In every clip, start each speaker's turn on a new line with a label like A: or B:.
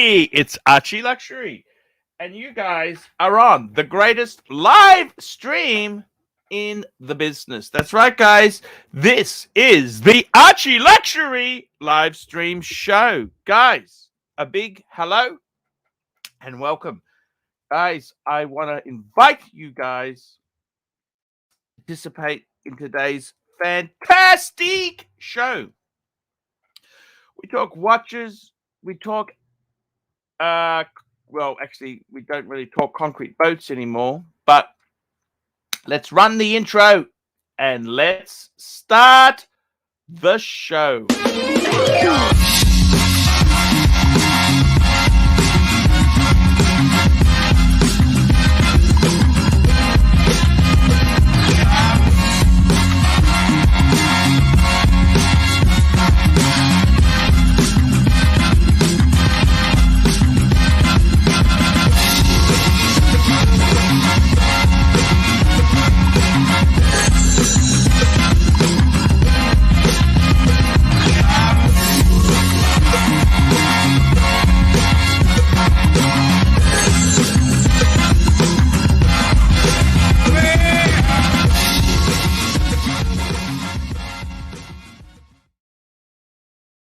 A: Hey, it's ArchieLuxury, and you guys are on the greatest live stream in the business. That's right, guys. This is the ArchieLuxury live stream show. Guys, a big hello and welcome. Guys, I want to invite you guys to participate in today's fantastic show. We talk watches, we talk well, actually, we don't really talk concrete boats anymore, but let's run the intro and let's start the show.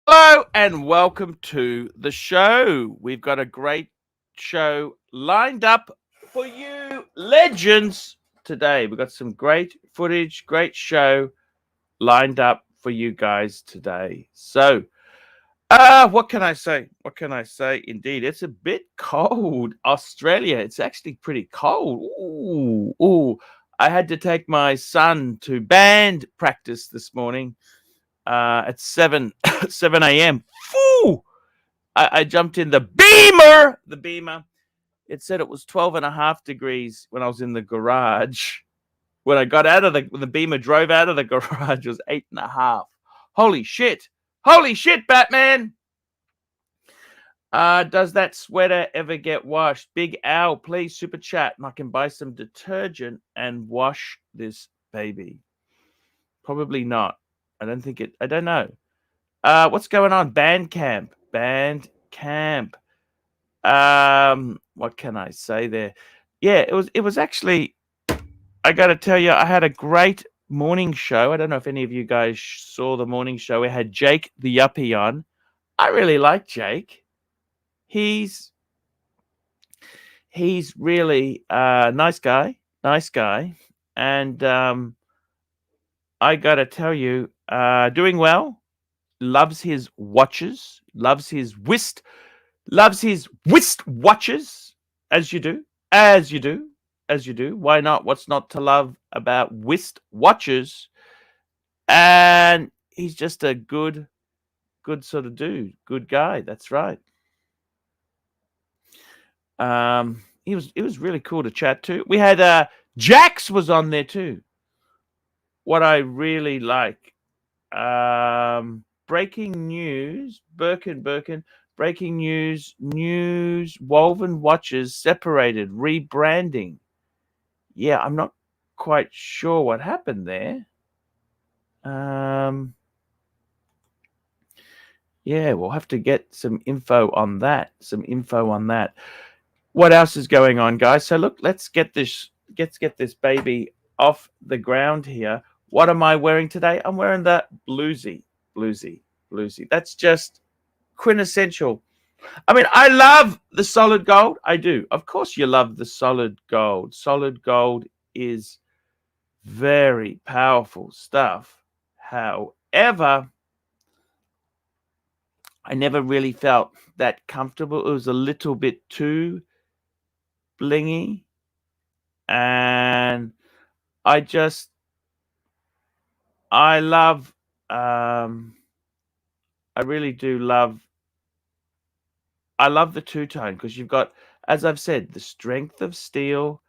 A: Hello and welcome to the show. We've got a great show lined up for you legends today. We've got some great footage, great show lined up for you guys today. So, what can I say? What can I say? Indeed, it's a bit cold. Australia, it's actually pretty cold. Ooh. I had to take my son to band practice this morning. At 7 a.m. Foo! I jumped in the beamer. It said it was 12.5 degrees when I was in the garage. When I got out of when the beamer drove out of the garage, it was 8.5. Holy shit, Batman. Does that sweater ever get washed? Big Al, please super chat and I can buy some detergent and wash this baby. Probably not. I don't know. What's going on? Bandcamp. What can I say there? Yeah, it was actually, I got to tell you, I had a great morning show. I don't know if any of you guys saw the morning show. We had Jake the Yuppie on. I really like Jake. He's really nice guy. And I got to tell you, doing well, loves his watches, loves his wrist watches, as you do. Why not? What's not to love about wrist watches? And he's just a good sort of dude, good guy. That's right. It was really cool to chat to. We had Jax was on there too. What I really like, breaking news, Birkin, breaking news, woven watches separated, rebranding. Yeah, I'm not quite sure what happened there. Yeah, we'll have to get some info on that. What else is going on, guys? So look, let's get this baby off the ground here. What am I wearing today? I'm wearing the bluesy. That's just quintessential. I mean, I love the solid gold. I do. Of course you love the solid gold. Solid gold is very powerful stuff. However, I never really felt that comfortable. It was a little bit too blingy. And I really do love, I love the two-tone because you've got, as I've said, the strength of steel,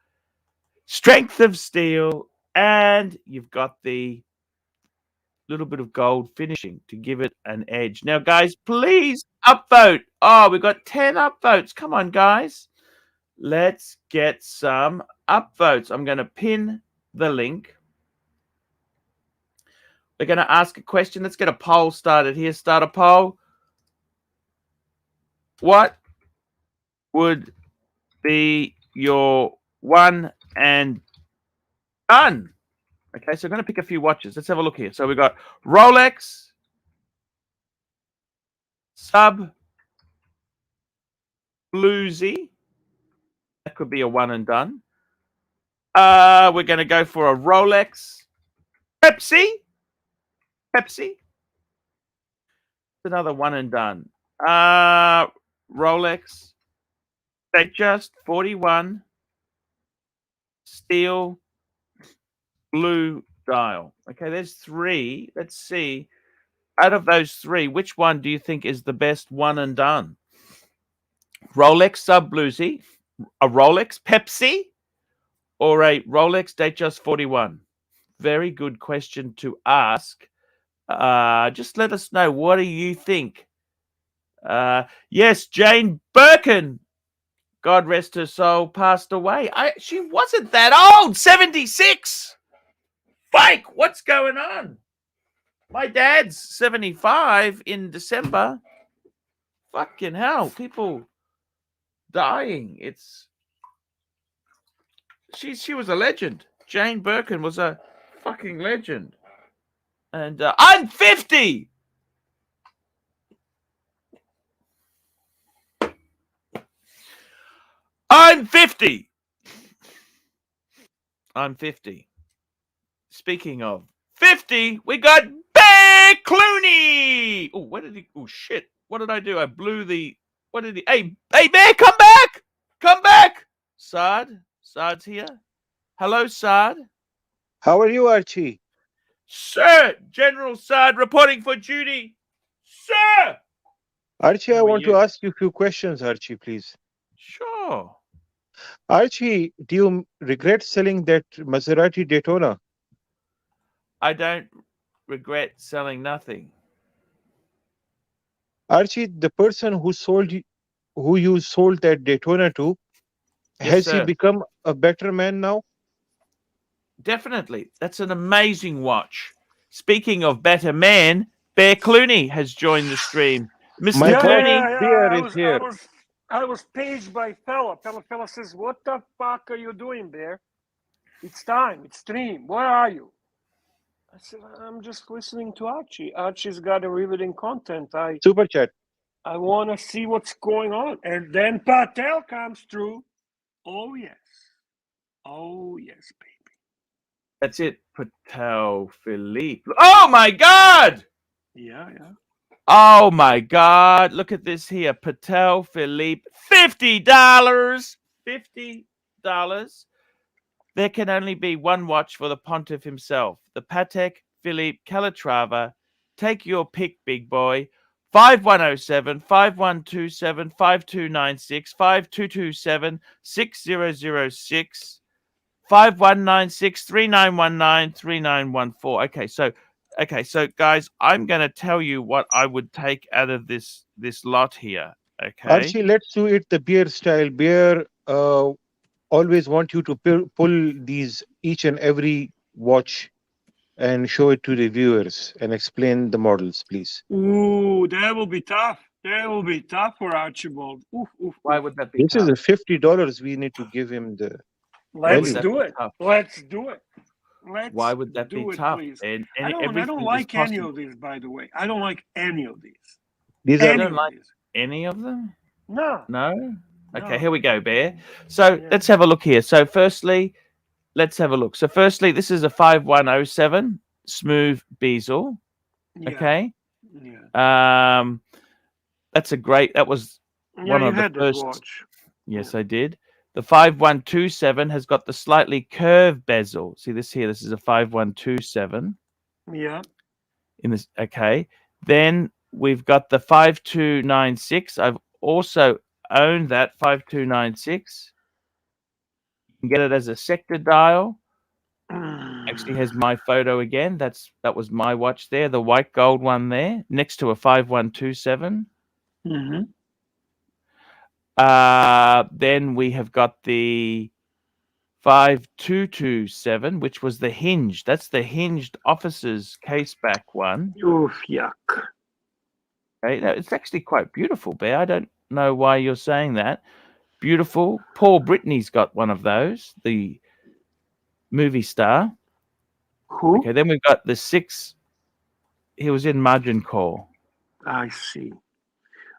A: and you've got the little bit of gold finishing to give it an edge. Now, guys, please upvote. Oh, we've got 10 upvotes. Come on, guys. Let's get some upvotes. I'm going to pin the link. We're going to ask a question. Let's get a poll started here. Start a poll. What would be your one and done? Okay, so I'm going to pick a few watches. Let's have a look here. So we've got Rolex, Sub, Bluesy. That could be a one and done. We're going to go for a Rolex, Pepsi. It's another one and done. Rolex, Datejust 41, steel, blue dial. Okay, there's three. Let's see. Out of those three, which one do you think is the best one and done? Rolex Sub Bluesy, a Rolex Pepsi, or a Rolex Datejust 41? Very good question to ask. Just let us know. What do you think? Yes, Jane Birkin, God rest her soul, passed away. She wasn't that old, 76. Fake, what's going on? My dad's 75 in December. Fucking hell, people dying. She was a legend. Jane Birkin was a fucking legend. And I'm 50. I'm 50. I'm 50. Speaking of 50, we got Bear Clooney. Oh, where did he? Oh shit! What did I do? I blew the. What did he? Hey, Bear, come back! Come back! Sad's here. Hello, Sad.
B: How are you, Archie?
A: Sir, General Sad reporting for duty. Sir.
B: Archie, I want to ask you a few questions, Archie, please.
A: Sure.
B: Archie, do you regret selling that Maserati Daytona?
A: I don't regret selling nothing.
B: Archie, the person who you sold that Daytona to,
A: Yes,
B: has
A: sir.
B: he become a better man now?
A: Definitely. That's an amazing watch. Speaking of better man, Bear Clooney has joined the stream. Mr.
B: My
A: Clooney.
B: Bear is here.
C: I was paged by fella. Fella says, "What the fuck are you doing, Bear? It's time. It's stream. Where are you?" I said, "I'm just listening to Archie. Archie's got a riveting content.
B: Super chat.
C: I want to see what's going on." And then Patel comes through. Oh yes, baby.
A: That's it. Patel Philippe. Oh my God!
C: Yeah.
A: Oh my God! Look at this here. Patel Philippe. $50. $50. There can only be one watch for the Pontiff himself. The Patek Philippe Calatrava. Take your pick, big boy. 5107 5127 5296 5227 6006 5196 3919 3914. Okay, so guys, I'm going to tell you what I would take out of this lot here. Okay,
B: Archie, let's do it the Bear style. Bear always want you to pull these each and every watch and show it to the viewers and explain the models, please.
C: Ooh, that will be tough. That will be tough for Archibald. Oof.
A: why would that be?
B: This is a $50. We need to give him the.
C: Let's
B: value.
C: do it.
A: Tough?
C: Let's do it.
A: Why would that be tough?
C: Please.
A: And
C: I don't like any of these, by the way. I don't like any of these.
B: These
A: You
B: are
A: don't like any of them?
C: No.
A: Okay, here we go, Bear. So let's have a look here. So firstly, let's have a look. So firstly, this is a 5107 smooth bezel.
C: Yeah.
A: Okay.
C: Yeah.
A: That was one of the first.
C: Watch.
A: Yes, I did. The 5127 has got the slightly curved bezel. See this here? This is a 5127.
C: Yeah.
A: In this, okay. Then we've got the 5296. I've also owned that 5296. You can get it as a sector dial. Actually has my photo again. That was my watch there, the white gold one there, next to a 5127.
C: Mm-hmm.
A: Then we have got the 5227, which was the hinge. That's the hinged officer's case back one.
C: Oof, yuck.
A: Okay, now, it's actually quite beautiful, Bear. I don't know why you're saying that. beautiful. Paul Brittany's got one of those, the movie star.
C: Who?
A: Okay, then we've got the 6. He was in Margin Call.
C: I see.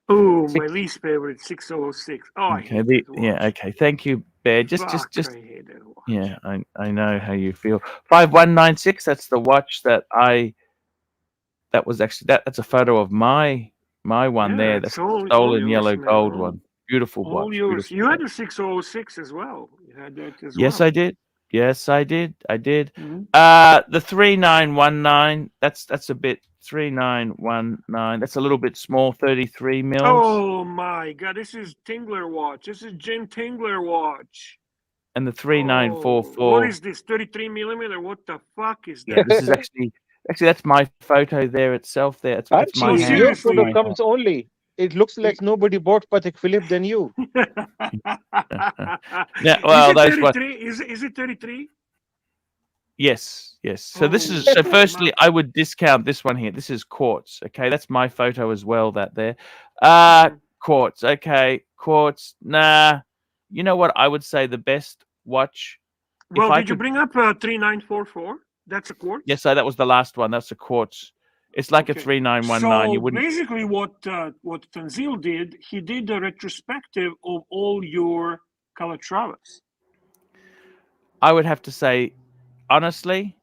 C: Oh,
A: Six-
C: my least favorite, 6006. Oh, I
A: Okay,
C: hate that watch.
A: yeah, okay. Thank you, Bear. Just
C: I hate that watch.
A: yeah, I know how you feel. 5196, that's the watch that was actually that's a photo of my one
C: Yeah,
A: there.
C: it's
A: That's
C: all
A: stolen
C: yours,
A: yellow
C: man.
A: gold one. Beautiful
C: All
A: watch.
C: yours.
A: Beautiful
C: You had
A: watch.
C: a 6006 as well. You had that as
A: Yes,
C: well.
A: I did. Yes, I did. I did.
C: Mhm.
A: The 3919. That's a bit 3919. That's a little bit small. 33 mils.
C: Oh my God! This is Tingler watch. This is Jim Tingler watch.
A: And the
C: Oh,
A: 3944.
C: what is this? 33 millimeter? What the fuck is that?
A: Yeah, this is actually that's my photo there itself. There, that's my
B: Archie,
C: Oh,
A: hand.
B: your
C: seriously?
B: photo comes only. It looks like nobody bought Patek Philippe than you.
A: Yeah, well,
C: is
A: those
C: it
A: one.
C: 33? Is it 33?
A: Yes, yes. So this is
C: Oh,
A: firstly,
C: my-
A: I would discount this one here. This is quartz. Okay, that's my photo as well. That there, quartz. Okay, quartz. Nah, you know what? I would say the best watch.
C: Well,
A: I
C: did you
A: could-
C: bring up 3944? That's a quartz.
A: Yes, so that was the last one. That's a quartz. It's like a
C: Okay.
A: 3919.
C: So
A: You wouldn't.
C: basically, what Tanzil did, he did a retrospective of all your Calatravas.
A: I would have to say, honestly,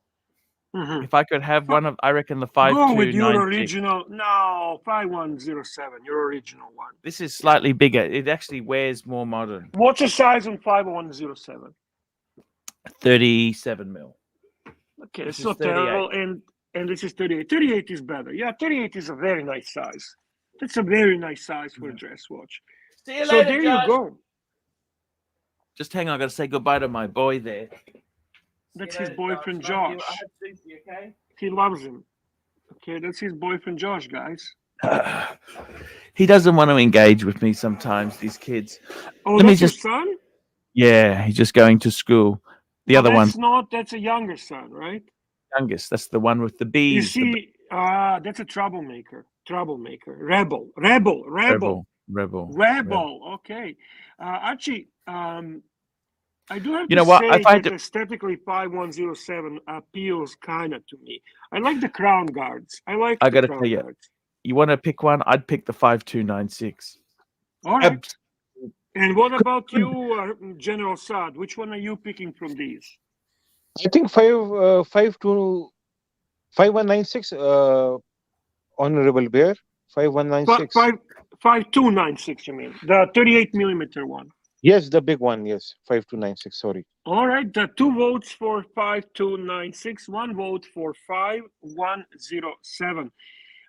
C: Mhm.
A: if I could have one of, I reckon the
C: Go with your
A: 5296.
C: original. No, 5107, your original one.
A: This is slightly bigger. It actually wears more modern.
C: What's the size on 5107?
A: 37 mil.
C: Okay,
A: This
C: it's
A: is
C: not
A: 38.
C: terrible, and this is 38. 38 is better. Yeah, 38 is a very nice size. That's a very nice size for a dress watch.
A: See you
C: So
A: later,
C: there
A: Josh.
C: you go.
A: Just hang on, I gotta say goodbye to my boy there.
C: That's
A: See you
C: his
A: later,
C: boyfriend,
A: Love you.
C: Josh.
A: I had Susie, okay?
C: He loves him. Okay, that's his boyfriend, Josh, guys.
A: He doesn't want to engage with me sometimes, these kids.
C: Oh,
A: Let me
C: that's your
A: just-
C: son?
A: Yeah, he's just going to school. The other one,
C: That's a younger son, right?
A: youngest, that's the one with the bees.
C: Is he? That's a troublemaker. Rebel. Okay. Archie, I do have
A: You
C: to
A: know what?
C: say
A: If I had
C: that
A: to-
C: aesthetically 5107 appeals kind of to me. I like the crown guards.
A: I
C: the
A: gotta
C: crown
A: tell you,
C: guards.
A: You want to pick one? I'd pick the 5296.
C: All right.
A: Abs-
C: And what about you, General Assad? Which one are you picking from these?
B: I think 5196, Honorable Bear. 5196.
C: 5296, you mean? The 38 millimeter one.
B: Yes, the big one. Yes, 5296. Sorry.
C: All right, the 2 votes for 5296, 1 vote for 5107.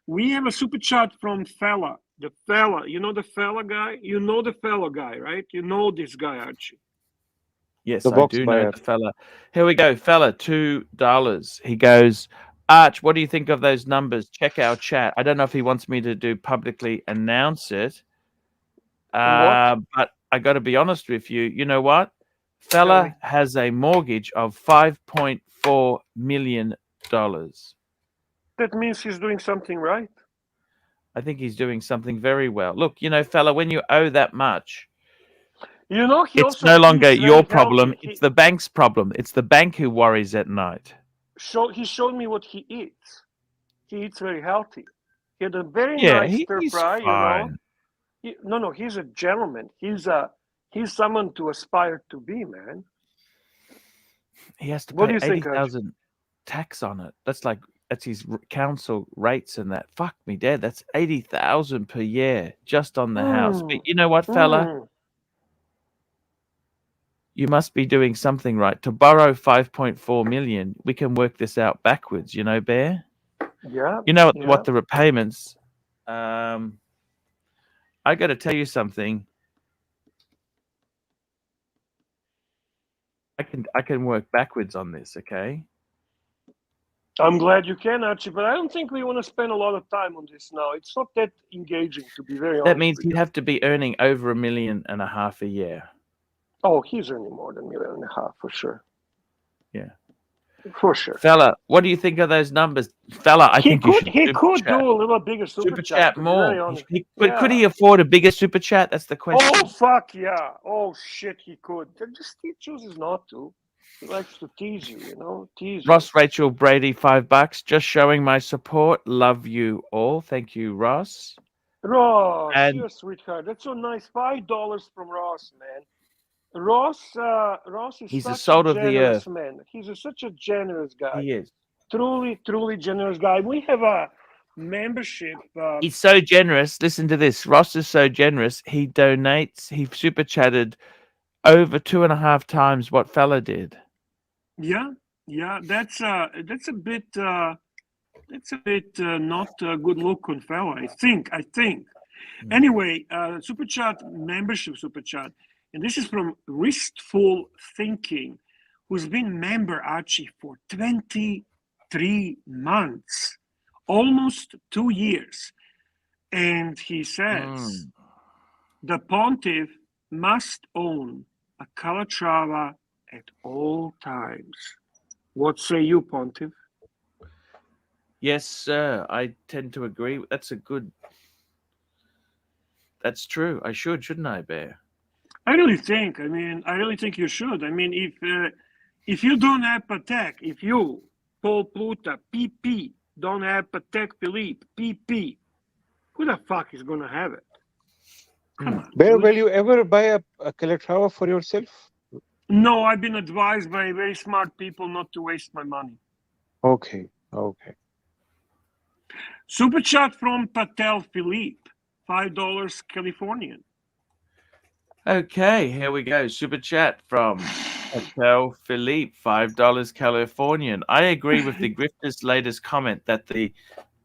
C: We have a super chat from Fella. The Fella, you know the Fella guy? You know the Fella guy, right? You know this guy, Archie.
A: Yes,
B: The
A: I
B: box
A: do
B: buyer.
A: know the fella. Here we go, fella, $2. He goes, Arch, what do you think of those numbers? Check our chat. I don't know if he wants me to publicly announce it. But I got to be honest with you. You know what? Fella has a mortgage of $5.4 million.
C: That means he's doing something right.
A: I think he's doing something very well. Look, you know, fella, when you owe that much,
C: You know,
A: it's no longer your problem. It's the bank's problem. It's the bank who worries at night.
C: He showed me what he eats. He eats very healthy. He had a very
A: Yeah,
C: nice stir
A: he's
C: fry,
A: fine.
C: you know. No, he's a gentleman. He's someone to aspire to be, man.
A: He has to
C: What do
A: pay
C: you think,
A: 80,000 tax on it. That's his council rates and that. Fuck me, Dad. That's 80,000 per year just on the house. But you know what, fella? You must be doing something right. To borrow 5.4 million, we can work this out backwards, you know, Bear?
C: Yeah.
A: You know what the repayments. I got to tell you something. I can work backwards on this, okay?
C: I'm glad you can, Archie, but I don't think we want to spend a lot of time on this now. It's not that engaging, to be very honest.
A: That means he'd have to be earning over $1.5 million a year.
C: Oh, he's earning more than $1.5 million for sure.
A: Yeah.
C: For sure.
A: Fella, what do you think of those numbers? Fella, I think you should
C: He
A: super
C: could
A: chat.
C: do a little bigger super chat, to be very
A: more.
C: honest.
A: But could
C: Yeah.
A: he afford a bigger super chat? That's the question.
C: Oh fuck yeah! Oh shit, he could. Just he chooses not to. He likes to tease you, you know, tease you.
A: Ross Rachel Brady, $5. Just showing my support. Love you all. Thank you, Ross.
C: Ross,
A: And-
C: you're a sweetheart. That's so nice. $5 from Ross, man. Ross is
A: He's the
C: such
A: salt
C: a
A: of the
C: generous
A: earth.
C: man. He's such a generous guy.
A: He is.
C: Truly generous guy. We have a membership.
A: He's so generous. Listen to this. Ross is so generous. He donates. He super chatted over 2.5 times what Fella did.
C: Yeah. That's a bit. That's a bit not a good look on Fella. I think. Anyway, super chat membership super chat, and this is from Wistful Thinking, who's been member Archie for 23 months, almost 2 years, and he says the Pontiff must own a Calatrava at all times. What say you, Pontiff?
A: Yes, sir. I tend to agree. That's true. I shouldn't I, Bear?
C: I really think you should. I mean, if you don't have Patek, if you, Paul Pluta, PP, don't have Patek Philippe, PP, who the fuck is gonna have it? Come on.
B: Bear, will you ever buy a Calatrava for yourself?
C: No, I've been advised by very smart people not to waste my money.
B: Okay.
C: Super chat from Patel Philippe, $5 Californian.
A: Okay, here we go. Super chat from Patel Philippe, $5 Californian. I agree with the Grifter's latest comment that the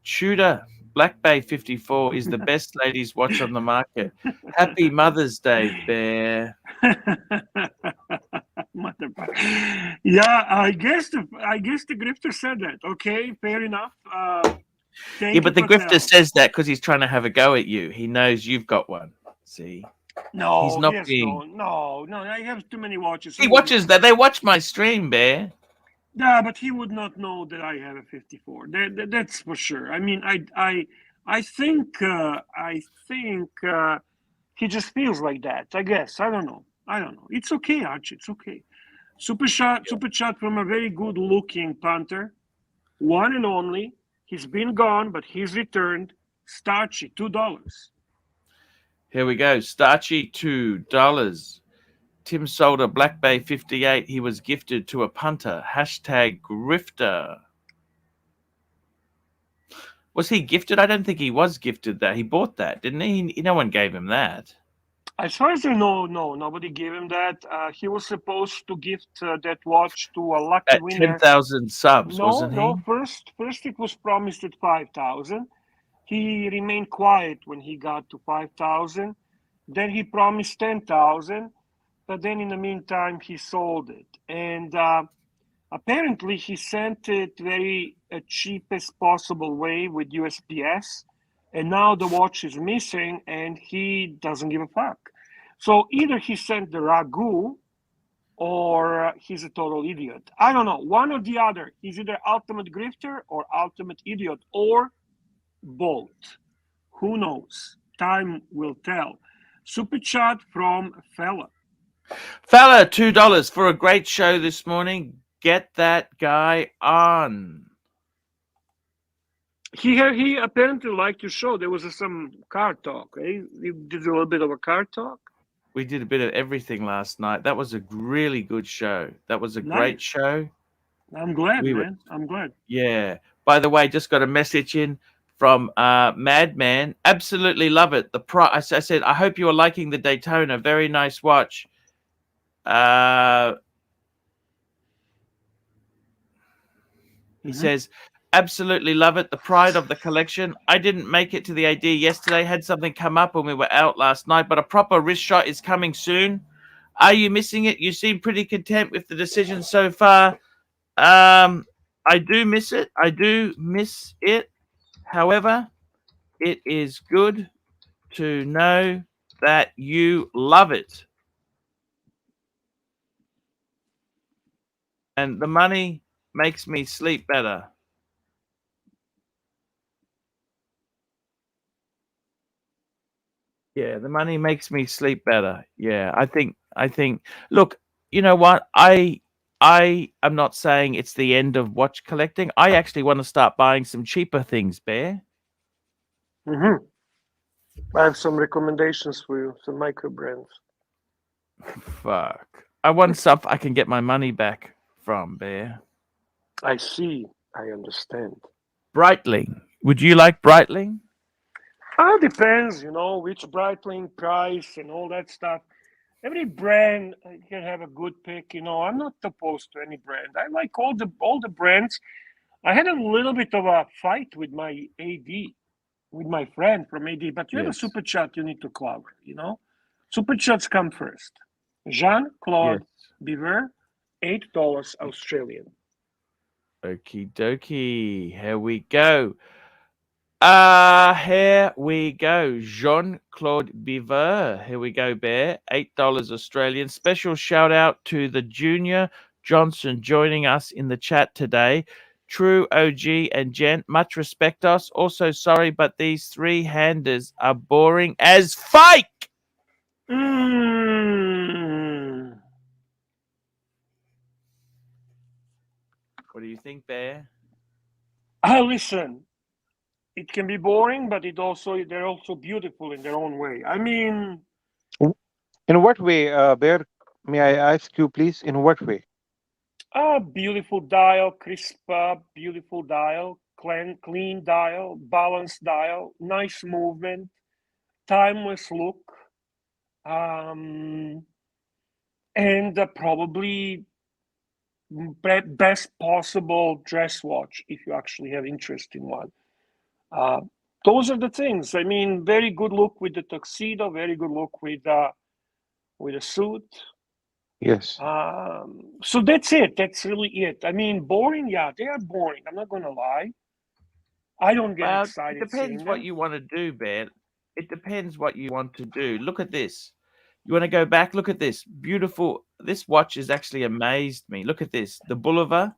A: Tudor Black Bay 54 is the best ladies' watch on the market. Happy Mother's Day, Bear.
C: Yeah, I guess the Grifter said that. Okay, fair enough.
A: Yeah, but the Grifter says that because he's trying to have a go at you. He knows you've got one. See?
C: No,
A: he's not
C: no. I have too many watches.
A: He watches that. They watch my stream, Bear.
C: Yeah, but he would not know that I have a 54. That's for sure. I mean, I think he just feels like that. I guess. I don't know. It's okay, Archie. It's okay. Super chat from a very good-looking punter, one and only. He's been gone, but he's returned. Starchy, $2.
A: Here we go. Starchy, $2. Tim sold a Black Bay 58. He was gifted to a punter. Hashtag Grifter. Was he gifted? I don't think he was gifted that. He bought that, didn't he? No one gave him that.
C: As far as I know, no, nobody gave him that. He was supposed to gift that watch to a lucky
A: At
C: winner.
A: 10,000 subs, wasn't he?
C: No. First it was promised at 5,000. He remained quiet when he got to 5,000. Then he promised 10,000, but then in the meantime he sold it. And apparently he sent it very cheapest possible way with USPS. And now the watch is missing and he doesn't give a fuck. So either he sent the ragu or he's a total idiot. I don't know. One or the other. He's either ultimate grifter or ultimate idiot or both. Who knows? Time will tell. Super chat from Fella.
A: Fella, $2 for a great show this morning. Get that guy on.
C: He apparently liked your show. There was some car talk. Eh? You did a little bit of a car talk.
A: We did a bit of everything last night. That was a really good show. That was a great show.
C: I'm glad, man. I'm glad.
A: Yeah. By the way, just got a message in from Madman. Absolutely love it. I said, I hope you are liking the Daytona. Very nice watch. He says, absolutely love it. The pride of the collection. I didn't make it to the AD yesterday. Had something come up when we were out last night, but a proper wrist shot is coming soon. Are you missing it? You seem pretty content with the decision so far. I do miss it. However, it is good to know that you love it. And the money makes me sleep better. Yeah, the money makes me sleep better. Yeah, I think look, you know what? I am not saying it's the end of watch collecting. I actually want to start buying some cheaper things, Bear.
C: Mm-hmm. I have some recommendations for you, some micro brands.
A: Fuck. I want stuff I can get my money back from, Bear.
C: I see. I understand.
A: Breitling. Would you like Breitling?
C: Depends, which Breitling price and all that stuff. Every brand you can have a good pick. I'm not opposed to any brand. I like all the brands. I had a little bit of a fight with my AD, with my friend from AD. But you have a
A: Yes.
C: super chat you need to cover. Super chats come first. Jean-Claude
A: Yes.
C: Beaver, $8 Australian.
A: Okie dokie. Here we go. Here we go. Jean-Claude Beaver. Here we go, Bear. $8 Australian. Special shout out to the Junior Johnson joining us in the chat today. True OG and Jen, much respect us. Also, sorry, but these three-handers are boring as fake. What do you think, Bear?
C: Listen, it can be boring, but they're also beautiful in their own way. I mean,
B: In what way, Bear? May I ask you, please? In what way?
C: beautiful dial, crisp, beautiful dial, clean dial, balanced dial, nice movement, timeless look, and probably best possible dress watch if you actually have interest in one. Those are the things. I mean, very good look with the tuxedo, very good look with a suit.
B: Yes.
C: So that's it. That's really it. I mean, boring. Yeah, they are boring. I'm not gonna lie. I don't get
A: Well, it
C: excited
A: depends
C: seeing
A: what
C: them.
A: you want to do, Bear. It depends what you want to do. Look at this. You want to go back? Look at this. Beautiful. This watch has actually amazed me. Look at this. The Boulevard.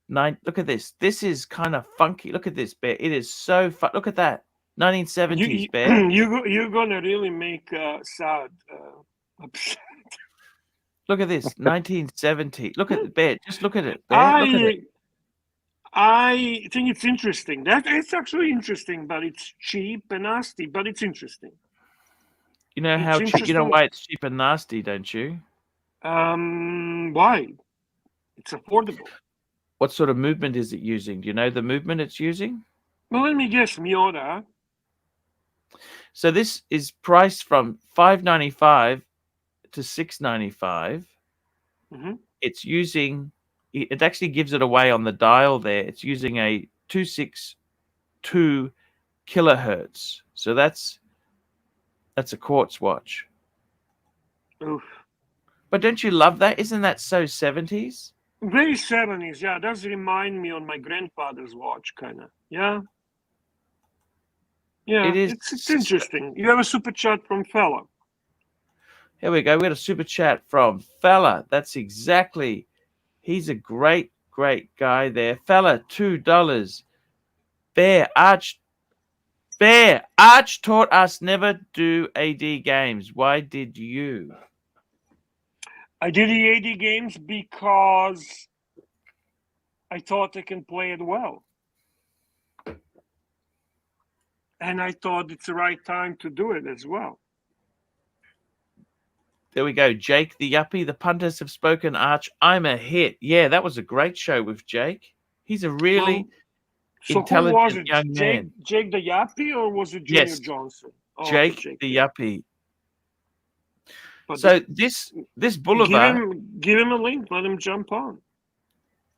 A: Look at this. This is kind of funky. Look at this, Bear. It is so fun. Look at that. 1970s, Bear.
C: You're gonna really make Assad upset.
A: Look at this. 1970. Look at the Bear. Just look at it, Bear. Look at it.
C: I think it's interesting. It's actually interesting, but it's cheap and nasty. But it's interesting.
A: You know how cheap. You know why it's cheap and nasty, don't you?
C: Why? It's affordable.
A: What sort of movement is it using? Do you know the movement it's using?
C: Well, let me guess, Miura.
A: So this is priced from $595 to $695.
C: Mm-hmm.
A: It's using. It actually gives it away on the dial there. It's using a 262 kilohertz. So that's a quartz watch.
C: Oof.
A: But don't you love that? Isn't that so 70s?
C: Very 70s, yeah. It does remind me on my grandfather's watch, kind of. Yeah. Yeah,
A: It is.
C: it's interesting. You have a super chat from Fella.
A: Here we go. We got a super chat from Fella. That's exactly. He's a great, great guy there. Fella, $2. Arch taught us never do AD games. Why did you?
C: I did the AD games because I thought I can play it well. And I thought it's the right time to do it as well.
A: There we go. Jake the Yuppie. The punters have spoken, Arch. I'm a hit. Yeah, that was a great show with Jake. He's a really intelligent young man.
C: Jake the Yuppie, or was it Junior Johnson?
A: Oh, Jake the Yuppie. But so this Boulevard.
C: Give him a link. Let him jump on.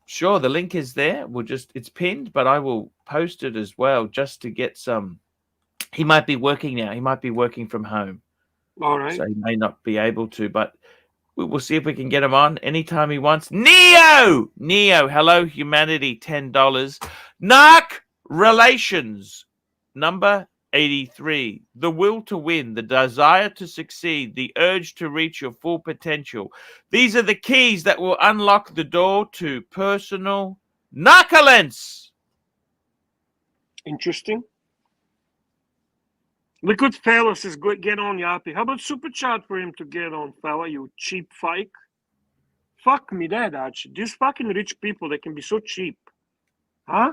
A: Sure, the link is there. It's pinned, but I will post it as well just to get some. He might be working now. He might be working from home.
C: All right.
A: So he may not be able to, but we'll see if we can get him on anytime he wants. Neo, hello, humanity, $10. Narc Relations, number 83. The will to win, the desire to succeed, the urge to reach your full potential. These are the keys that will unlock the door to personal Naka lens.
C: Interesting. Liquid Fella says, get on, Yappy. How about super chat for him to get on, fella, you cheap fike? Fuck me that, Archie. These fucking rich people, they can be so cheap. Huh?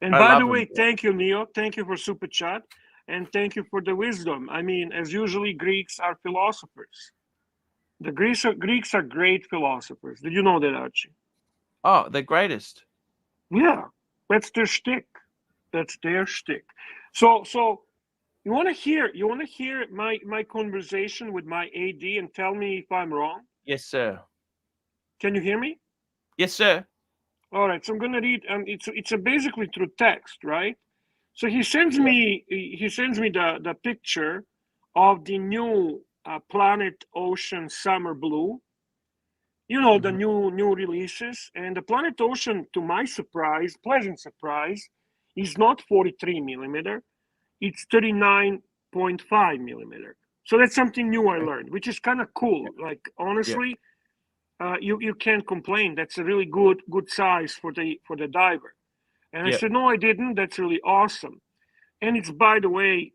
C: And
A: I
C: by
A: love
C: the
A: them.
C: way, thank you, Neo. Thank you for super chat. And thank you for the wisdom. I mean, as usually, Greeks are philosophers. The Greeks are great philosophers. Did you know that, Archie?
A: Oh, the greatest.
C: Yeah, that's their shtick. That's their shtick. So you want to hear my conversation with my AD and tell me if I'm wrong?
A: Yes, sir.
C: Can you hear me?
A: Yes, sir.
C: All right. So I'm gonna read. It's basically through text, right? So he sends me the picture of the new Planet Ocean Summer Blue. You know, the new releases, and the Planet Ocean, to my surprise, pleasant surprise, is not 43 millimeter. It's 39.5 millimeter. So that's something new I learned, which is kind of cool. Like honestly, you can't complain. That's a really good size for the diver. And I said, no, I didn't. That's really awesome. And it's, by the way,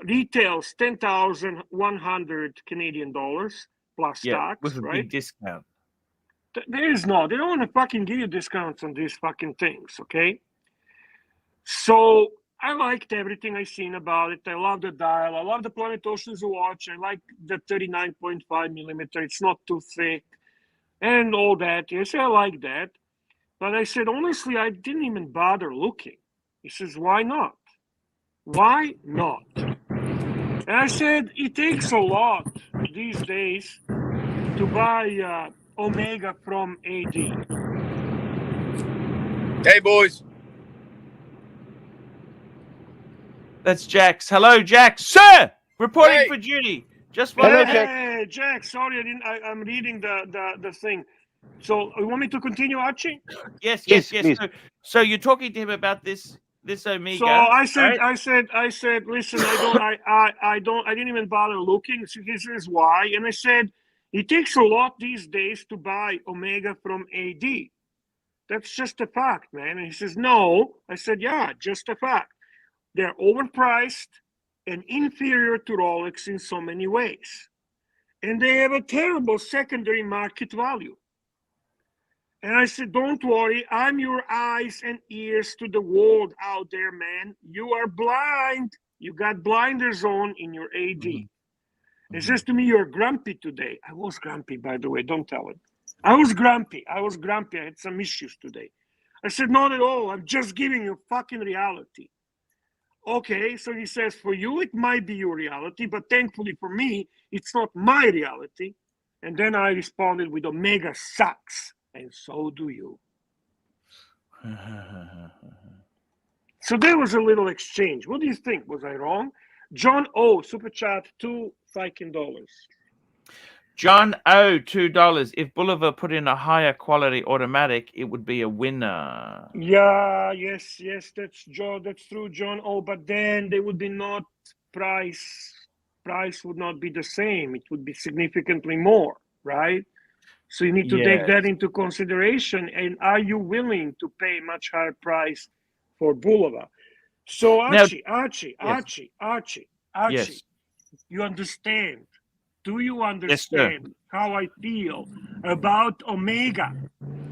C: retails 10,100 Canadian dollars plus tax,
A: with a
C: right?
A: big discount.
C: There is no. They don't want to fucking give you discounts on these fucking things, okay? So I liked everything I seen about it. I love the dial. I love the Planet Ocean's watch. I like the 39.5 millimeter. It's not too thick and all that. I said, I like that. But I said, honestly, I didn't even bother looking. He says, why not? Why not? And I said, it takes a lot these days to buy Omega from AD.
D: Hey, boys.
A: That's Jax. Hello, Jax. Sir, reporting
D: Hey.
A: for duty. Just
B: Hello,
A: wanted to...
B: Jack.
C: Hey, Jack. Sorry, I'm reading the thing. So you want me to continue, Archie?
A: Yes.
B: Please.
A: So you're talking to him about this Omega.
C: So I said,
A: right?
C: listen, I didn't even bother looking. So this is why. And I said, it takes a lot these days to buy Omega from AD. That's just a fact, man. And he says, no. I said, yeah, just a fact. They're overpriced and inferior to Rolex in so many ways. And they have a terrible secondary market value. And I said, don't worry, I'm your eyes and ears to the world out there, man. You are blind. You got blinders on in your AD. He says to me, you're grumpy today. I was grumpy, by the way. Don't tell him. I was grumpy. I had some issues today. I said, not at all. I'm just giving you fucking reality. Okay, so he says, for you, it might be your reality, but thankfully for me, it's not my reality. And then I responded with Omega sucks. And so do you. So there was a little exchange. What do you think? Was I wrong? John O, super chat, $2 fucking dollars.
A: John O, $2. If Bolivar put in a higher quality automatic, it would be a winner.
C: Yeah, yes, that's true, John O. But then they would be not price would not be the same. It would be significantly more, right? So you need to take that into consideration. And are you willing to pay much higher price for Boulevard? So Archie,
A: Yes.
C: you understand? Do you understand how I feel about Omega?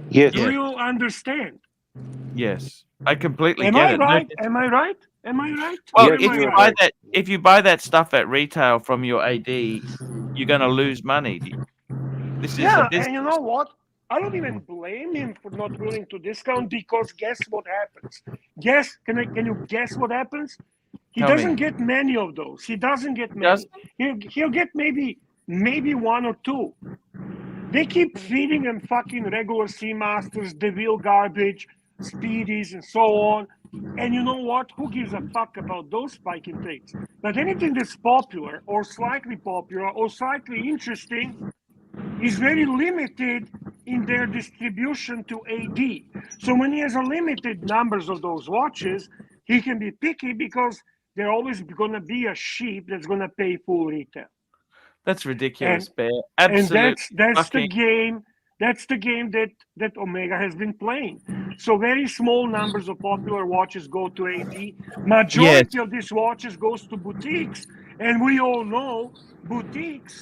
B: Yes.
C: Do you understand?
A: Yes. I completely
C: Am
A: get
C: I
A: it.
C: right?
A: No,
C: Am I right? Am I right?
A: well,
B: Yes,
A: if
B: you
A: you
B: are
A: buy
B: right.
A: if you buy that stuff at retail from your AD, you're going to lose money. This is a business.
C: And you know what? I don't even blame him for not willing to discount, because guess what happens? Can you guess what happens? He
A: Tell
C: doesn't
A: me.
C: get many of those. He doesn't get many. He'll get maybe one or two. They keep feeding him fucking regular Seamasters, DeVille garbage, Speedies, and so on. And you know what? Who gives a fuck about those spiking things? But anything that's popular or slightly interesting is very limited in their distribution to AD. So when he has a limited numbers of those watches, he can be picky, because they're always going to be a sheep that's going to pay full retail.
A: That's ridiculous, Bear.
C: And
A: Absolutely.
C: that's the game. That's the game that Omega has been playing. So very small numbers of popular watches go to AD. Majority of these watches goes to boutiques, and we all know boutiques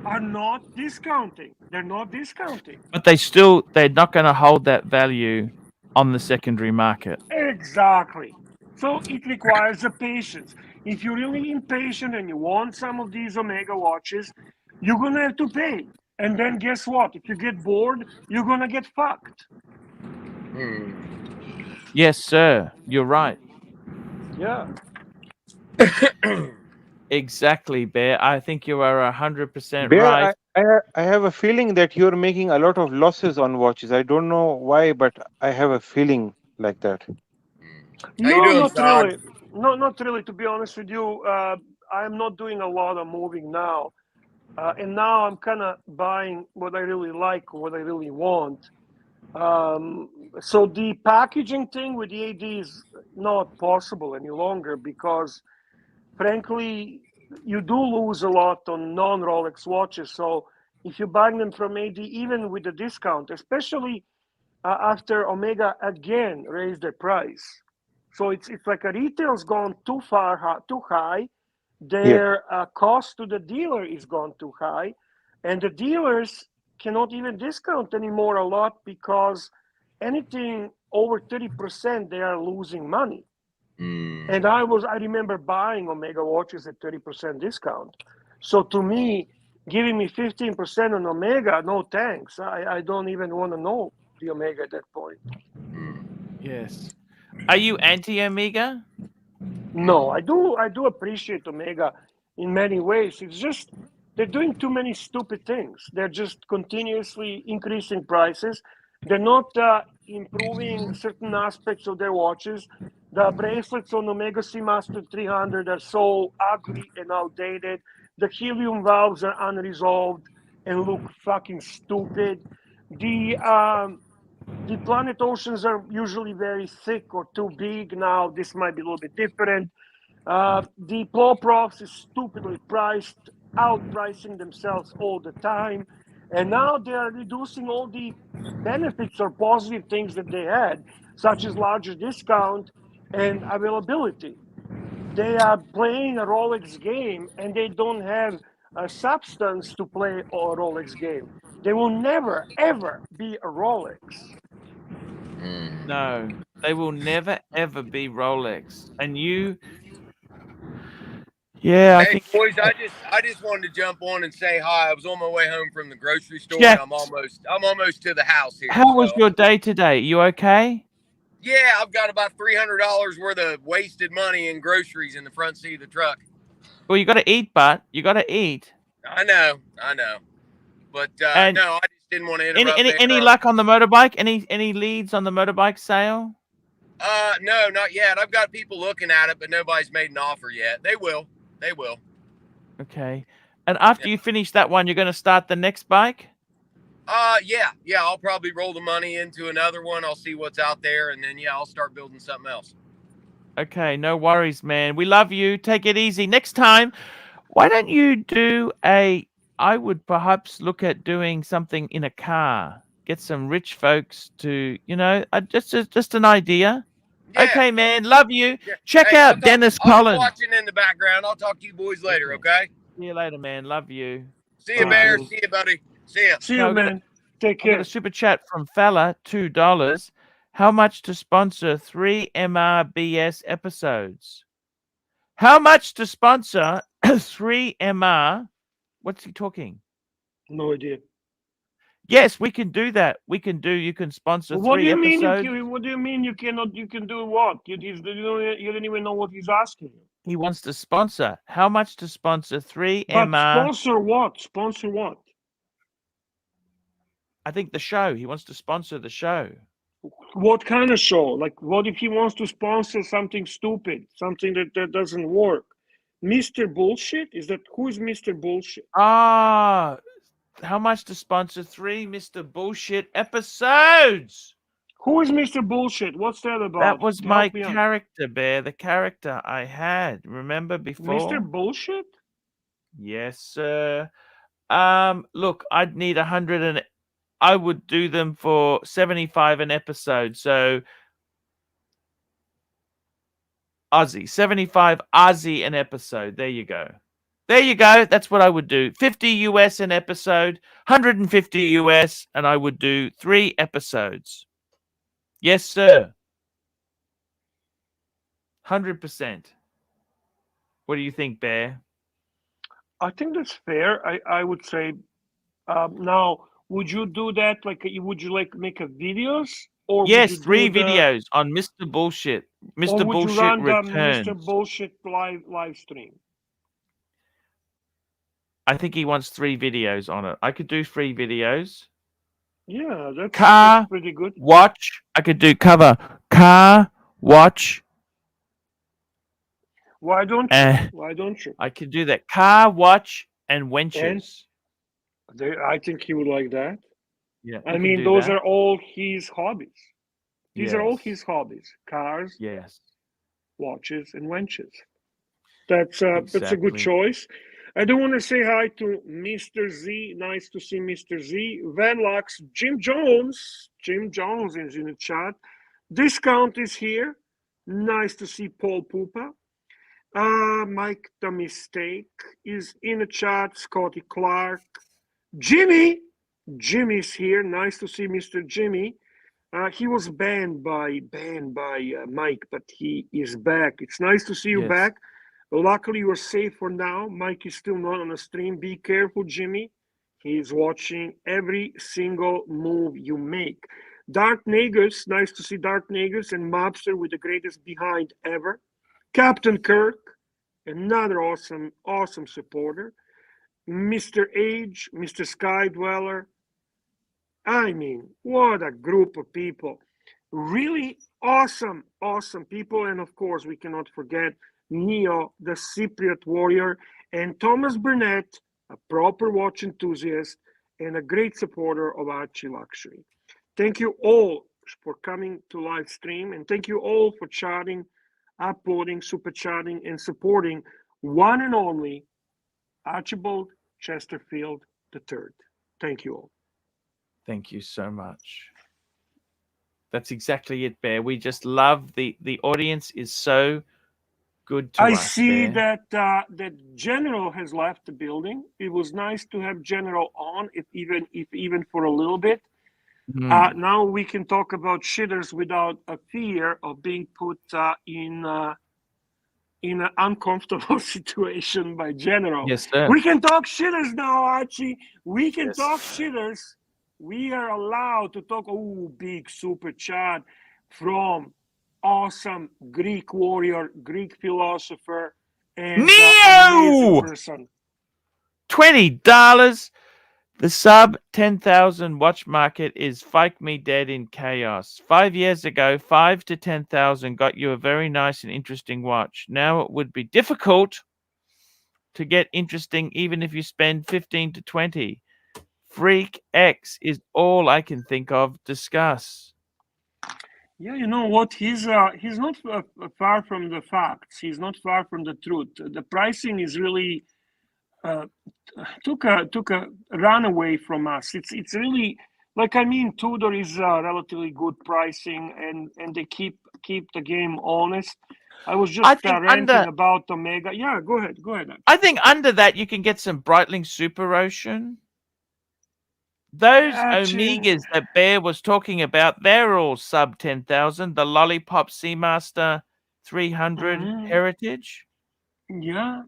C: are not discounting. They're not discounting.
A: But they're not going to hold that value on the secondary market.
C: Exactly. So it requires a patience. If you're really impatient and you want some of these Omega watches, you're gonna have to pay. And then guess what? If you get bored, you're gonna get fucked.
A: Yes, sir. You're right.
C: Yeah.
A: Exactly, Bear. I think you are 100%
B: Bear,
A: right.
B: I have a feeling that you're making a lot of losses on watches. I don't know why, but I have a feeling like that.
D: How you
C: No,
D: doing,
C: not
D: Assad?
C: really. No, not really. To be honest with you, I'm not doing a lot of moving now, and now I'm kind of buying what I really like, what I really want. So the packaging thing with the AD is not possible any longer because, frankly, you do lose a lot on non-Rolex watches. So if you're buying them from AD, even with a discount, especially after Omega again raised their price. So it's like a retail's gone too high.
B: Yeah.
C: Their cost to the dealer is gone too high, and the dealers cannot even discount anymore a lot because anything over 30% they are losing money. And I remember buying Omega watches at 30% discount. So to me, giving me 15% on Omega, no thanks. I don't even want to know the Omega at that point.
A: Yes. Are you anti-Omega?
C: No, I do appreciate Omega in many ways. It's just they're doing too many stupid things. They're just continuously increasing prices. They're not improving certain aspects of their watches. The bracelets on Omega Seamaster 300 are so ugly and outdated. The helium valves are unresolved and look fucking stupid. The planet oceans are usually very thick or too big. Now this might be a little bit different. The Paw Profs is stupidly priced, outpricing themselves all the time. And now they are reducing all the benefits or positive things that they had, such as larger discount and availability. They are playing a Rolex game and they don't have a substance to play a Rolex game. They will never, ever be a Rolex.
A: No, they will never ever be Rolex. And you, yeah, I
D: Hey
A: think.
D: boys, I just wanted to jump on and say hi. I was on my way home from the grocery store,
A: Jack,
D: and I'm almost to the house here.
A: how was
D: so-
A: your day today? You okay?
D: Yeah, I've got about $300 worth of wasted money in groceries in the front seat of the truck.
A: Well, you got to eat, but you got to eat.
D: I know, but
A: And
D: no, I just didn't want to interrupt.
A: Any luck on the motorbike? Any leads on the motorbike sale?
D: No, not yet. I've got people looking at it, but nobody's made an offer yet. They will.
A: Okay. And after you finish that one, you're going to start the next bike?
D: Yeah. I'll probably roll the money into another one. I'll see what's out there, and then I'll start building something else.
A: Okay, no worries, man. We love you. Take it easy. Next time, why don't you do I would perhaps look at doing something in a car. Get some rich folks to, just an idea.
D: Yeah.
A: Okay, man. Love you.
D: Yeah.
A: Check
D: Hey,
A: out Dennis
D: I'll be
A: Collins.
D: watching in the background. I'll talk to you boys later, okay?
A: See you later, man. Love you.
D: See you, Bear. See you, buddy. See ya.
C: See
A: No,
C: you, man. Take
A: I got
C: care.
A: a super chat from Fella, $2. How much to sponsor 3 MRBS episodes? How much to sponsor 3 MR? What's he talking?
C: No idea.
A: Yes, we can do that. You can sponsor
C: Well, what do
A: 3
C: you mean?
A: episodes.
C: What do you mean you cannot? You can do what? You don't even know what he's asking you.
A: He wants to sponsor. How much to sponsor 3
C: But
A: MR?
C: sponsor what? Sponsor what?
A: I think the show. He wants to sponsor the show.
C: What kind of show? Like, what if he wants to sponsor something stupid, something that doesn't work? Mr. Bullshit? Is that who is Mr. Bullshit?
A: Ah, how much to sponsor 3 Mr. Bullshit episodes?
C: Who is Mr. Bullshit? What's that about?
A: That was my
C: Help me out.
A: character, Bear. The character I had. Remember before?
C: Mr. Bullshit?
A: Yes, sir. Look, I'd need I would do them for 75 an episode. So Aussie, 75 Aussie an episode. There you go. There you go. That's what I would do. 50 US an episode, 150 US, and I would do 3 episodes. Yes, sir. 100%. What do you think, Bear?
C: I think that's fair. I would say. Now, would you do that? Like, would you like make a videos, or would
A: Yes,
C: you
A: 3
C: do the,
A: videos on Mr. Bullshit.
C: or
A: Mr.
C: would you
A: Bullshit
C: run the Mr.
A: returns.
C: Bullshit live stream?
A: I think he wants 3 videos on it. I could do 3 videos.
C: Yeah, that's
A: Car,
C: pretty good.
A: watch. I could do cover. Car, watch.
C: Why don't you? Why don't you?
A: I could do that. Car, watch, and wenches.
C: I think he would like that.
A: Yeah.
C: I mean, those are all his hobbies. These are all
A: Yes.
C: his hobbies: cars,
A: Yes.
C: watches, and wenches. That's a good
A: Exactly.
C: choice. I do want to say hi to Mr. Z. Nice to see Mr. Z. Van Lux, Jim Jones. Jim Jones is in the chat. Discount is here. Nice to see Paul Pupa. Mike the Mistake is in the chat. Scotty Clark. Jimmy's here. Nice to see Mr. Jimmy. He was banned by Mike, but he is back. It's nice to see you
A: Yes.
C: back. Luckily, you're safe for now. Mike is still not on the stream. Be careful, Jimmy. He's watching every single move you make. Dark Nagus, nice to see Dark Nagus and Mobster with the greatest behind ever. Captain Kirk, another awesome supporter. Mr. Age, Mr. Sky Dweller. I mean, what a group of people. Really awesome people. And of course, we cannot forget Neo, the Cypriot warrior, and Thomas Burnett, a proper watch enthusiast and a great supporter of ArchieLuxury. Thank you all for coming to live stream, and thank you all for chatting, uploading, super chatting, and supporting one and only Archibald Chesterfield III. Thank you all.
A: Thank you so much. That's exactly it, Bear. We just love the audience is so good to
C: I
A: us.
C: see
A: Bear.
C: that General has left the building. It was nice to have General on, if even for a little bit. Now we can talk about shitters without a fear of being put in an uncomfortable situation by General.
A: Yes, sir.
C: We can talk shitters now, Archie. We can
A: Yes.
C: talk shitters. We are allowed to talk. Oh, big super chat from awesome Greek warrior, Greek philosopher, and amazing person.
A: $20. The sub 10,000 watch market is fike me dead in chaos. 5 years ago, 5 to 10,000 got you a very nice and interesting watch. Now it would be difficult to get interesting even if you spend 15 to 20. Freak X is all I can think of. Discuss.
C: Yeah, you know what? He's not far from the facts. He's not far from the truth. The pricing is really took a run away from us. It's really like, I mean, Tudor is relatively good pricing, and they keep the game honest. I was just ranting about Omega. Yeah, go ahead.
A: I think under that you can get some Breitling Super Ocean. Those Omegas that Bear was talking about, they're all sub 10,000. The Lollipop Seamaster 300 Heritage.
C: Yeah.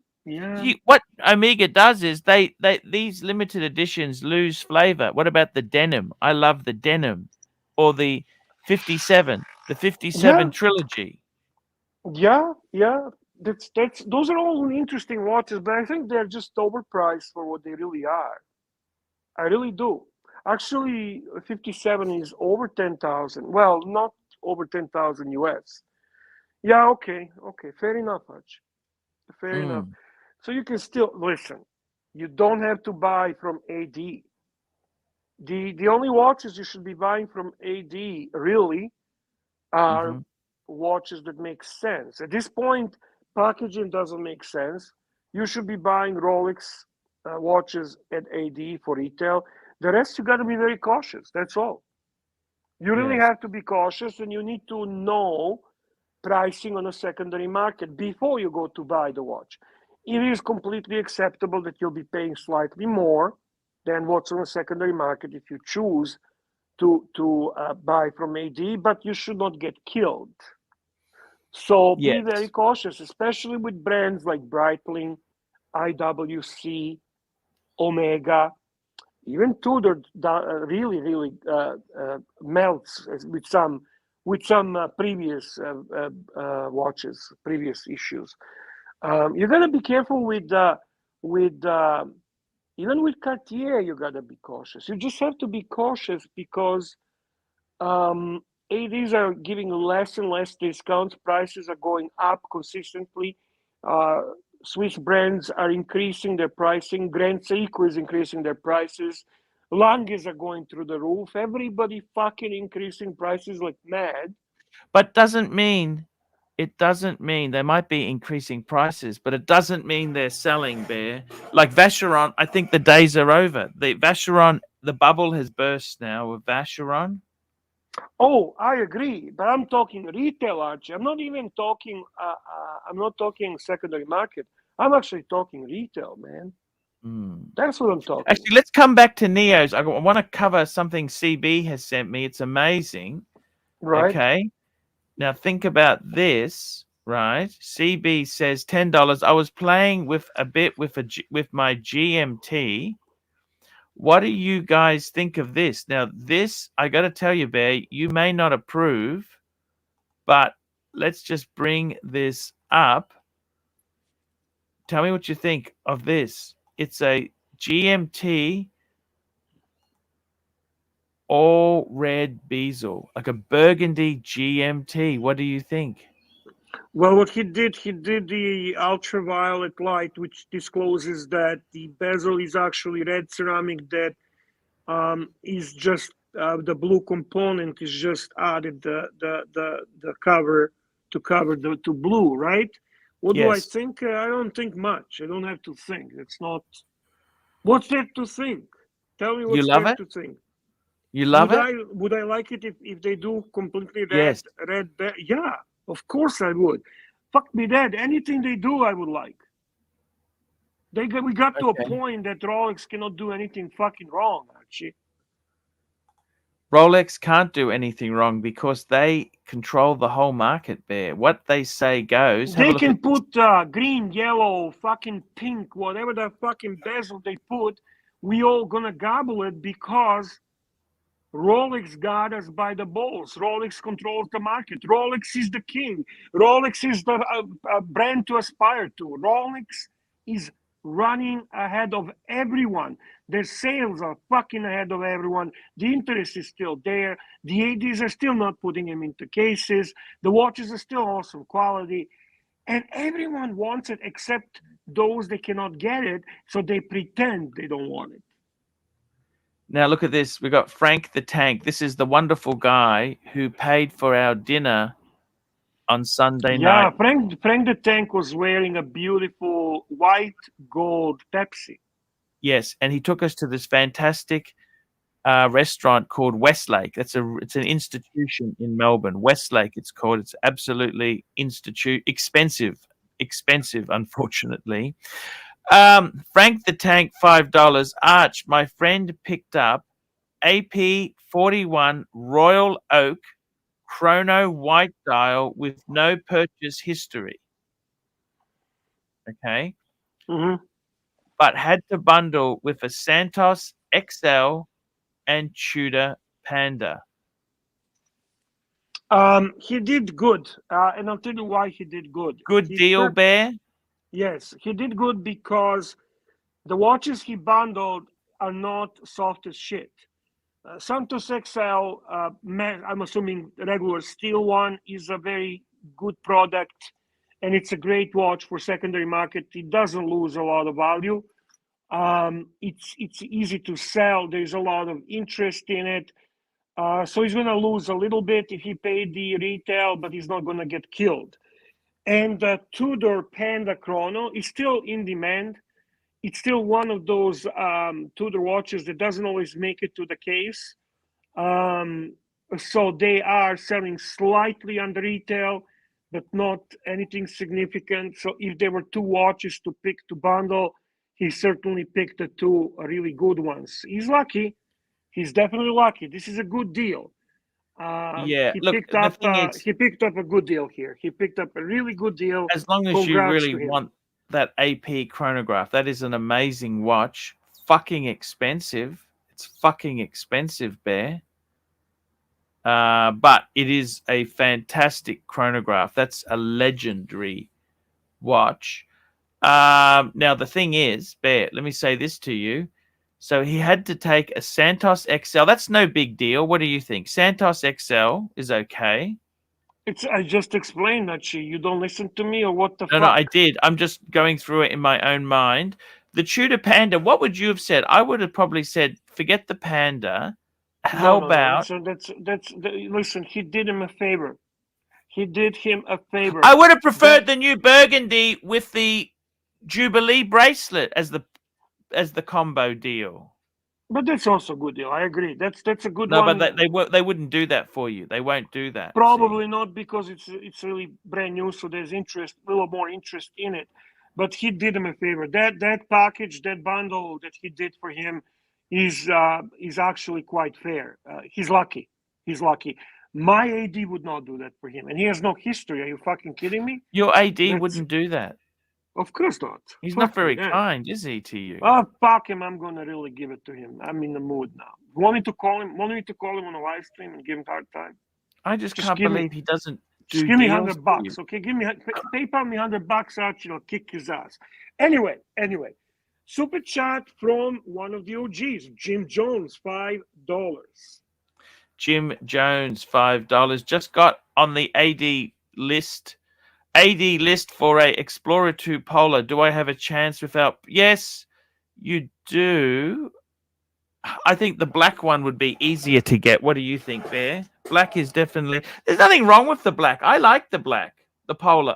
A: What Omega does is they these limited editions lose flavor. What about the denim? I love the denim, or the 57, the 57 trilogy.
C: Yeah. That's those are all interesting watches, but I think they're just overpriced for what they really are. I really do. Actually, 57 is over 10,000. Well, not over 10,000 US. Yeah, okay. Fair enough, Arch. Fair enough. So you can still listen. You don't have to buy from AD. The only watches you should be buying from AD really are watches that make sense. At this point, packaging doesn't make sense. You should be buying Rolex watches at AD for retail. The rest, you got to be very cautious. That's all. You really
A: Yes.
C: have to be cautious, and you need to know pricing on a secondary market before you go to buy the watch. It is completely acceptable that you'll be paying slightly more than what's on a secondary market if you choose to buy from AD, but you should not get killed. So be
A: Yes.
C: very cautious, especially with brands like Breitling, IWC, Omega. Even Tudor really melts with some previous watches, previous issues. You gotta be careful with even with Cartier. You gotta be cautious. You just have to be cautious because ADs are giving less and less discounts. Prices are going up consistently. Swiss brands are increasing their pricing. Grand Seiko is increasing their prices. Langes are going through the roof. Everybody fucking increasing prices like mad.
A: But it doesn't mean they might be increasing prices, but it doesn't mean they're selling, Bear. Like Vacheron, I think the days are over. The Vacheron, the bubble has burst now with Vacheron.
C: Oh, I agree, but I'm talking retail, Archie. I'm not even talking. I'm not talking secondary market. I'm actually talking retail, man. That's what I'm talking.
A: Actually, let's come back to Neos. I want to cover something CB has sent me. It's amazing.
C: Right.
A: Okay. Now think about this, right? CB says $10. I was playing with a bit with my GMT. What do you guys think of this? Now, this, I got to tell you, Bear, you may not approve, but let's just bring this up. Tell me what you think of this. It's a GMT all red bezel, like a burgundy GMT. What do you think?
C: Well, what he did the ultraviolet light, which discloses that the bezel is actually red ceramic. That is just the blue component is just added the cover to cover the to blue, right? What do I
A: Yes.
C: think? I don't think much. I don't have to think. It's not. What's there to think? Tell me
A: You
C: what's
A: love
C: there
A: it?
C: to think.
A: You love it?
C: Would I like it if they do completely
A: Yes.
C: red? Yeah, of course I would. Fuck me dead. Anything they do, I would like. We got to a
A: Okay.
C: point that Rolex cannot do anything fucking wrong, Archie.
A: Rolex can't do anything wrong because they control the whole market, Bear. What they say goes. Have a
C: They
A: look
C: can
A: at
C: put green, yellow, fucking pink, whatever the fucking bezel they put. We all gonna gobble it because Rolex got us by the balls. Rolex controls the market. Rolex is the king. Rolex is the brand to aspire to. Rolex is running ahead of everyone. Their sales are fucking ahead of everyone. The interest is still there. The ADs are still not putting them into cases. The watches are still awesome quality. And everyone wants it except those that cannot get it, so they pretend they don't want it.
A: Now look at this. We got Frank the Tank. This is the wonderful guy who paid for our dinner on Sunday night.
C: Yeah, Frank the Tank was wearing a beautiful white gold Pepsi.
A: Yes, and he took us to this fantastic restaurant called Westlake. It's an institution in Melbourne. Westlake, it's called. It's absolutely expensive, unfortunately. Frank the Tank, $5. Arch, my friend picked up AP41 Royal Oak chrono white dial with no purchase history. Okay.
C: Mm-hmm.
A: But had to bundle with a Santos XL and Tudor Panda.
C: He did good, and I'll tell you why he did good.
A: Good deal, Bear?
C: Yes, he did good because the watches he bundled are not soft as shit. Santos XL, I'm assuming the regular steel one, is a very good product, and it's a great watch for secondary market. It doesn't lose a lot of value. It's easy to sell. There's a lot of interest in it. So he's going to lose a little bit if he paid the retail, but he's not going to get killed. And the Tudor Panda Chrono is still in demand. it's still one of those Tudor watches that doesn't always make it to the case. So they are selling slightly under retail, but not anything significant. So if there were two watches to pick to bundle, he certainly picked the two really good ones. He's lucky. He's definitely lucky. This is a good deal.
A: Yeah,
C: he
A: look,
C: picked
A: the
C: up.
A: thing is,
C: He picked up a good deal here. He picked up a really good deal.
A: as long as you
C: Congrats
A: really
C: to him.
A: want that AP chronograph, that is an amazing watch. Fucking expensive. It's fucking expensive, Bear. But it is a fantastic chronograph. That's a legendary watch. Now the thing is, Bear, let me say this to you. So he had to take a Santos XL. That's no big deal. What do you think? Santos XL is okay.
C: I just explained that you don't listen to me, or what the fuck?
A: No, I did. I'm just going through it in my own mind. The Tudor Panda, what would you have said? I would have probably said, forget the Panda. How about...
C: Listen, he did him a favor. He did him a favor.
A: I would have preferred the new burgundy with the Jubilee bracelet as the combo deal.
C: But that's also a good deal. I agree. That's a good
A: one.
C: No,
A: but they wouldn't do that for you. They won't do that.
C: Probably not, because it's really brand new, so there's a little more interest in it. But he did him a favor. That package, that bundle that he did for him is actually quite fair. He's lucky. He's lucky. My AD would not do that for him, and he has no history. Are you fucking kidding me?
A: Your AD wouldn't do that.
C: Of course not.
A: He's not very kind, is he, to you?
C: Oh, fuck him. I'm gonna really give it to him. I'm in the mood now. Want me to call him on a live stream and give him a hard time?
A: I just can't believe he doesn't do.
C: Just give me $100, okay? PayPal me $100, Archie, I'll kick his ass. Anyway, super chat from one of the OGs, Jim Jones, $5.
A: Jim Jones, $5. Just got on the AD list for a Explorer 2 Polar. Do I have a chance without... Yes, you do. I think the black one would be easier to get. What do you think, Bear? Black is definitely... There's nothing wrong with the black. I like the black, the Polar.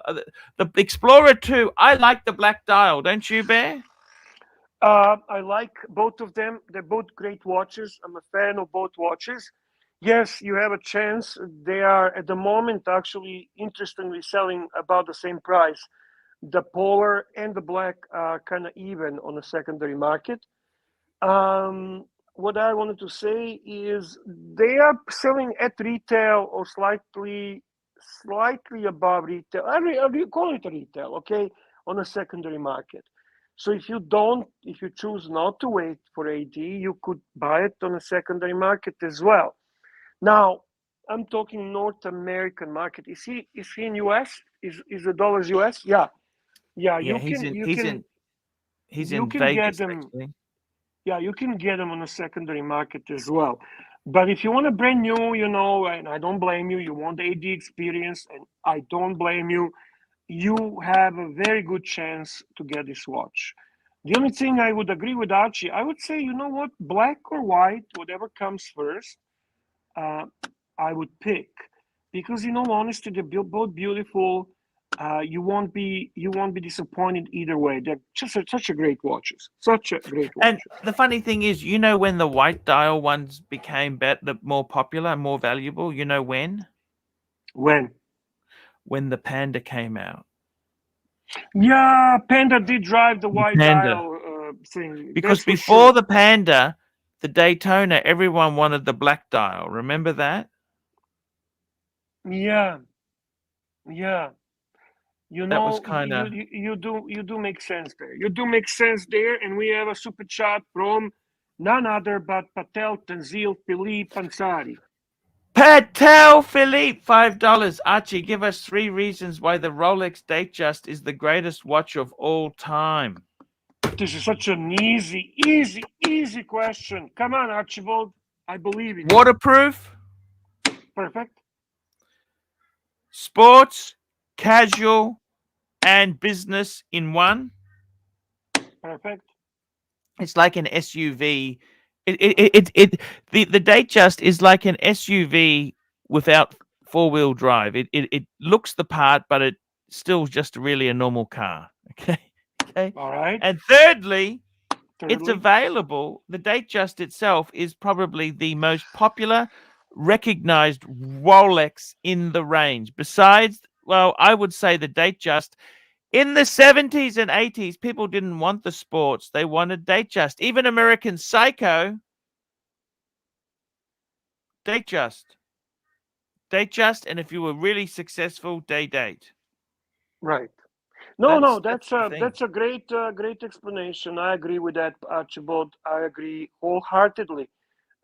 A: The Explorer 2, I like the black dial. Don't you, Bear?
C: I like both of them. They're both great watches. I'm a fan of both watches. Yes, you have a chance. They are, at the moment, actually, interestingly, selling about the same price. The Polar and the Black are kind of even on the secondary market. What I wanted to say is they are selling at retail or slightly above retail. I call it retail, okay, on the secondary market. So if you choose not to wait for AD, you could buy it on the secondary market as well. Now, I'm talking North American market. Is he in US? Is the dollars US? Yeah.
A: He's in Vegas, actually.
C: Yeah, you can get them on the secondary market as well. But if you want a brand new, and I don't blame you, you want the AD experience, and I don't blame you, you have a very good chance to get this watch. The only thing I would agree with Archie, I would say, you know what, black or white, whatever comes first, I would pick, because in all honesty, they're both beautiful. You won't be disappointed either way. They're just such a great watches. Such a great watch.
A: And the funny thing is, when the white dial ones became more popular and more valuable? You know when?
C: When
A: the Panda came out.
C: Yeah, Panda did drive the white dial thing.
A: Because before the Panda, the Daytona, everyone wanted the black dial. Remember that?
C: Yeah. That was
A: kind of...
C: You do make sense there. You do make sense there, and we have a super chat from none other but Patel Tanzil Philippe Ansari.
A: Patel Philippe, $5. Archie, give us 3 reasons why the Rolex Datejust is the greatest watch of all time.
C: This is such an easy question. Come on, Archibald. I believe in you.
A: Waterproof.
C: Perfect.
A: Sports, casual, and business in one.
C: Perfect.
A: It's like an SUV. The Datejust is like an SUV without 4-wheel drive. It looks the part, but it's still just really a normal car. Okay. Okay.
C: All right.
A: And thirdly, it's
C: Thirdly,
A: available. The Datejust itself is probably the most popular, recognized Rolex in the range. Besides, well, I would say the Datejust. In the 70s and 80s, people didn't want the sports. They wanted Datejust. Even American Seiko, Datejust. Datejust, and if you were really successful, Date.
C: right. No,
A: That's the thing.
C: that's a great explanation. I agree with that, Archibald. I agree wholeheartedly.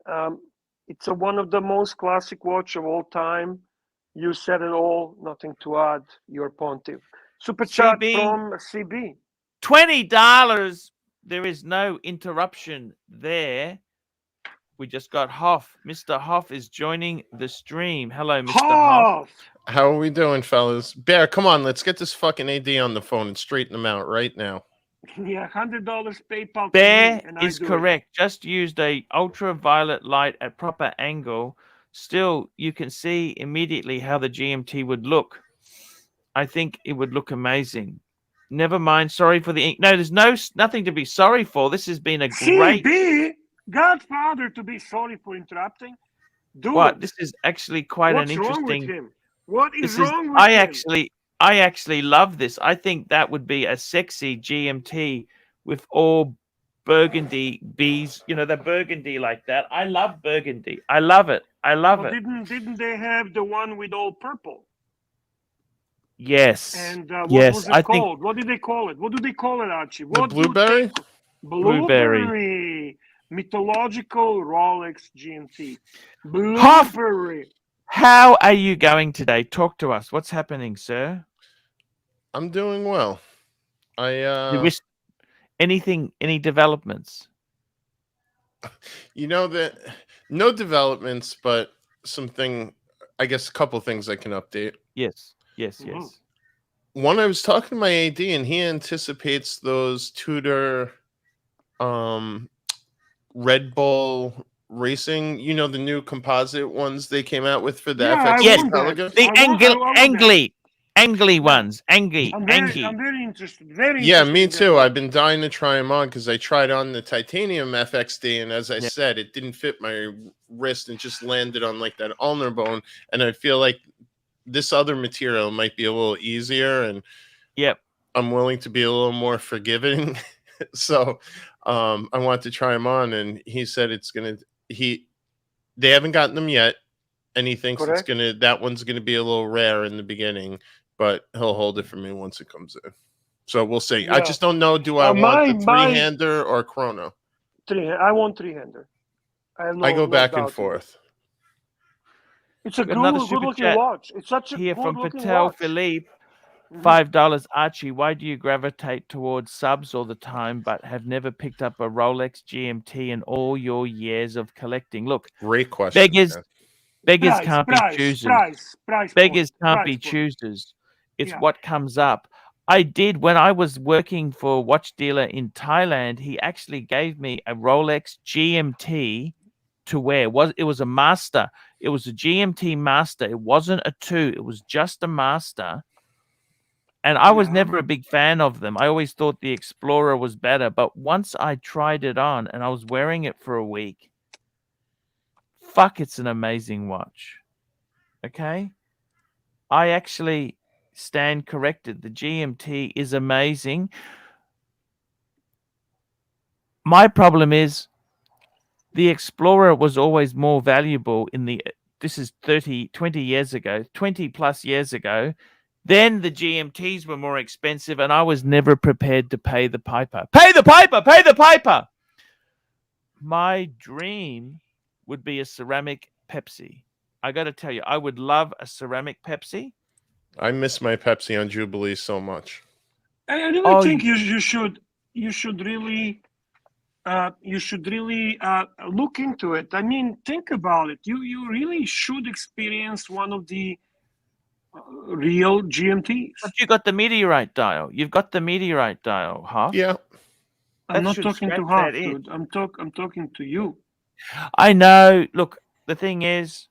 C: Um, it's one of the most classic watch of all time. You said it all. Nothing to add. Your Pontiff. Super chat
A: CB,
C: from CB.
A: $20. There is no interruption there. We just got Hoff. Mr. Hoff is joining the stream. Hello, Mr. Hoff.
E: How are we doing, fellas? Bear, come on, let's get this fucking AD on the phone and straighten them out right now.
C: Yeah, $100 PayPal.
A: Bear
C: and
A: is
C: I do
A: correct. Just used a ultraviolet light at proper angle. Still, you can see immediately how the GMT would look. I think it would look amazing. Never mind. Sorry for the ink. No, there's nothing to be sorry for. This has been a great.
C: CB, Godfather, to be sorry for interrupting. Do
A: What?
C: it.
A: This is actually quite
C: What's
A: an
C: wrong with
A: interesting.
C: him? What is
A: This is.
C: wrong with him?
A: I actually love this. I think that would be a sexy GMT with all burgundy bees. You know, the burgundy like that. I love burgundy. I love it. I love
C: Well,
A: it.
C: didn't they have the one with all purple?
A: Yes.
C: And what
A: yes.
C: was it
A: I
C: called?
A: think
C: What did they call it? What do they call it, Archie?
E: The
C: What
E: blueberry?
C: Do
A: Blueberry.
C: blueberry. Mythological Rolex GMT.
A: Huff!
C: Blueberry.
A: How are you going today? Talk to us. What's happening, sir?
E: I'm doing well.
A: You wish anything? Any developments?
E: You know that no developments, but something. I guess a couple things I can update.
A: Yes. Yes.
C: Mhm.
A: Yes.
E: One, I was talking to my AD, and he anticipates those Tudor, Red Bull racing. You know, the new composite ones they came out with for the
C: Yeah, I
E: FX
A: Yes.
C: want that.
E: Pelicans.
A: The
C: I want that.
A: angly ones.
C: I'm
A: Angie.
C: very interested. Very
E: Yeah,
C: interested
E: me
C: in that
E: too.
C: one.
E: I've been dying to try them on because I tried on the titanium FXD, and as I
A: Yeah.
E: said, it didn't fit my wrist and just landed on like that ulnar bone. And I feel like this other material might be a little easier, and
A: Yep.
E: I'm willing to be a little more forgiving. So I want to try them on, and he said they haven't gotten them yet, and he thinks
C: Correct.
E: that one's gonna be a little rare in the beginning, but he'll hold it for me once it comes in. So we'll see. I
C: Yeah.
E: just don't know. Do I want the three-hander or chrono?
C: I want three-hander.
E: I go back and
C: doubt in it.
E: forth.
C: It's a
A: Got another
C: good
A: super
C: looking
A: chat
C: watch. It's such a
A: here
C: good
A: from
C: looking
A: Patel
C: watch.
A: Philippe.
C: Mhm.
A: $5. Archie, why do you gravitate towards subs all the time but have never picked up a Rolex GMT in all your years of collecting? Look,
E: Great question.
A: beggars
C: Price,
A: can't be choosers.
C: price
A: Beggars
C: point,
A: can't
C: price
A: be
C: point.
A: choosers. It's
C: Yeah.
A: what comes up. I did when I was working for a watch dealer in Thailand. He actually gave me a Rolex GMT to wear. It was a master. It was a GMT master. It wasn't a 2. It was just a master. And I was
C: Yeah.
A: never a big fan of them. I always thought the Explorer was better. But once I tried it on and I was wearing it for a week, fuck, it's an amazing watch. Okay? I actually stand corrected. The GMT is amazing. My problem is the Explorer was always more valuable this is 20 years ago, 20 plus years ago. Then the GMTs were more expensive and I was never prepared to pay the piper. Pay the piper! Pay the piper! My dream would be a ceramic Pepsi. I got to tell you, I would love a ceramic Pepsi.
E: I miss my Pepsi on Jubilee so much.
C: I really think you should really look into it. I mean, think about it. You really should experience one of the real GMTs.
A: But you got the meteorite dial. You've got the meteorite dial, Huff.
E: Yeah.
C: I'm
A: That
C: not
A: should
C: talking to
A: scratch
C: Huff,
A: that itch.
C: dude. I'm talking to you.
A: I know. Look, the thing is,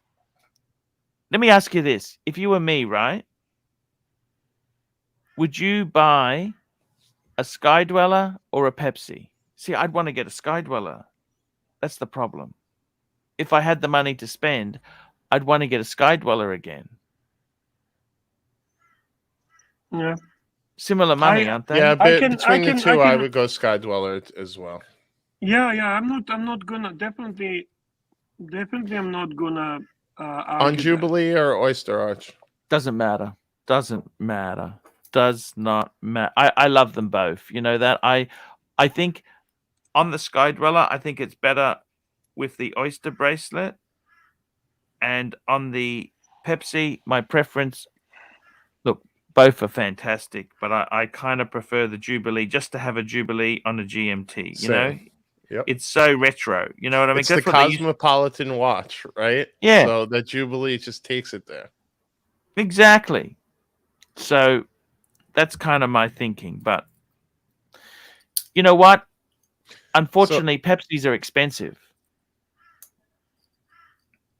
A: let me ask you this. If you were me, right? Would you buy a Sky Dweller or a Pepsi? See, I'd want to get a Sky Dweller. That's the problem. If I had the money to spend, I'd want to get a Sky Dweller again.
C: Yeah.
A: Similar money, aren't they?
E: Yeah, but
C: can-
E: between
C: I
E: the
C: can-
E: two,
C: I
E: I
C: can-
E: would go Sky Dweller as well.
C: Yeah, yeah. I'm not gonna definitely. I'm not gonna
E: On
C: argue that.
E: Jubilee or Oyster Arch?
A: Doesn't matter. Doesn't matter. Does not matter. I love them both. You know that. I think on the Sky Dweller, I think it's better with the Oyster bracelet. And on the Pepsi, my preference, look, both are fantastic, but I kind of prefer the Jubilee just to have a Jubilee on a GMT. You know,
E: Same. Yep.
A: it's so retro. You know what I mean?
E: It's the
A: That's what they used-
E: Cosmopolitan watch, right?
A: Yeah.
E: So that Jubilee just takes it there.
A: Exactly. So that's kind of my thinking. But you know what? Unfortunately, Pepsis are expensive.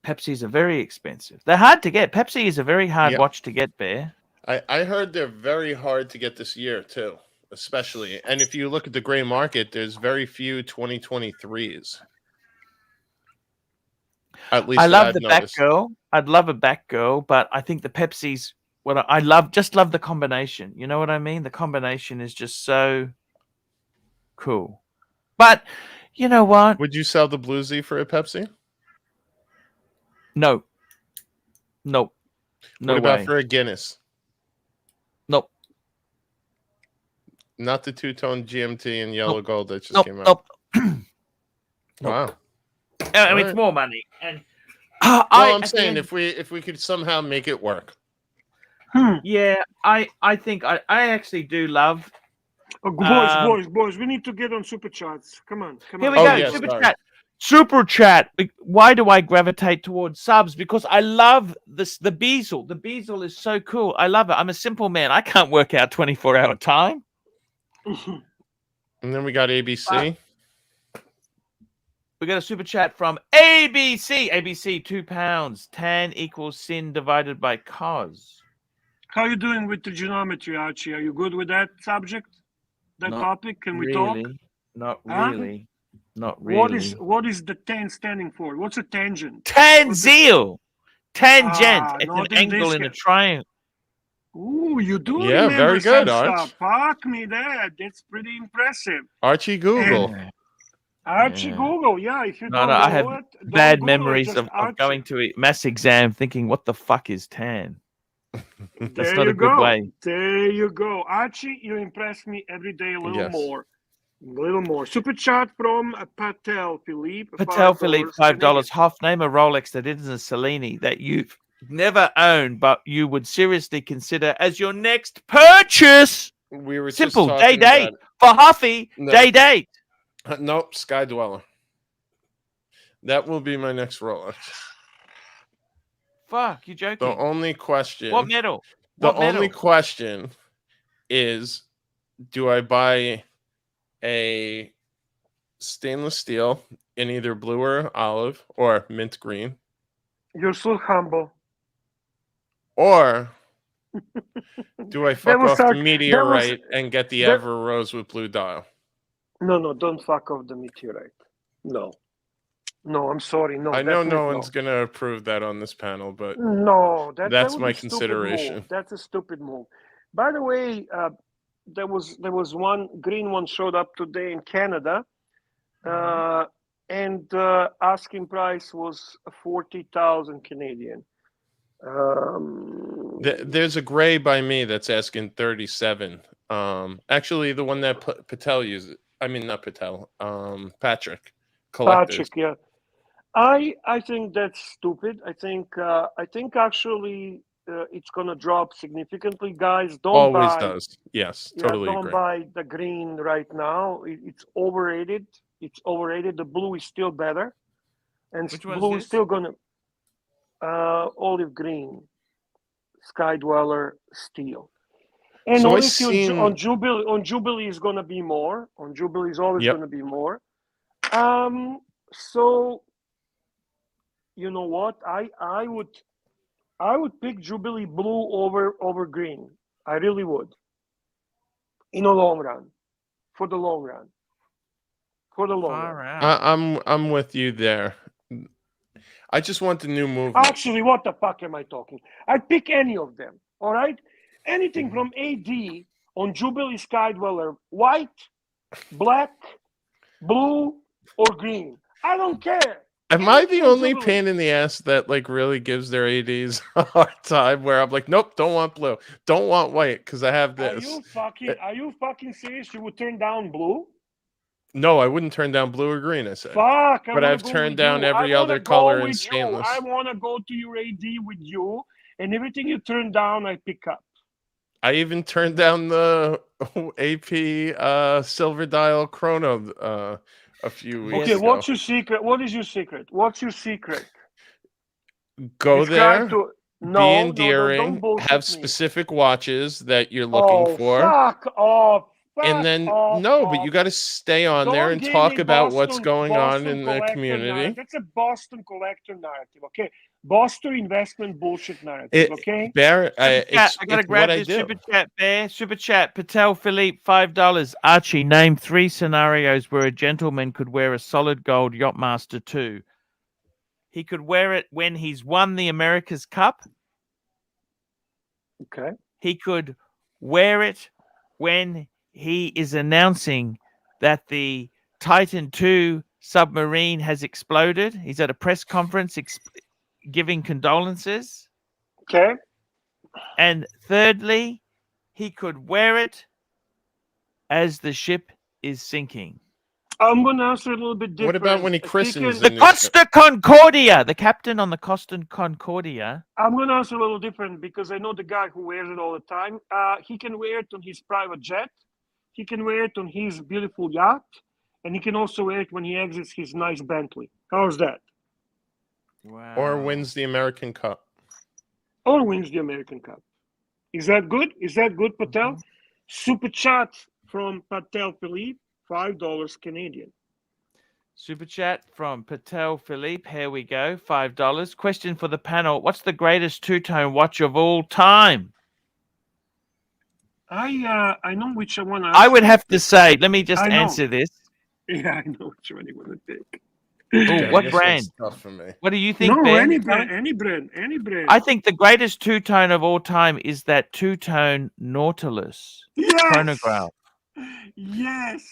A: Pepsis are very expensive. They're hard to get. Pepsi is a very hard
E: Yep.
A: watch to get, Bear.
E: I heard they're very hard to get this year too, especially. And if you look at the gray market, there's very few 2023s. At least
A: I
E: that
A: love
E: I've
A: the back
E: noticed.
A: girl. I'd love a back girl, but I think the Pepsi's what I love. Just love the combination. You know what I mean? The combination is just so cool. But you know what?
E: Would you sell the Bluesy for a Pepsi?
A: No. Nope. No
E: What about
A: way.
E: for a Guinness?
A: Nope.
E: Not the two-tone GMT and yellow
A: Nope.
E: gold that just
A: Nope.
E: came out.
A: Nope.
E: Wow.
A: I mean,
E: Alright.
A: it's more money, and
E: Well, I'm
A: at the
E: saying
A: end-
E: if we could somehow make it work.
A: yeah, I think I actually do love.
C: Oh, boys, we need to get on super chats. Come on.
A: Here we
E: Oh,
A: go.
E: yeah,
A: Super
E: sorry.
A: chat. Super chat. Why do I gravitate towards subs? Because I love this. The bezel. The bezel is so cool. I love it. I'm a simple man. I can't work out 24-hour time.
E: And then we got ABC.
A: We got a super chat from ABC. ABC, £2. Tan equals sin divided by cos.
C: How are you doing with the geometry, Archie? Are you good with that subject? That
A: Not
C: topic? Can we talk?
A: Not
C: Huh?
A: really. Not really.
C: What is the tan standing for? What's a tangent?
A: Tanzeal. Tangent.
C: Ah,
A: It's an
C: not in
A: angle
C: this
A: in a
C: ca-
A: triangle.
C: Ooh, you do
E: Yeah,
C: remember
E: very good,
C: some
E: Arch.
C: stuff. Fuck me that. That's pretty impressive.
E: Archie Google.
A: Yeah.
C: Archie
A: Yeah.
C: Google, yeah. If you
A: No,
C: don't
A: no,
C: know
A: I have
C: it, don't
A: bad
C: Google it,
A: memories
C: just
A: of
C: Archie.
A: going to a mass exam thinking, what the fuck is tan? That's
C: There
A: not
C: you
A: a good
C: go.
A: way.
C: There you go. Archie, you impress me every day a little
E: Yes.
C: more. A little more. Super chat from Patel Philippe.
A: Patel Philippe, $5.
C: Canadian.
A: Half name a Rolex that isn't a Cellini that you've never owned, but you would seriously consider as your next purchase.
E: We were
A: Simple.
E: just
A: Day
E: talking
A: date.
E: about
A: For Huffy,
E: No.
A: day date.
E: Nope, Sky Dweller. That will be my next Rolex.
A: Fuck, you joking?
E: The only question.
A: What medal?
E: The
A: What
E: only
A: medal?
E: question is, do I buy a stainless steel in either blue or olive or mint green,
C: You're so humble.
E: or do I fuck
C: was
E: off the
C: sarc- that was-
E: meteorite and get the
C: that-
E: Ever Rose with blue dial?
C: No, don't fuck off the meteorite. No, I'm sorry. No,
E: I know
C: definitely
E: no one's gonna approve that on this panel, but
C: No,
E: That's
C: that would
E: my
C: be a stupid
E: consideration.
C: move. That's a stupid move. By the way, there was one green one showed up today in Canada, and asking price was 40,000 Canadian.
E: there's a gray by me that's asking 37. Actually, the one that Patel uses. I mean, not Patel. Patrick. Collectors.
C: Patrick, yeah. I think that's stupid. I think actually it's gonna drop significantly, guys. Don't
E: Always
C: buy.
E: does. Yes,
C: Yeah,
E: totally
C: don't
E: agree.
C: buy the green right now. It's overrated. It's overrated. The blue is still better, and
A: Which one's
C: blue is
A: this?
C: still gonna olive green, Sky Dweller steel. And
E: So I
C: only
E: seen-
C: on Jubilee is gonna be more. On Jubilee is always
E: Yep.
C: gonna be more. So you know what? I would pick Jubilee blue over green. I really would. In the long run. for the long run. For the long
A: Far
C: run.
A: out.
E: I'm with you there. I just want the new movement.
C: Actually, what the fuck am I talking? I'd pick any of them. All right, anything from AD on Jubilee Sky Dweller, white, black, blue, or green. I don't care.
E: Am I the
C: Anything on
E: only
C: Jubilee.
E: pain in the ass that like really gives their ADs a hard time? Where I'm like, nope, don't want blue, don't want white, because I have
C: Are
E: this.
C: you fucking serious? You would turn down blue?
E: No, I wouldn't turn down blue or green. I said,
C: Fuck,
E: but I've turned down every other color in stainless.
C: I want to go to your AD with you, and everything you turn down, I pick up.
E: I even turned down the AP silver dial chrono a few weeks
C: Okay,
E: ago.
C: what's your secret? What is your secret? What's your secret?
E: Go
C: Describe
E: there,
C: to-
E: be endearing,
C: don't bullshit
E: have
C: me.
E: specific watches that you're looking for.
C: Fuck off.
E: And then but you got to stay on there
C: Don't
E: and
C: give
E: talk
C: me
E: about what's
C: Boston-
E: going on
C: Boston
E: in the
C: collector
E: community.
C: narrative. That's a Boston collector narrative, okay? Boston investment bullshit narrative, okay?
E: Bear,
A: I gotta grab this super chat, Bear. Super chat. Patel Philippe, $5. Archie, name 3 scenarios where a gentleman could wear a solid gold Yacht-Master 2. He could wear it when he's won the America's Cup.
C: Okay.
A: He could wear it when he is announcing that the Titan II submarine has exploded. He's at a press conference giving condolences.
C: Okay.
A: And thirdly, he could wear it as the ship is sinking.
C: I'm going to answer a little bit different.
E: What about when he christens
A: The Costa Concordia, the captain on the Costa Concordia.
C: I'm going to answer a little different because I know the guy who wears it all the time. He can wear it on his private jet. He can wear it on his beautiful yacht. And he can also wear it when he exits his nice Bentley. How's that?
A: Wow.
E: Or wins the American Cup.
C: Or wins the American Cup. Is that good? Is that good, Patel?
A: Mm-hmm.
C: Super chat from Patel Philippe, $5 Canadian.
A: Super chat from Patel Philippe. Here we go. $5. Question for the panel. What's the greatest two-tone watch of all time?
C: I know which one.
A: I would have to say, let me just answer this.
C: Yeah, I know which one you want to take.
A: Oh, what brand?
E: Tough for me.
A: What do you think,
C: No,
A: Ben?
C: any brand.
A: I think the greatest two-tone of all time is that two-tone Nautilus chronograph.
C: Yes.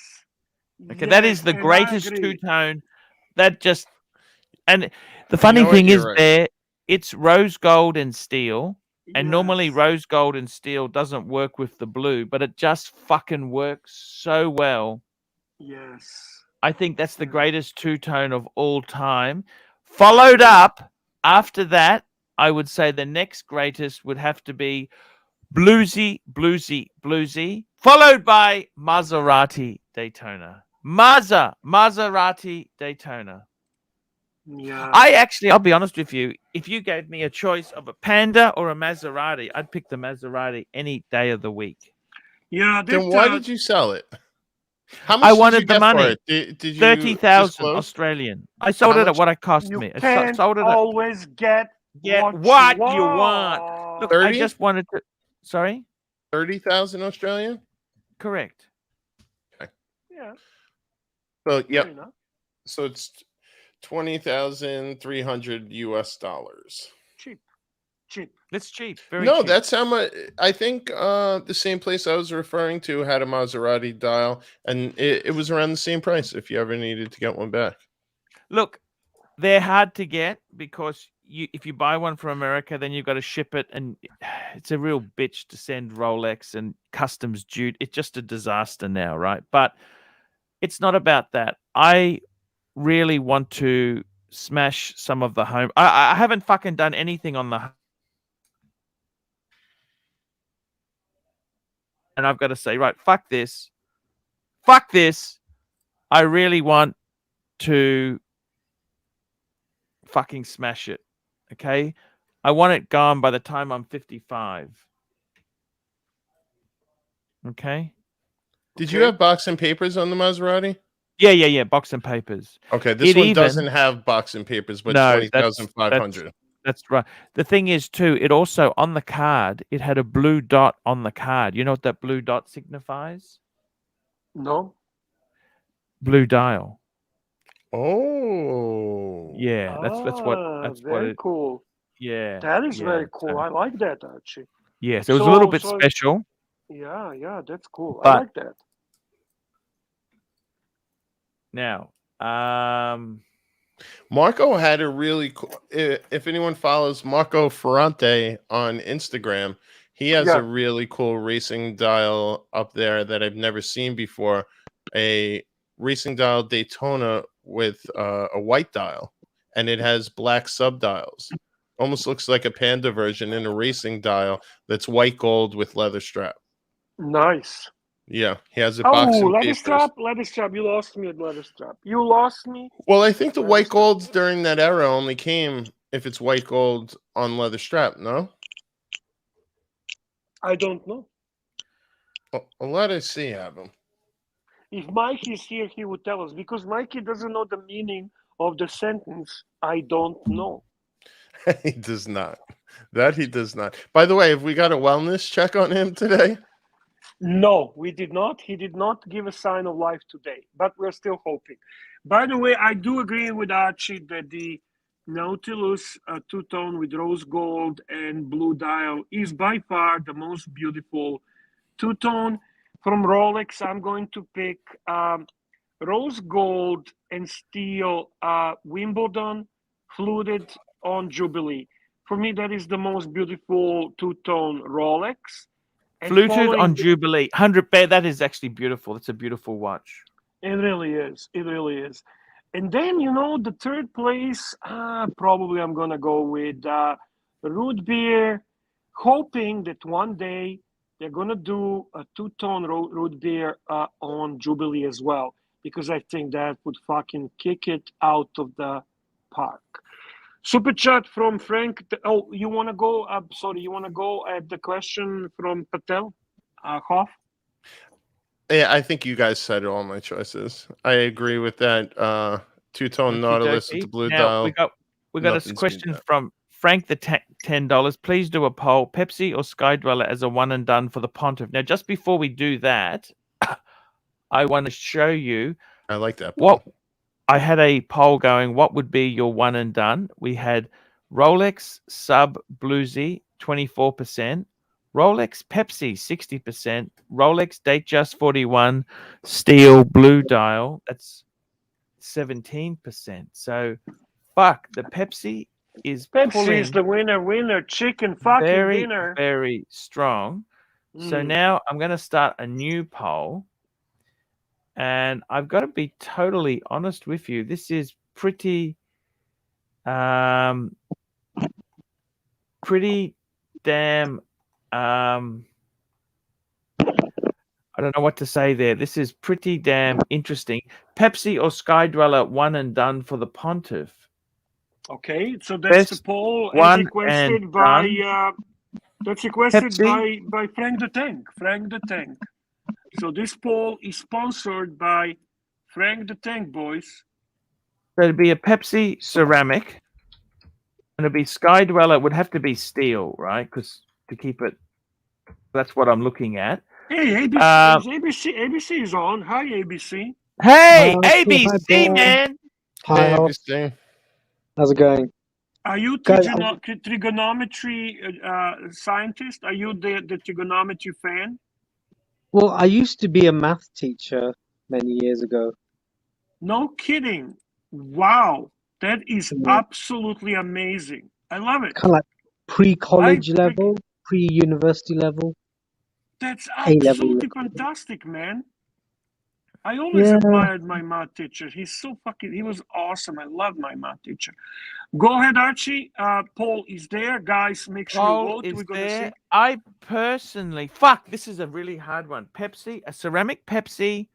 A: Okay, that is the
C: and I
A: greatest
C: agree.
A: two-tone. That just, and the funny thing is,
E: right.
A: it's rose gold and steel, and
C: Yes.
A: normally rose gold and steel doesn't work with the blue, but it just fucking works so well.
C: Yes.
A: I think that's the greatest two-tone of all time. Followed up after that, I would say the next greatest would have to be bluesy, followed by Maserati Daytona. Maserati Daytona.
C: Yeah.
A: I'll be honest with you. If you gave me a choice of a Panda or a Maserati, I'd pick the Maserati any day of the week.
C: Yeah.
E: Then why did you sell it? How much
A: I
E: did
A: wanted
E: you
A: the
E: get
A: money.
E: for it? Did you
A: 30,000
E: disclose?
A: Australian. I sold
E: How
A: it at
E: much?
A: what it cost
C: You
A: me. I
C: can
A: sold it at
C: always get
A: what you want. Look,
E: 30?
A: I just wanted to. Sorry.
E: 30,000 Australian.
A: Correct.
C: Yeah.
E: So
C: Fair
E: yep.
C: enough.
E: So it's $20,300 US.
C: Cheap.
A: It's cheap. Very
E: No,
A: cheap.
E: that's how much. I think the same place I was referring to had a Maserati dial, and it was around the same price if you ever needed to get one back.
A: Look, they're hard to get because if you buy one from America, then you've got to ship it, and it's a real bitch to send Rolex and customs duty. It's just a disaster now, right? But it's not about that. I really want to smash some of the home. I haven't fucking done anything on the. And I've got to say, right, fuck this. I really want to fucking smash it. Okay? I want it gone by the time I'm 55. Okay?
E: Did you have box and papers on the Maserati?
A: Yeah. Box and papers.
E: Okay, this one doesn't have box and papers, but
A: No,
E: 20,500.
A: That's right. The thing is, too, it also, on the card, it had a blue dot on the card. You know what that blue dot signifies?
C: No.
A: Blue dial.
E: Oh.
A: Yeah, that's what
C: Very
A: it.
C: cool.
A: Yeah,
C: That is
A: yeah.
C: very cool.
A: So,
C: I like that, Archie.
A: yeah, so it was a little bit
C: So
A: special,
C: yeah, that's cool. I
A: but
C: like that.
A: now,
E: Marco had a really cool. If anyone follows Marco Ferrante on Instagram, he has
C: Yeah.
E: a really cool racing dial up there that I've never seen before. A racing dial Daytona with a white dial, and it has black subdials. Almost looks like a Panda version in a racing dial that's white gold with leather strap.
C: Nice.
E: Yeah, he has a
C: Oh,
E: box and
C: leather
E: papers.
C: strap. You lost me at leather strap. You lost me.
E: Well, I think the
C: Leather
E: white
C: strap.
E: golds during that era only came if it's white gold on leather strap, no?
C: I don't know.
E: Let us see, have them.
C: If Mikey is here, he would tell us, because Mikey doesn't know the meaning of the sentence, I don't know.
E: He does not. That he does not. By the way, have we got a wellness check on him today?
C: No, we did not. He did not give a sign of life today, but we're still hoping. By the way, I do agree with Archie that the Nautilus two-tone with rose gold and blue dial is by far the most beautiful two-tone. From Rolex, I'm going to pick rose gold and steel Wimbledon fluted on Jubilee. For me, that is the most beautiful two-tone Rolex. And
A: fluted on
C: following,
A: Jubilee, 100 bear. That is actually beautiful. It's a beautiful watch.
C: it really is. It really is. And then, the third place, probably I'm going to go with root beer, hoping that one day they're going to do a two-tone root beer on Jubilee as well, because I think that would fucking kick it out of the park. Super chat from Frank. Oh, you want to go? Sorry, you want to go at the question from Patel? Hoff?
E: Yeah, I think you guys said all my choices. I agree with that. Two-tone Nautilus with the blue
A: Now,
E: dial.
A: we got a
E: Nothing's
A: question
E: beat that.
A: from Frank the $10. Please do a poll: Pepsi or Sky Dweller as a one and done for the Pontiff. Now, just before we do that, I want to show you
E: I like that.
A: what I had a poll going. What would be your one and done? We had Rolex Sub Bluesy 24%, Rolex Pepsi 60%, Rolex Datejust 41, Steel Blue Dial that's 17%. So, fuck, the Pepsi is
C: Pepsi is
A: pulling
C: the winner, chicken fucking
A: very,
C: dinner.
A: very strong. So now I'm going to start a new poll. And I've got to be totally honest with you. This is pretty damn I don't know what to say there. This is pretty damn interesting. Pepsi or Sky Dweller one and done for the Pontiff.
C: Okay, so that's the
A: Best
C: poll as
A: one
C: requested
A: and
C: by
A: done.
C: that's requested
A: Pepsi.
C: by Frank the Tank. Frank the Tank. So this poll is sponsored by Frank the Tank, boys.
A: So it'd be a Pepsi ceramic. And it'd be Sky Dweller would have to be steel, right? Because to keep it, that's what I'm looking at.
C: Hey, ABC is on. Hi, ABC.
A: Hey,
F: Hi,
A: ABC, man.
F: Hi,
E: Hey,
F: Hoff.
E: interesting.
F: How's it going?
C: Are you
F: Guys,
C: trigonometry scientist? Are you the trigonometry fan?
F: Well, I used to be a math teacher many years ago.
C: No kidding. Wow. That is
F: Yeah.
C: absolutely amazing. I love it.
F: Kind of like pre-college
C: I-
F: level, pre-university level,
C: That's
F: A-level.
C: absolutely fantastic, man. I always
F: Yeah.
C: admired my math teacher. He was awesome. I love my math teacher. Go ahead, Archie. Paul is there. Guys, make sure you
A: Poll
C: vote.
A: is
C: We're gonna
A: there.
C: see.
A: I personally, fuck, this is a really hard one. Pepsi, a ceramic Pepsi,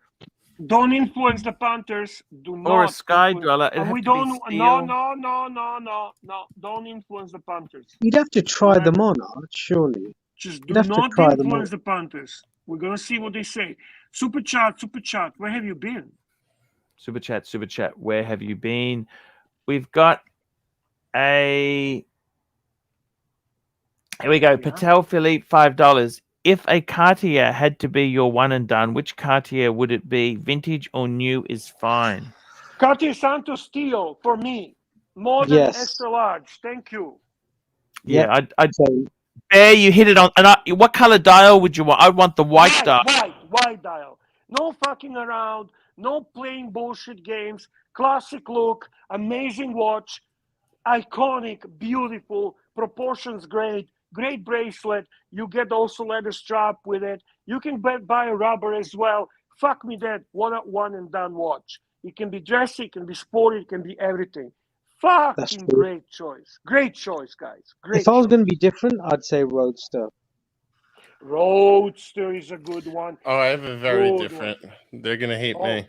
C: Don't influence the Panthers. Do not.
A: or a Sky
C: influence-
A: Dweller. It'd
C: And
A: have
C: we
A: to
C: don't.
A: be
C: No.
A: steel.
C: Don't influence the Panthers.
F: You'd have to try
C: Right.
F: them on, Arch, surely.
C: Just do
F: You'd have to
C: not
F: try them
C: influence
F: on.
C: the Panthers. We're gonna see what they say. Super chat. Where have you been?
A: Super chat. Where have you been? We've got a. Here we go.
C: Yeah.
A: Patel Philippe, $5. if a Cartier had to be your one and done, which Cartier would it be? Vintage or new is fine.
C: Cartier Santos Steel for me. Modern
F: Yes.
C: extra large. Thank you.
A: Yeah, I'd
F: So
A: Bear, you hit it on. And what color dial would you want? I'd want the white dial.
C: White dial. No fucking around. No playing bullshit games. Classic look. Amazing watch. Iconic. Beautiful. Proportions great. Great bracelet. You get also leather strap with it. You can buy a rubber as well. Fuck me dead. One and done watch. It can be dressy. It can be sporty. It can be everything.
F: That's
C: Fucking
F: true.
C: great choice. Great choice, guys. Great
F: if I was
C: choice.
F: going to be different, I'd say Roadster.
C: Roadster is a good one.
E: Oh, I have a very
C: Good
E: different. They're gonna hate
C: Oh.
E: me.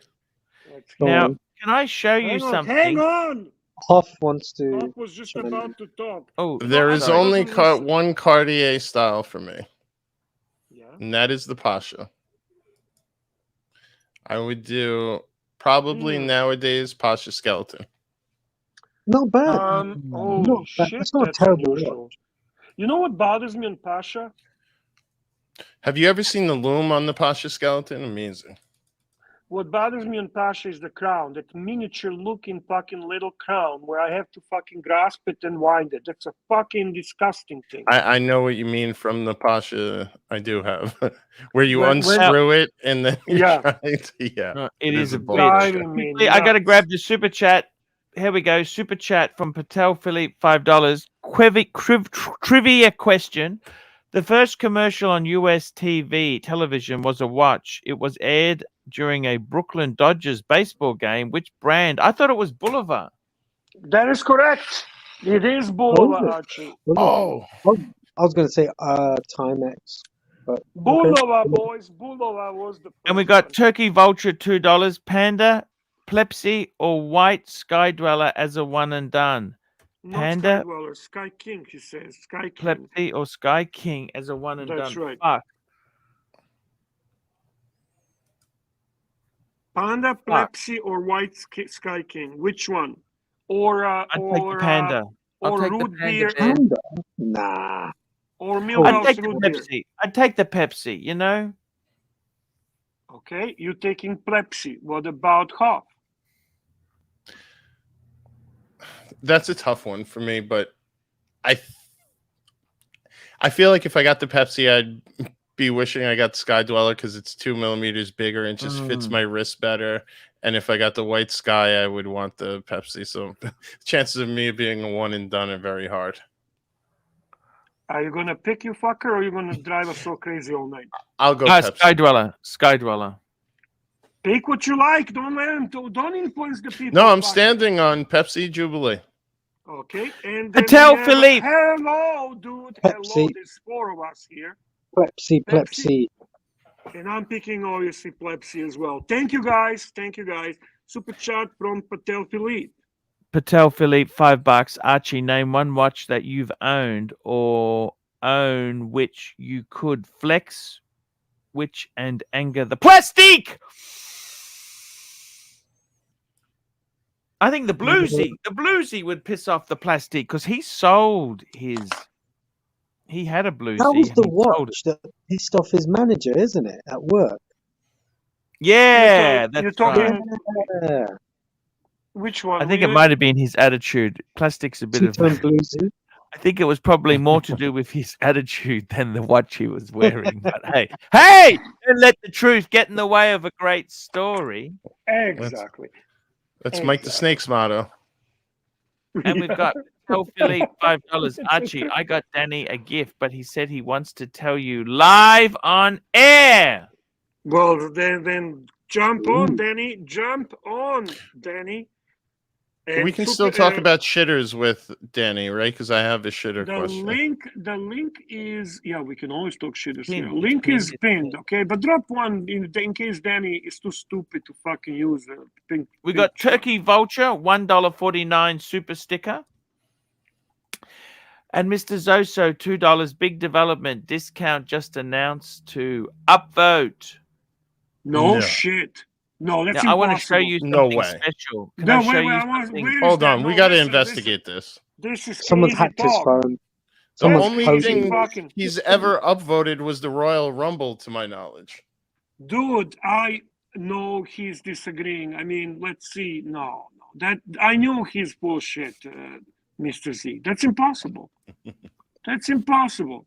C: Let's
F: Go
A: Now,
F: on.
A: can I show you something?
C: Hang on.
F: Hoff wants to.
C: Hoff was just
F: chime in.
C: about to talk.
A: Oh,
E: There is
A: sorry.
E: only
C: wasn't listening.
E: one Cartier style for me,
C: Yeah.
E: and that is the Pasha. I would do probably nowadays Pasha skeleton.
F: Not bad.
C: Holy
F: Not bad.
C: shit,
F: That's not
C: that's
F: terrible.
C: unusual. You know what bothers me on Pasha?
E: Have you ever seen the loom on the Pasha skeleton? Amazing.
C: What bothers me on Pasha is the crown, that miniature looking fucking little crown where I have to fucking grasp it and wind it. That's a fucking disgusting thing.
E: I know what you mean from the Pasha. I do have where you
C: When-
E: unscrew it and then you
C: Yeah.
E: try to, yeah.
A: No, it is a
E: bull-
A: bit.
C: Driving me
A: Quickly, I got to
C: nuts.
A: grab the super chat. Here we go. Super chat from Patel Philippe, $5. Trivia question. The first commercial on US television was a watch. It was aired during a Brooklyn Dodgers baseball game. Which brand? I thought it was Boulevard.
C: That is correct. It is Boulevard,
F: it?
C: Archie.
E: Oh,
F: I was going to say Timex. But okay.
C: Boulevard, boys. Boulevard was the first
A: And we got
C: one.
A: Turkey Vulture, $2. Panda, Pepsi, or White Sky Dweller as a one and done.
C: Not
A: Panda,
C: Sky Dweller, Sky King, he says. Sky King.
A: Pepsi, or Sky King as a one and
C: That's
A: done.
C: right.
A: Fuck.
C: Panda, Pepsi, or White Sky King? Which one? Or
A: I'd take the Panda. I'll
C: or
A: take the
C: root
A: Panda,
C: beer,
A: man.
F: Panda? Nah.
C: or
A: I'd
C: Milhouse
A: take the
C: root beer.
A: Pepsi. I'd take the Pepsi, you know?
C: Okay, you're taking Pepsi. What about Hoff?
E: that's a tough one for me, but I feel like if I got the Pepsi, I'd be wishing I got Sky Dweller because it's 2 millimeters bigger and just fits my wrist better. And if I got the White Sky, I would want the Pepsi. So chances of me being a one and done are very hard.
C: Are you gonna pick, you fucker, or are you gonna drive us so crazy all night?
E: I'll go Pepsi.
A: Sky Dweller. Sky Dweller.
C: Pick what you like. Don't let him. Don't influence the people.
E: No, I'm
C: fucker.
E: standing on Pepsi Jubilee.
C: Okay, and then
A: Patel
C: we have-
A: Philippe.
C: Hello, dude. Hello,
F: Pepsi.
C: there's 4 of us here,
F: Pepsi.
C: and I'm picking obviously Pepsi as well. Thank you guys. Thank you guys. Super chat from Patel Philippe.
A: Patel Philippe, $5. Archie, name one watch that you've owned or own which you could flex, which and anger the plastic. I think the bluesy would piss off the plastic because he sold his. He had a bluesy.
F: That was
A: and
F: the
A: he sold
F: watch that pissed off his manager, isn't it, at work?
A: Yeah,
C: You're
A: that's
C: talking-
A: right.
F: Yeah.
C: Which one?
A: I think it might have been his attitude. Plastic's a bit of.
F: Two-tone bluesy.
A: I think it was probably more to do with his attitude than the watch he was wearing. But hey, don't let the truth get in the way of a great story.
C: Exactly.
E: That's Mike the Snake's motto.
A: And we've got Tell Philly $5. Archie, I got Danny a gift, but he said he wants to tell you live on air.
C: Well, then jump on, Danny. Jump on, Danny. And
E: We can
C: super-
E: still talk about shitters with Danny, right? Because I have a shitter
C: the
E: question.
C: link is, yeah, we can always talk shitters here.
A: Pinned.
C: Link
A: Pinned.
C: is pinned, okay? But drop one in case Danny is too stupid to fucking use a pink.
A: We got
C: picture.
A: Turkey Vulture, $1.49 super sticker. And Mr. Zoso, $2 big development discount just announced to upvote.
C: No
E: No.
C: shit. No, that's
A: Now, I want to show
C: impossible.
A: you
E: No
A: something
E: way.
A: special. Can
C: No,
A: I
C: wait,
A: show
C: wait,
A: you
C: I want-
A: something?
C: where is
E: Hold
C: that?
E: on, we
C: No,
E: got to
C: listen,
E: investigate this.
C: This is
F: Someone's
C: crazy
F: hacked his
C: talk.
F: phone.
E: The
F: Someone's
E: only
F: posted
E: thing
C: fucking
E: he's ever upvoted was the Royal Rumble, to my knowledge.
C: dude. I know he's disagreeing. I mean, let's see. No, that I knew he's bullshit, Mr. Z. That's impossible. That's impossible.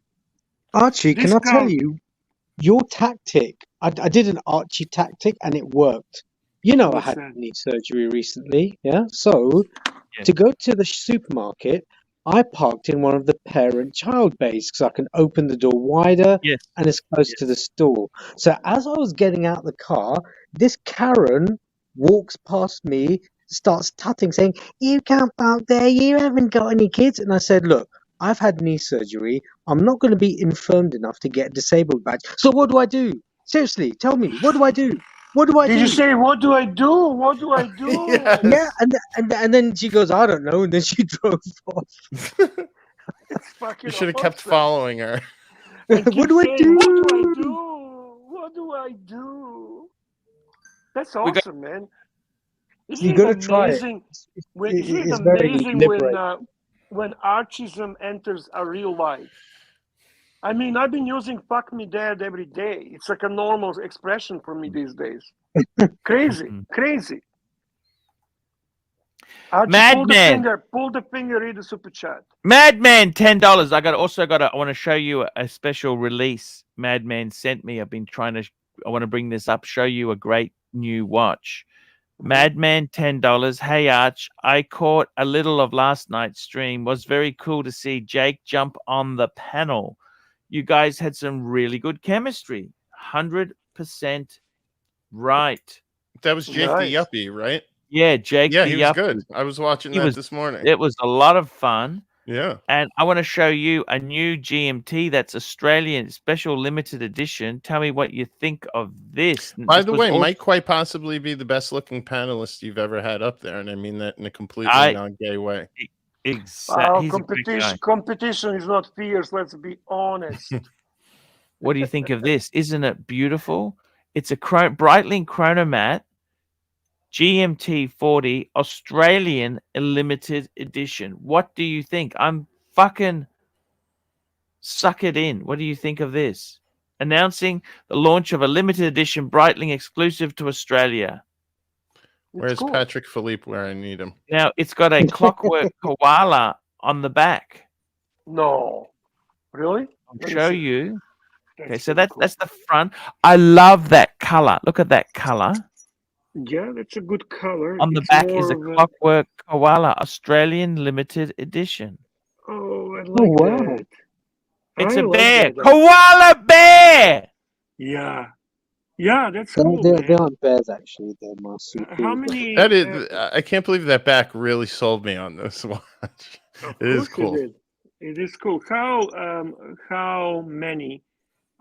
F: Archie, can I tell
C: Discount.
F: you your tactic? I did an Archie tactic and it worked. You know, I
C: What's
F: had
C: that?
F: knee surgery recently, yeah? So to go to the supermarket, I parked in one of the parent-child bays because I can open the door wider
A: Yes.
F: and it's close to the store. So as I was getting out the car, this Karen walks past me, starts tutting, saying, "You can't park there, you haven't got any kids." And I said, "Look, I've had knee surgery. I'm not going to be infirmed enough to get a disabled badge. So what do I do? Seriously, tell me, what do I do? What do I
C: Did
F: do?"
C: you say, what do I do? What do I do?
E: Yes.
F: Yeah, and then she goes, "I don't know," and then she drove off.
C: It's fucking
E: You should have kept
C: awesome.
E: following her.
C: And
F: What
C: keep
F: do I
C: saying,
F: do?
C: what do I do? What do I do? That's
A: We got
C: awesome, man.
F: You
C: Isn't
F: got
C: it
F: to try it.
C: amazing? Isn't it
F: It's very
C: amazing
F: liberating.
C: when Archism enters a real life? I mean, I've been using "fuck me dad" every day. It's like a normal expression for me these days. Crazy, crazy. Archie,
A: Madman.
C: pull the finger, read the super chat.
A: Madman, $10. I want to show you a special release Madman sent me. I've been trying to. I want to bring this up. Show you a great new watch. Madman, $10. Hey Arch, I caught a little of last night's stream. Was very cool to see Jake jump on the panel. You guys had some really good chemistry. 100% right.
E: That was Jake
C: Nice.
E: the Yuppie, right?
A: Yeah, Jake.
E: Yeah,
A: the
E: he was
A: Yuppie.
E: good. I was watching
A: He
E: that
A: was-
E: this morning.
A: It was a lot of fun.
E: Yeah.
A: And I want to show you a new GMT that's Australian special limited edition. Tell me what you think of this.
E: By
A: This
E: the
A: was
E: way,
A: also-
E: might quite possibly be the best looking panelist you've ever had up there, and I mean that in a completely non-gay way.
A: Exactly. He's a great guy.
C: Competition is not fierce. Let's be honest.
A: What do you think of this? Isn't it beautiful? It's a Breitling Chronomat GMT 40 Australian limited edition. What do you think? I'm fucking suck it in. What do you think of this? Announcing the launch of a limited edition Breitling exclusive to Australia.
E: Where's
C: cool.
E: Patrick Philippe where I need him?
A: Now it's got a clockwork koala on the back.
C: No, really?
A: I'll
C: Let me
A: show
C: see.
A: you. Okay, so
C: pretty
A: that's the front. I love that color. Look at that color.
C: Yeah, that's a good color.
A: On the
C: It's
A: back is a
C: more of
A: clockwork koala Australian limited edition.
C: Oh, I like
F: wow.
C: that.
A: It's
C: I
A: a
C: like
A: bear.
C: that.
A: Koala bear.
C: Yeah, yeah, that's
F: They
C: cool,
F: they
C: man.
F: aren't bears actually. They're marsupials.
C: How many?
E: That is, I can't believe that back really sold me on this watch.
C: Of
E: It is
C: course
E: cool.
C: it is. It is cool. How many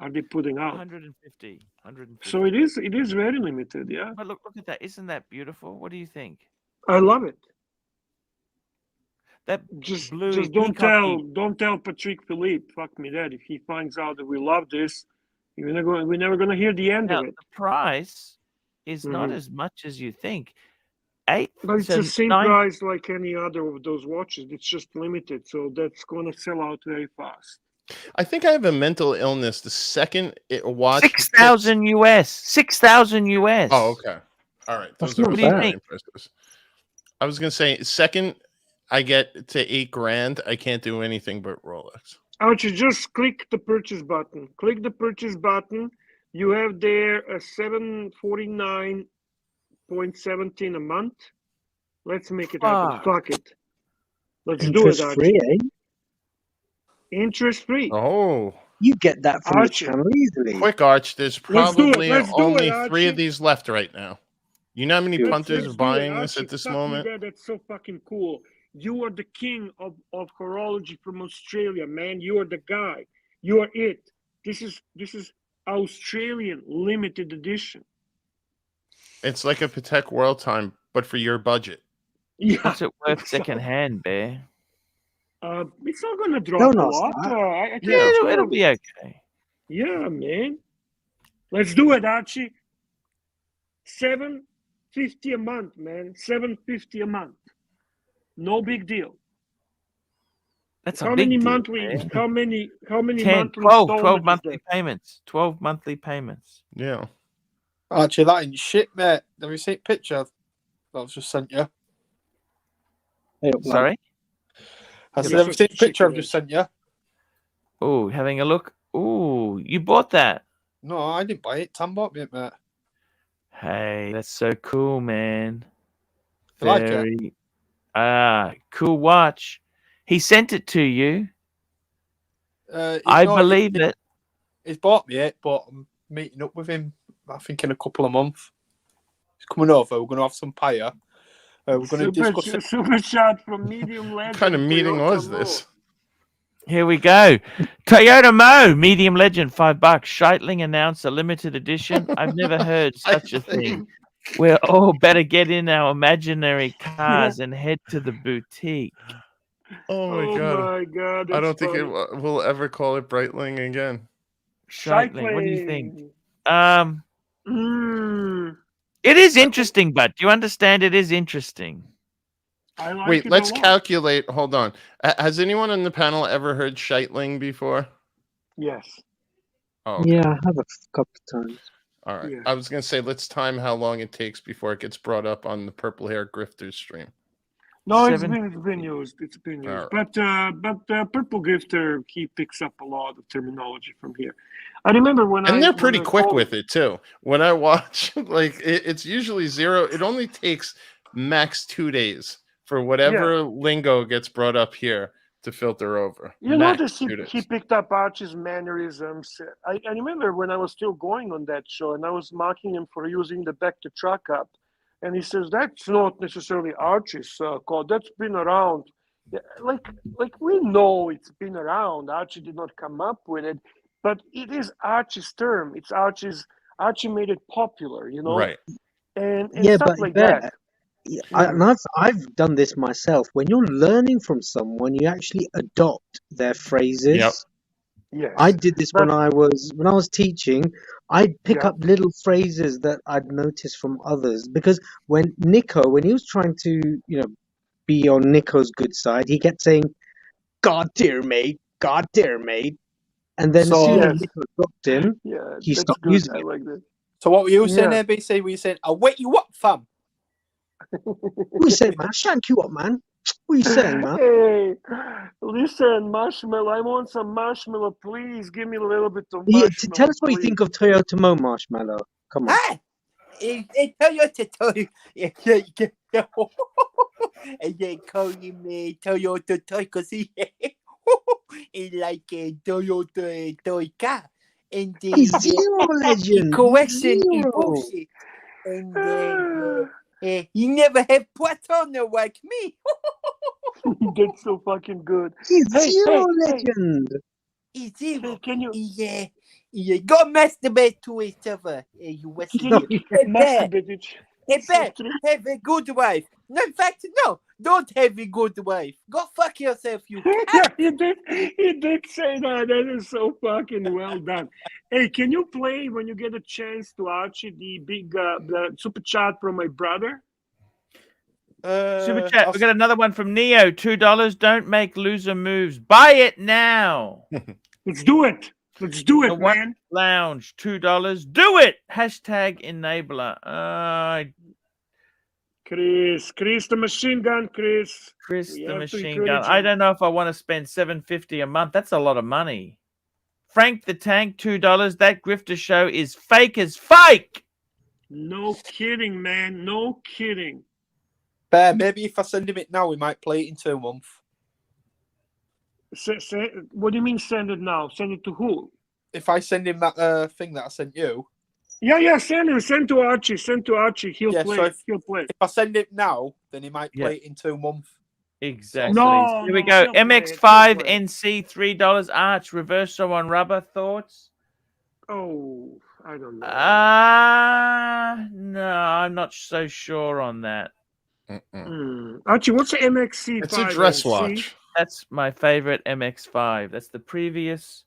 C: are they putting out?
A: 150. 150.
C: So it is very limited. Yeah,
A: But look at that. Isn't that beautiful? What do you think?
C: I love it.
A: That
C: Just
A: blue
C: don't tell Patrick Philippe. Fuck me, that if he finds out that we love this, we're never gonna hear the end
A: Now,
C: of it.
A: the price is not
C: Mhm.
A: as much as you think.
C: But it's
A: So
C: the same
A: 9
C: price like any other of those watches. It's just limited, so that's gonna sell out very fast.
E: I think I have a mental illness. The second a watch
A: 6,000 US. 6,000 US.
E: Oh, okay. All right.
F: That's
E: Those are
F: not
A: What do you
F: bad.
E: very
A: think?
E: impressive. I was gonna say, second I get to $8,000, I can't do anything but Rolex.
C: Archie, just click the purchase button. Click the purchase button. You have there a $749.17 a month. Let's make it happen. Fuck it. Let's do it,
F: Interest
C: Archie.
F: free, eh?
C: Interest free.
E: Oh,
F: You get that from
C: Archie.
F: the channel easily.
E: quick, Arch. There's
C: Let's do it.
E: probably
C: Let's do it,
E: only 3
C: Archie.
E: of these left right now. You know how many
F: Let's
E: punters are
C: do it,
E: buying this
C: Archie.
E: at this
C: Fuck me,
E: moment?
C: that's so fucking cool. You are the king of horology from Australia, man. You are the guy. You are it. This is Australian limited edition.
E: It's like a Patek World Time, but for your budget.
C: Yeah.
A: What's it worth
C: it's
A: second hand, Bear?
C: It's not gonna drop
F: Don't
C: a
F: ask
C: lot.
F: that.
C: I think
A: Yeah,
C: it's
A: it'll
C: gonna-
A: be okay.
C: Yeah, man. Let's do it, Archie. $750 a month, man. $750 a month. No big deal.
A: That's a
C: How
A: big
C: many
A: deal,
C: monthly?
A: man.
C: How many
A: 10,
C: monthly
A: 12
C: installments is
A: monthly
C: that?
A: payments. 12 monthly payments.
E: Yeah.
G: Archie, that ain't shit, mate. Have you seen a picture that I've just sent you?
F: Hey, like,
A: Sorry?
G: I
C: Yes,
G: said, have you seen a
C: it's
G: picture I've
C: chicken
G: just sent you?
A: Oh, having a look. Oh, you bought that.
G: No, I didn't buy it. Tam bought me it, mate.
A: Hey, that's so cool, man.
G: You like it?
A: Very cool watch. He sent it to you. I
G: No,
A: believe it.
G: He's bought me it, but I'm meeting up with him, I think, in a couple of months. He's coming over. We're going to have some pie. We're going to discuss it.
C: Super shot from medium
E: What
C: legend.
E: kind of meeting
C: Toyota
E: was
C: Mo.
E: this?
A: Here we go. Toyota Mo, medium legend, $5. Scheitling announced a limited edition. I've never heard such a thing. We're all better get in our imaginary cars and head to the boutique.
E: Oh my
C: Oh
E: god.
C: my god!
E: I don't
C: That's
E: think
C: funny.
E: we'll ever call it Breitling again.
A: Scheitling, what do you think?
C: Mm,
A: It is interesting, but do you understand it is interesting?
C: I like
E: Wait,
C: it
E: let's
C: a lot.
E: calculate. Hold on. Has anyone on the panel ever heard Scheitling before?
C: Yes.
E: Oh, okay.
F: yeah, I have a couple of times.
E: All right.
C: Yeah.
E: I was going to say, let's time how long it takes before it gets brought up on the Purple Hair Grifter stream.
C: No,
A: Seven-
C: it's been used. It's been used.
E: All
C: But Purple Grifter, he picks up a lot of terminology from here. I remember when
E: And
C: I
E: they're
C: when
E: pretty
C: I
E: quick
C: called-
E: with it, too. When I watch, like, it's usually zero. It only takes max 2 days for whatever lingo gets brought up here to filter over.
C: You
E: Max
C: notice
E: 2
C: he
E: days.
C: picked up Archie's mannerisms. I remember when I was still going on that show and I was mocking him for using the back to truck up. And he says, that's not necessarily Archie's code. That's been around. Yeah, like we know it's been around. Archie did not come up with it, but it is Archie's term. It's Archie made it popular, you know?
E: Right.
C: And
F: Yeah,
C: stuff
F: but
C: like
F: there,
C: that.
F: and I've done this myself. When you're learning from someone, you actually adopt their phrases.
E: Yep.
C: Yes.
F: I did this
C: But-
F: when I was teaching. I'd pick
C: Yeah.
F: up little phrases that I'd noticed from others, because when he was trying to, be on Nico's good side, he kept saying, "God dear mate, and then as soon as
C: Yes.
F: Nico dropped him,
C: Yeah,
F: he
C: that's
F: stopped
C: good.
F: using
C: I
F: it.
C: like that.
G: So what were you saying,
C: Yeah.
G: ABC? Were you saying, I'll wake you up, fam?
F: What you saying, man? Shank you up, man. What you saying, man?
C: Hey, listen, marshmallow. I want some marshmallow. Please give me a little bit of
F: Yeah,
C: marshmallow.
F: tell us what you
C: please.
F: think of Toyota Mo Marshmallow. Come on.
G: Ah! Toyota toy. And they call him Toyota toy because he like a Toyota toy car. And
F: He's zero legend.
G: correction
F: He's
G: is
F: zero.
G: bullshit. And he never have Platona like me.
C: That's so fucking good.
F: He's
C: Hey,
F: zero
C: hey, hey.
F: legend.
G: He's
C: Hey,
G: zero.
C: can you
G: He go masturbate to each other. You Western.
F: No,
G: Hey, Bear.
C: masturbate it?
G: Hey,
C: So
G: Bear,
C: true.
G: have a good wife. No, in fact, no. Don't have a good wife. Go fuck yourself, you.
C: Yeah, he did say that. That is so fucking well done. Hey, can you play when you get a chance to Archie the big the super chat from my brother?
A: Super chat. We got another one from Neo. $2. Don't make loser moves. Buy it now.
C: Let's do it. Let's do
A: The
C: it,
A: one
C: man.
A: Lounge. $2. Do it. Hashtag enabler.
C: Chris, the machine gun, Chris.
A: Chris
C: We
A: the
C: have to
A: machine
C: encourage
A: gun. I
C: him.
A: don't know if I want to spend $7.50 a month. That's a lot of money. Frank the Tank. $2. That Grifter show is fake as fake.
C: No kidding, man. No kidding.
G: Bear, maybe if I send him it now, we might play it in 2 months.
C: What do you mean send it now? Send it to who?
G: If I send him that thing that I sent you,
C: Yeah, send him. Send to Archie. Send to Archie. He'll
G: Yeah,
C: play.
G: so if-
C: He'll play.
G: if I send it now, then he might
A: Yeah.
G: play it in 2 months.
A: Exactly.
C: No,
A: Here we
C: no,
A: go.
C: he'll play it,
A: MX5
C: he'll play it.
A: NC $3. Arch reverso on rubber. Thoughts?
C: Oh, I don't know.
A: No, I'm not so sure on that.
C: Archie, what's the MXC5?
E: It's a dress
C: NC?
E: watch.
A: That's my favorite MX5. That's the previous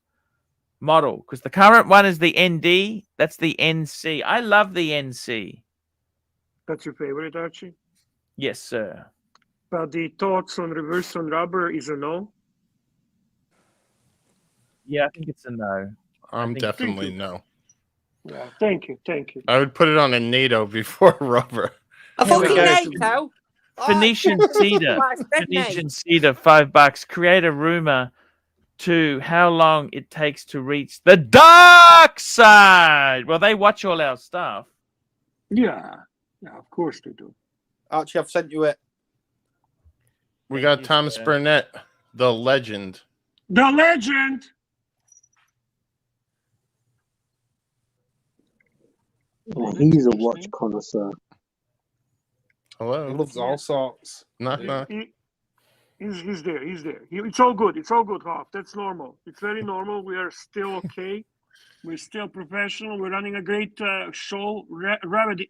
A: model because the current one is the ND. That's the NC. I love the NC.
C: That's your favorite, Archie?
A: Yes, sir.
C: But the thoughts on reverse on rubber is a no?
A: Yeah, I think it's a no.
E: I'm
A: think-
E: definitely no.
C: Yeah, thank you, thank you.
E: I would put it on a NATO before rubber.
G: A
A: Here we
G: fucking
A: go.
G: NATO.
A: Phoenician cedar. Phoenician cedar, $5. Create a rumor to how long it takes to reach the dark side. Well, they watch all our stuff.
C: Yeah, of course they do.
G: Archie, I've sent you it.
E: We
A: Thank
E: got
A: you,
E: Thomas
A: sir.
E: Burnett, the legend.
C: The legend.
F: Yeah, he's a watch connoisseur.
G: He
E: Hello.
G: loves all sorts.
E: Knock, knock.
C: He's there. He's there. It's all good. It's all good, Hoff. That's normal. It's very normal. We are still okay. We're still professional. We're running a great show. Riveting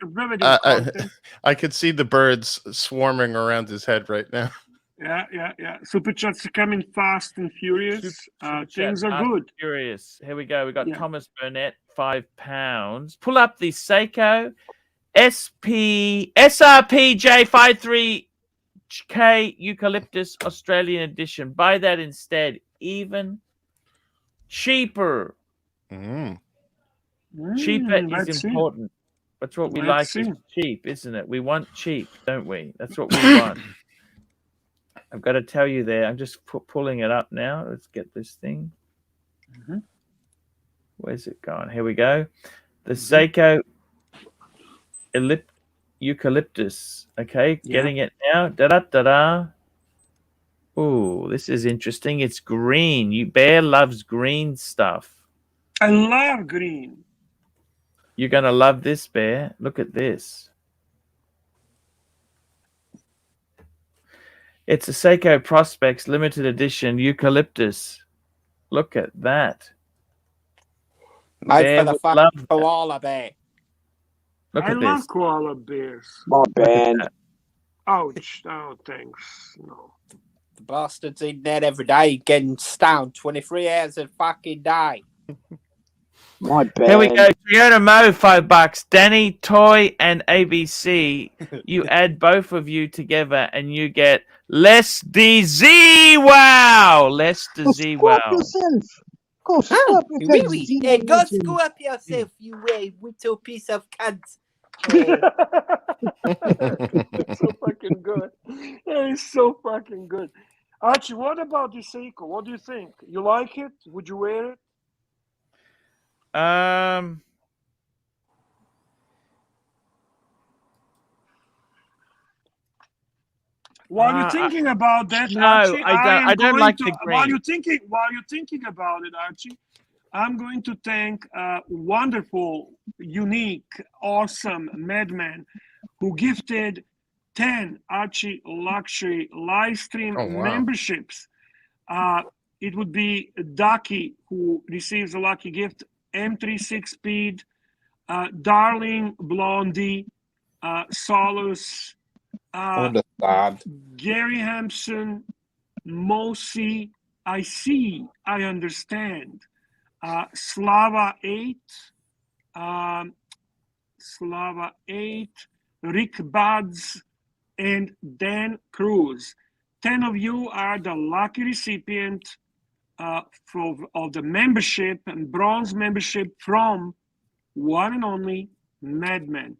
C: content.
E: I could see the birds swarming around his head right now.
C: Yeah. Super chats are coming fast and furious.
A: Super
C: Things
A: chat,
C: are
A: fast
C: good.
A: and Furious. Here we go. We got
C: Yeah.
A: Thomas Burnett, £5. Pull up the Seiko SRPJ53K Eucalyptus Australian Edition. Buy that instead. Even cheaper.
E: Mm.
A: Cheaper
C: Let's
A: is
C: see.
A: important. That's what we
C: Let's
A: like.
C: see.
A: Is cheap, isn't it? We want cheap, don't we? That's what we want. I've got to tell you there. I'm just pulling it up now. Let's get this thing.
C: Mhm.
A: Where's it gone? Here we go. The Seiko Eucalyptus. Okay,
C: Yeah.
A: getting it now. Da-da-da-da. Ooh, this is interesting. It's green. Bear loves green stuff.
C: I love green.
A: You're going to love this, Bear. Look at this. It's a Seiko Prospects limited edition Eucalyptus. Look at that.
G: Made
A: Bear
G: for the
A: would
G: fucking
A: love that.
G: koala bear.
A: Look
C: I
A: at
C: love
A: this.
C: koala bears.
F: My band.
C: Ouch. Oh, thanks. No.
G: The bastard's in there every day getting stoned 23 hours a fucking day.
F: My band.
A: Here we go. Toyota Mo, $5. Danny, Toy, and ABC. You add both of you together and you get less DZ wow. Less
F: Go
A: DZ
F: screw up
A: wow.
F: yourself. Go screw up yourself.
G: Really?
F: Z
G: Hey, go
F: legend.
G: screw up yourself, you little piece of cunt.
C: That's so fucking good. That is so fucking good. Archie, what about the Seiko? What do you think? You like it? Would you wear it? While you're thinking about that,
A: no,
C: Archie,
A: I don't
C: going
A: like
C: to,
A: the
C: while
A: green.
C: you're thinking about it, Archie, I'm going to thank a wonderful, unique, awesome madman who gifted 10 ArchieLuxury live stream
E: Oh, wow.
C: memberships. It would be Ducky who receives a lucky gift, M36 Speed, Darling Blondie, Solus,
G: Understand.
C: Gary Hampson, Mosi, I see, I understand. Slava 8, Rick Buds, and Dan Cruz. 10 of you are the lucky recipient of the membership and bronze membership from one and only Madman.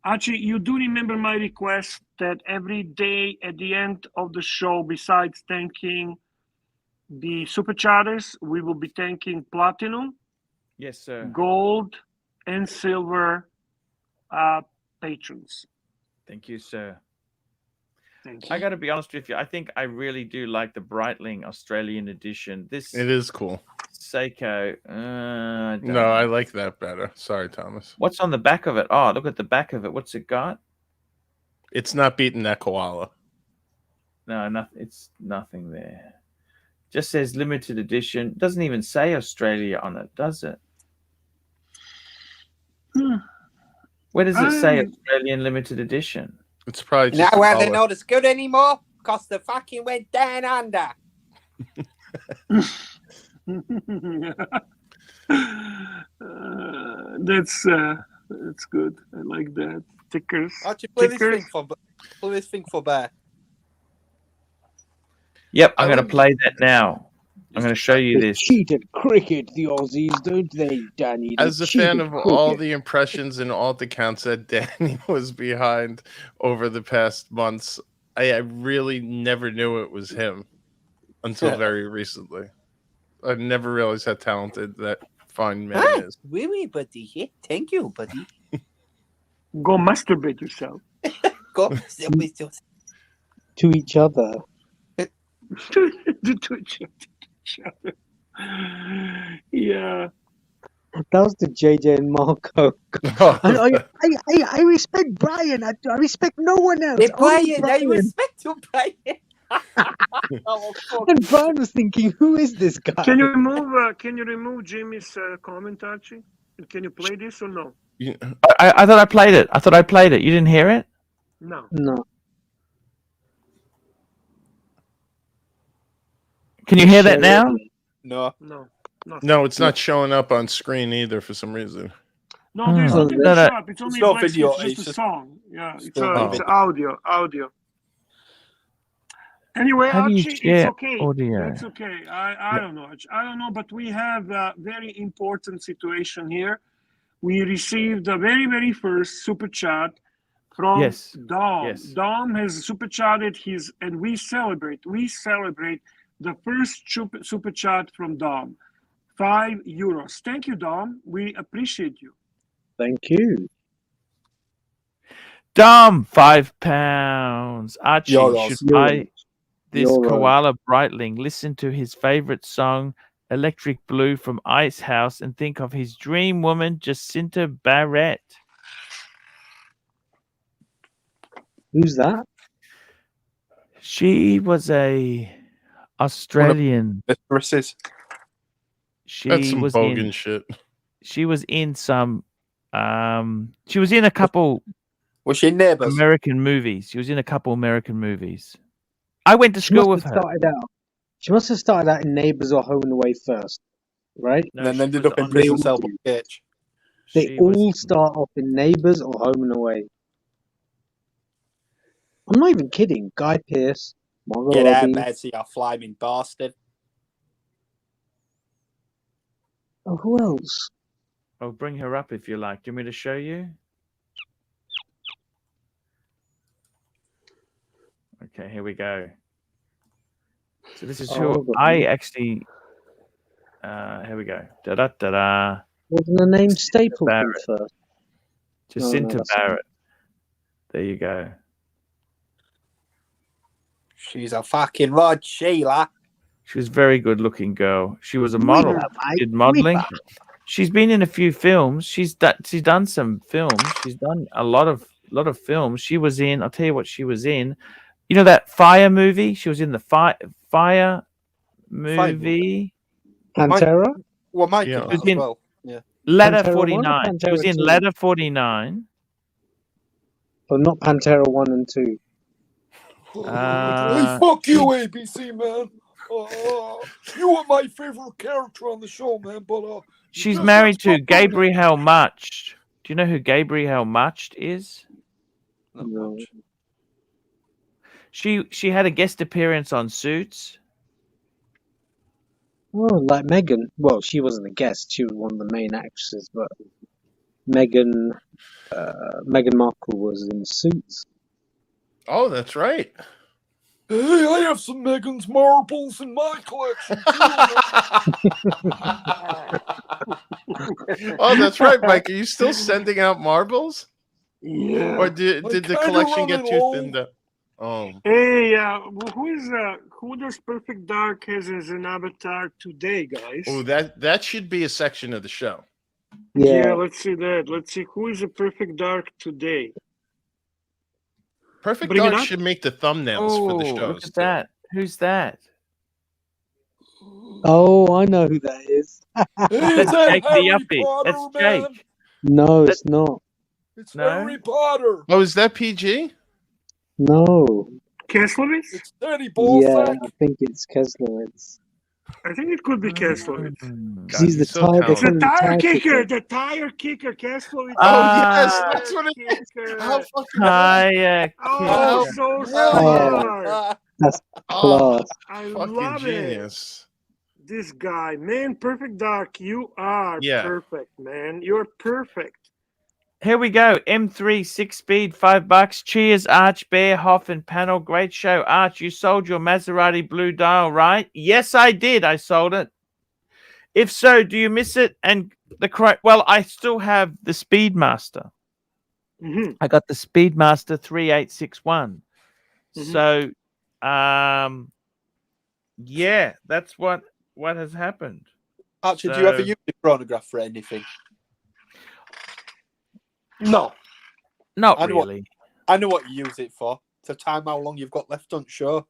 C: Archie, you do remember my request that every day at the end of the show, besides thanking the supercharters, we will be thanking platinum,
A: Yes, sir.
C: gold, and silver patrons.
A: Thank you, sir.
C: Thank
A: I
C: you.
A: got to be honest with you. I think I really do like the Breitling Australian edition. This
E: It is cool.
A: Seiko. I don't
E: No,
A: know.
E: I like that better. Sorry, Thomas.
A: What's on the back of it? Oh, look at the back of it. What's it got?
E: It's not beating that koala.
A: No, nothing. It's nothing there. Just says limited edition. Doesn't even say Australia on it, does it? Where does it say Australian limited edition?
E: It's probably
G: Now
E: just a
G: where they're
E: color.
G: not as good anymore, because they fucking went down under.
C: That's good. I like that. Stickers.
G: Archie, play this
C: Stickers.
G: thing for Bear.
A: Yep, I'm
E: I
A: going to
E: like-
A: play that now. I'm going to show you
F: They
A: this.
F: cheat at cricket, the Aussies, don't they, Danny? They
E: As a
F: cheat
E: fan
F: at
E: of all
F: cricket.
E: the impressions and all the counts that Danny was behind over the past months, I really never knew it was him until very recently. I never realized how talented that fine man is.
H: Oui, oui, buddy. Yeah, thank you, buddy.
C: Go masturbate yourself.
H: Go.
F: To each other.
C: To each other. Yeah.
F: That was the JJ and Marco. I respect Brian. I respect no one else.
H: Hey,
F: Only
H: Brian, I respect you, Brian. Oh, fuck.
F: And Brian was thinking, who is this guy?
C: Can you remove Jimmy's comment, Archie? Can you play this or no?
A: I thought I played it. I thought I played it. You didn't hear it?
C: No.
F: No.
A: Can you hear that now?
G: No.
E: No, it's not showing up on screen either for some reason.
C: No, there's
A: Oh.
C: nothing
A: No,
C: to
A: no.
C: show up. It's only
G: no
C: black
G: video,
C: screen,
G: it's
C: it's just a
G: just-
C: song. Yeah, it's
G: still
C: audio. Anyway,
A: How do you
C: Archie,
A: share
C: it's okay.
A: audio?
C: It's okay. I don't know. I don't know, but we have a very important situation here. We received the very, very first super chat from
A: Yes.
C: Dom.
A: Yes.
C: Dom has super chatted and we celebrate the first super chat from Dom. €5. Thank you, Dom. We appreciate you.
F: Thank you.
A: Dom, £5. Archie
G: Euros.
A: should buy this
F: Euros.
A: koala Breitling. Listen to his favorite song, Electric Blue from Ice House, and think of his dream woman, Jacinta Barrett.
F: Who's that?
A: She was a Australian.
G: Mistresses.
E: That's
A: She
E: some
A: was
E: bogan
A: in.
E: shit.
A: She was in some. She was in a couple
G: Was she neighbours?
A: American movies. She was in a couple American movies. I went to school with her.
F: She must have started out in Neighbours or Home and Away first, right?
A: No,
G: And then
A: she
G: ended
A: was
G: up in
A: on-
G: prison cell by Cage.
F: They
A: she
F: all
A: was-
F: start off in Neighbours or Home and Away. I'm not even kidding. Guy Pearce, Margot
G: Get out,
F: Robbie.
G: Betsy, you flaming bastard.
F: Oh, who else?
A: I'll bring her up if you like. Do you want me to show you? Okay, here we go. So this is who
F: hold on.
A: I actually. Here we go. Da da da da.
F: Wasn't her name Stapleton
A: Barrett.
F: first?
A: Jacinta
F: that's-
A: Barrett. There you go.
G: She's a fucking rod, Sheila.
A: She was a very good looking girl. She was a model.
F: Whipper, mate,
A: Did modeling.
F: whipper.
A: She's been in a few films. She's done some films. She's done a lot of films. She was in. I'll tell you what she was in. You know that Fire movie? She was in the Fire movie.
F: Pantera?
G: Well, Mike
E: Yeah.
G: as
A: in-
G: well. Yeah.
A: Letter
F: Pantera 1 or
A: 49. She was
F: Pantera
A: in
F: 2?
A: Letter 49.
F: Oh, not Pantera 1 and 2.
G: Fuck you, ABC, man. You are my favorite character on the show, man. But
A: She's married to Gabriel Mucht. Do you know who Gabriel Mucht is?
F: No.
A: She had a guest appearance on Suits.
F: Oh, like Megan. Well, she wasn't a guest. She was one of the main actresses, but Meghan Markle was in Suits.
E: Oh, that's right.
G: Hey, I have some Megan's marbles in my collection.
E: Oh, that's right, Mike. Are you still sending out marbles?
C: Yeah.
E: Or did the
G: kinda
E: collection get
G: running
E: too
G: low.
E: thinned out? Oh,
C: Hey, who does Perfect Dark has as an avatar today, guys?
E: oh, that should be a section of the show.
C: Yeah,
F: Yeah.
C: let's see that. Let's see who is a Perfect Dark today.
E: Perfect
C: Bring it
E: Dark
C: up.
E: should make the thumbnails for the shows.
A: Look at
E: too.
A: that. Who's that?
F: Oh, I know who that is.
A: That's Jake the Uppy. That's Jake.
F: No, it's not.
G: It's
A: No?
G: Harry Potter.
E: Oh, is that PG?
F: No.
C: Keslovitz?
G: It's Teddy
F: Yeah,
G: Ballsack.
F: I think it's Keslowitz.
C: I think it could be Keslovitz.
A: Mm.
E: God,
F: He's the
E: he's so
F: tire.
C: It's the
E: talented.
C: tire kicker. The tire kicker, Keslovitz.
E: Oh, yes,
A: Ah,
E: that's what it is.
C: Kicker.
E: How fucking
A: Hiya,
C: Oh,
A: kid.
C: so
F: Oh.
C: smart.
F: That's
E: oh,
F: class.
C: I
E: fucking
C: love it.
E: genius.
C: This guy, man, perfect dark. You are
E: Yeah.
C: perfect, man. You're perfect.
A: Here we go. M3 6-speed, $5. Cheers, Arch, Bear, Hoff, and panel. Great show, Arch. You sold your Maserati blue dial, right? Yes, I did. I sold it. If so, do you miss it? And well, I still have the Speedmaster.
C: Mm-hmm.
A: I got the Speedmaster 3861.
C: Mhm.
A: So, yeah, that's what has happened.
G: Actually, do you ever
A: So-
G: use the chronograph for anything?
C: No.
A: Not
G: I know what-
A: really.
G: I know what you use it for. To time how long you've got left on show.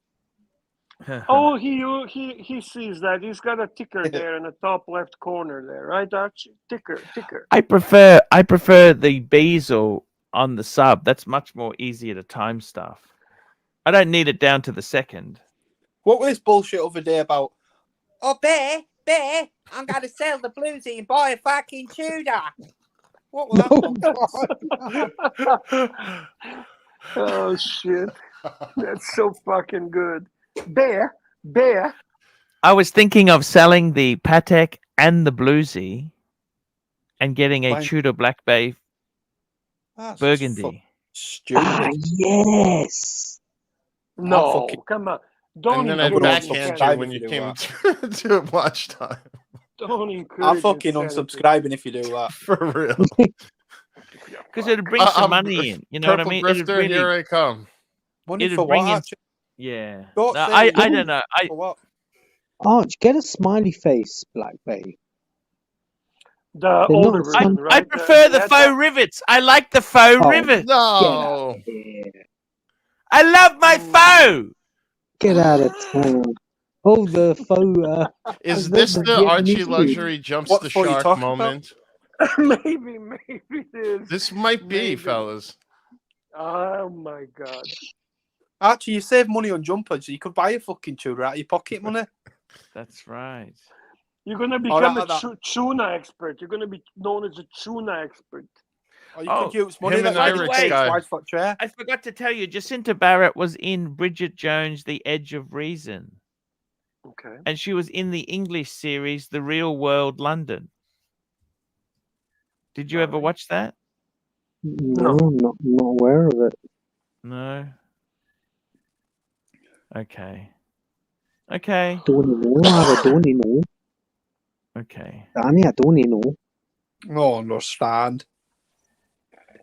C: Oh, he sees that. He's got a ticker there in the top left corner there, right, Archie? Ticker.
A: I prefer the bezel on the sub. That's much more easier to time stuff. I don't need it down to the second.
G: What was this bullshit other day about? Oh, Bear, I'm going to sell the bluesy and buy a fucking Tudor. What was that?
C: Oh shit, that's so fucking good. Bear.
A: I was thinking of selling the Patek and the bluesy and getting a
G: Fine.
A: Tudor Black Bay
G: That's
A: Burgundy.
G: stupid.
F: Ah, yes.
C: No,
G: fucking-
C: come on. Don't
E: And then I
C: encourage
E: backhand
G: insanity.
E: you when you
G: Do
E: came
G: that.
E: to watch time.
C: Don't encourage.
G: I'm fucking
C: insanity.
G: unsubscribing if you do that.
E: For real.
A: Because it'd bring some money in. You know what I
E: Purple
A: mean? It'd
E: Grifter,
A: really,
E: here I come.
G: Money
A: It'd
G: for
A: bring
G: what?
A: in-
G: Actually?
A: yeah.
G: Don't
A: No,
G: say
A: I
G: it.
A: don't know.
G: For what?
F: Arch, get a smiley face Black Bay.
C: The
F: They're
C: older
F: not
C: version,
F: some-
C: right?
A: I prefer the
C: that's
A: faux
C: a-
A: rivets. I like the faux
F: Oh.
A: rivet.
E: No.
A: I love my faux.
F: Get out of town. Oh, the faux.
E: Is
F: What
E: this
F: the
E: the
F: Vietnamese
E: Archie
F: food?
E: Luxury jumps
G: What
E: the
G: for you
E: shark
G: talking about?
E: moment?
C: maybe it is.
E: This might be,
C: Maybe.
E: fellas.
C: Oh my god.
G: Actually, you save money on jumpers. You could buy a fucking Tudor out of your pocket money.
A: That's right.
C: You're gonna
G: Or
C: become
G: out
C: a
G: of that-
C: tuna expert. You're gonna be known as a tuna expert.
G: Or you
A: Oh,
G: could use money
E: him
G: that
E: and
G: by
A: Irish
G: the
E: guy.
G: wide foot chair.
A: I forgot to tell you, Jacinta Barrett was in Bridget Jones' The Edge of Reason.
C: Okay.
A: And she was in the English series The Real World London. Did you ever
C: Alright.
A: watch that?
F: No, not aware of it.
A: No. Okay.
F: Don't know. I don't know.
A: Okay.
F: Danny, I don't know.
G: No, understand.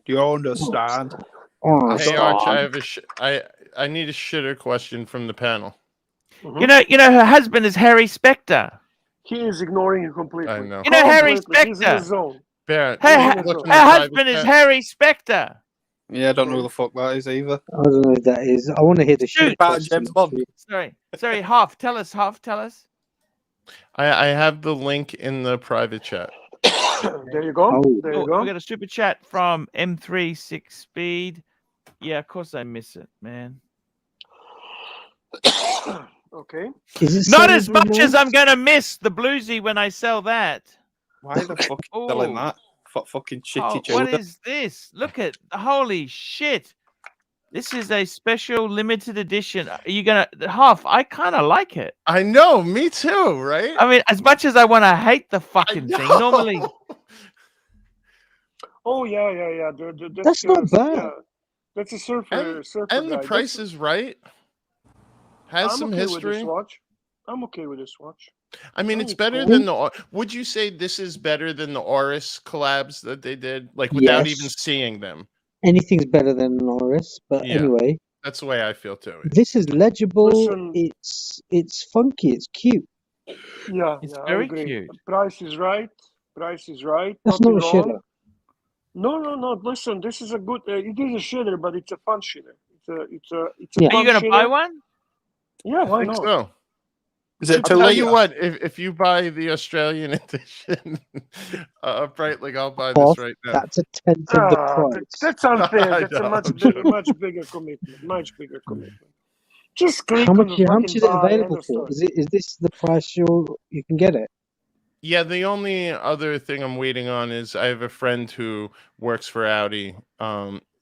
G: Do you understand?
F: Oh,
E: Hey, Arch,
F: stop.
E: I have I need a shitter question from the panel.
C: Mhm.
A: You know, her husband is Harry Specter.
C: He is ignoring you completely.
E: I know.
A: You know Harry
C: Completely. He's in the
A: Specter.
C: zone.
E: Barrett,
A: Her,
C: Look
A: her
C: in
E: the
A: husband
E: private
A: is
E: chat.
A: Harry Specter.
G: Yeah, I don't know who the fuck that is either.
F: I don't know if that is. I want to hear the
A: Shoot.
F: shit.
G: Part of James Bond.
A: Sorry, Hoff, tell us.
E: I have the link in the private chat.
C: There you go.
F: Oh.
C: There
A: Oh,
C: you go.
A: we got a super chat from M3 6 Speed. Yeah, of course I miss it, man.
C: Okay.
F: Is it
A: Not
F: Celeb
A: as much as
F: remorse?
A: I'm gonna miss the bluesy when I sell that.
G: Why the fuck are you selling
A: Oh.
G: that? Fucking shitty
A: Oh,
G: Tudor.
A: what is this? Look at holy shit! This is a special limited edition. Are you gonna Hoff? I kind of like it.
E: I know, me too, right?
A: I mean, as much as I want to hate the fucking thing,
E: know.
A: normally
C: Oh yeah.
F: That's not bad.
C: Yeah. That's a surfer.
E: And the
C: guy.
E: price
C: That's-
E: is right. Has
C: I'm
E: some
C: okay with
E: history.
C: this watch. I'm okay with this watch.
E: I mean,
C: Oh,
E: it's better
C: cool.
E: than the. Would you say this is better than the Oris collabs that they did, like without
F: Yes.
E: even seeing them?
F: Anything's better than Norris, but
E: Yeah.
F: anyway,
E: That's the way I feel too.
F: this is legible.
C: Listen.
F: It's funky. It's cute.
C: Yeah,
A: It's
C: I
A: very
C: agree.
A: cute.
C: Price is right. That's
F: That's
C: nothing
F: not a
C: wrong.
F: shitter.
C: No. Listen, this is a good. It is a shitter, but it's a fun shitter. It's a
F: Yeah.
A: are
C: fun
A: you gonna
C: shitter.
A: buy one?
C: Yeah,
E: I
C: why
E: think
C: not?
E: so.
G: Is it
E: I'll
G: too
E: tell
G: late?
E: you what, if you buy the Australian edition of Breitling, I'll buy
F: Off.
E: this right now.
F: That's a tenth of the price.
C: That's unfair.
E: I
C: That's a
E: know,
C: much
E: I'm
C: bigger,
E: joking.
C: much bigger commitment. Much bigger commitment. Just click
F: How
C: on
F: much?
C: the
F: How
C: fucking
F: much is it
C: buy, end
F: available
C: of
F: for?
C: story.
F: Is this the price you can get it?
E: Yeah, the only other thing I'm waiting on is I have a friend who works for Audi.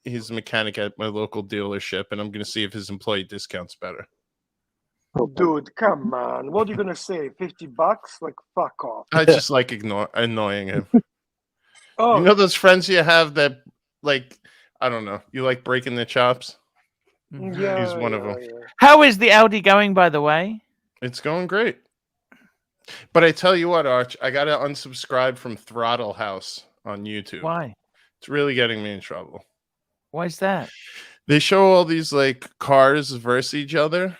E: He's a mechanic at my local dealership, and I'm going to see if his employee discount's better.
F: Okay.
C: Dude, come on. What are you gonna say? $50? Like, fuck off.
E: I just like annoying him.
C: Oh,
E: You know those friends you have that, like, I don't know, you like breaking their chops?
C: yeah.
E: He's one of them.
C: Yeah.
A: How is the Audi going, by the way?
E: It's going great. But I tell you what, Arch, I got to unsubscribe from Throttle House on YouTube.
A: Why?
E: It's really getting me in trouble.
A: Why is that?
E: They show all these like cars versus each other.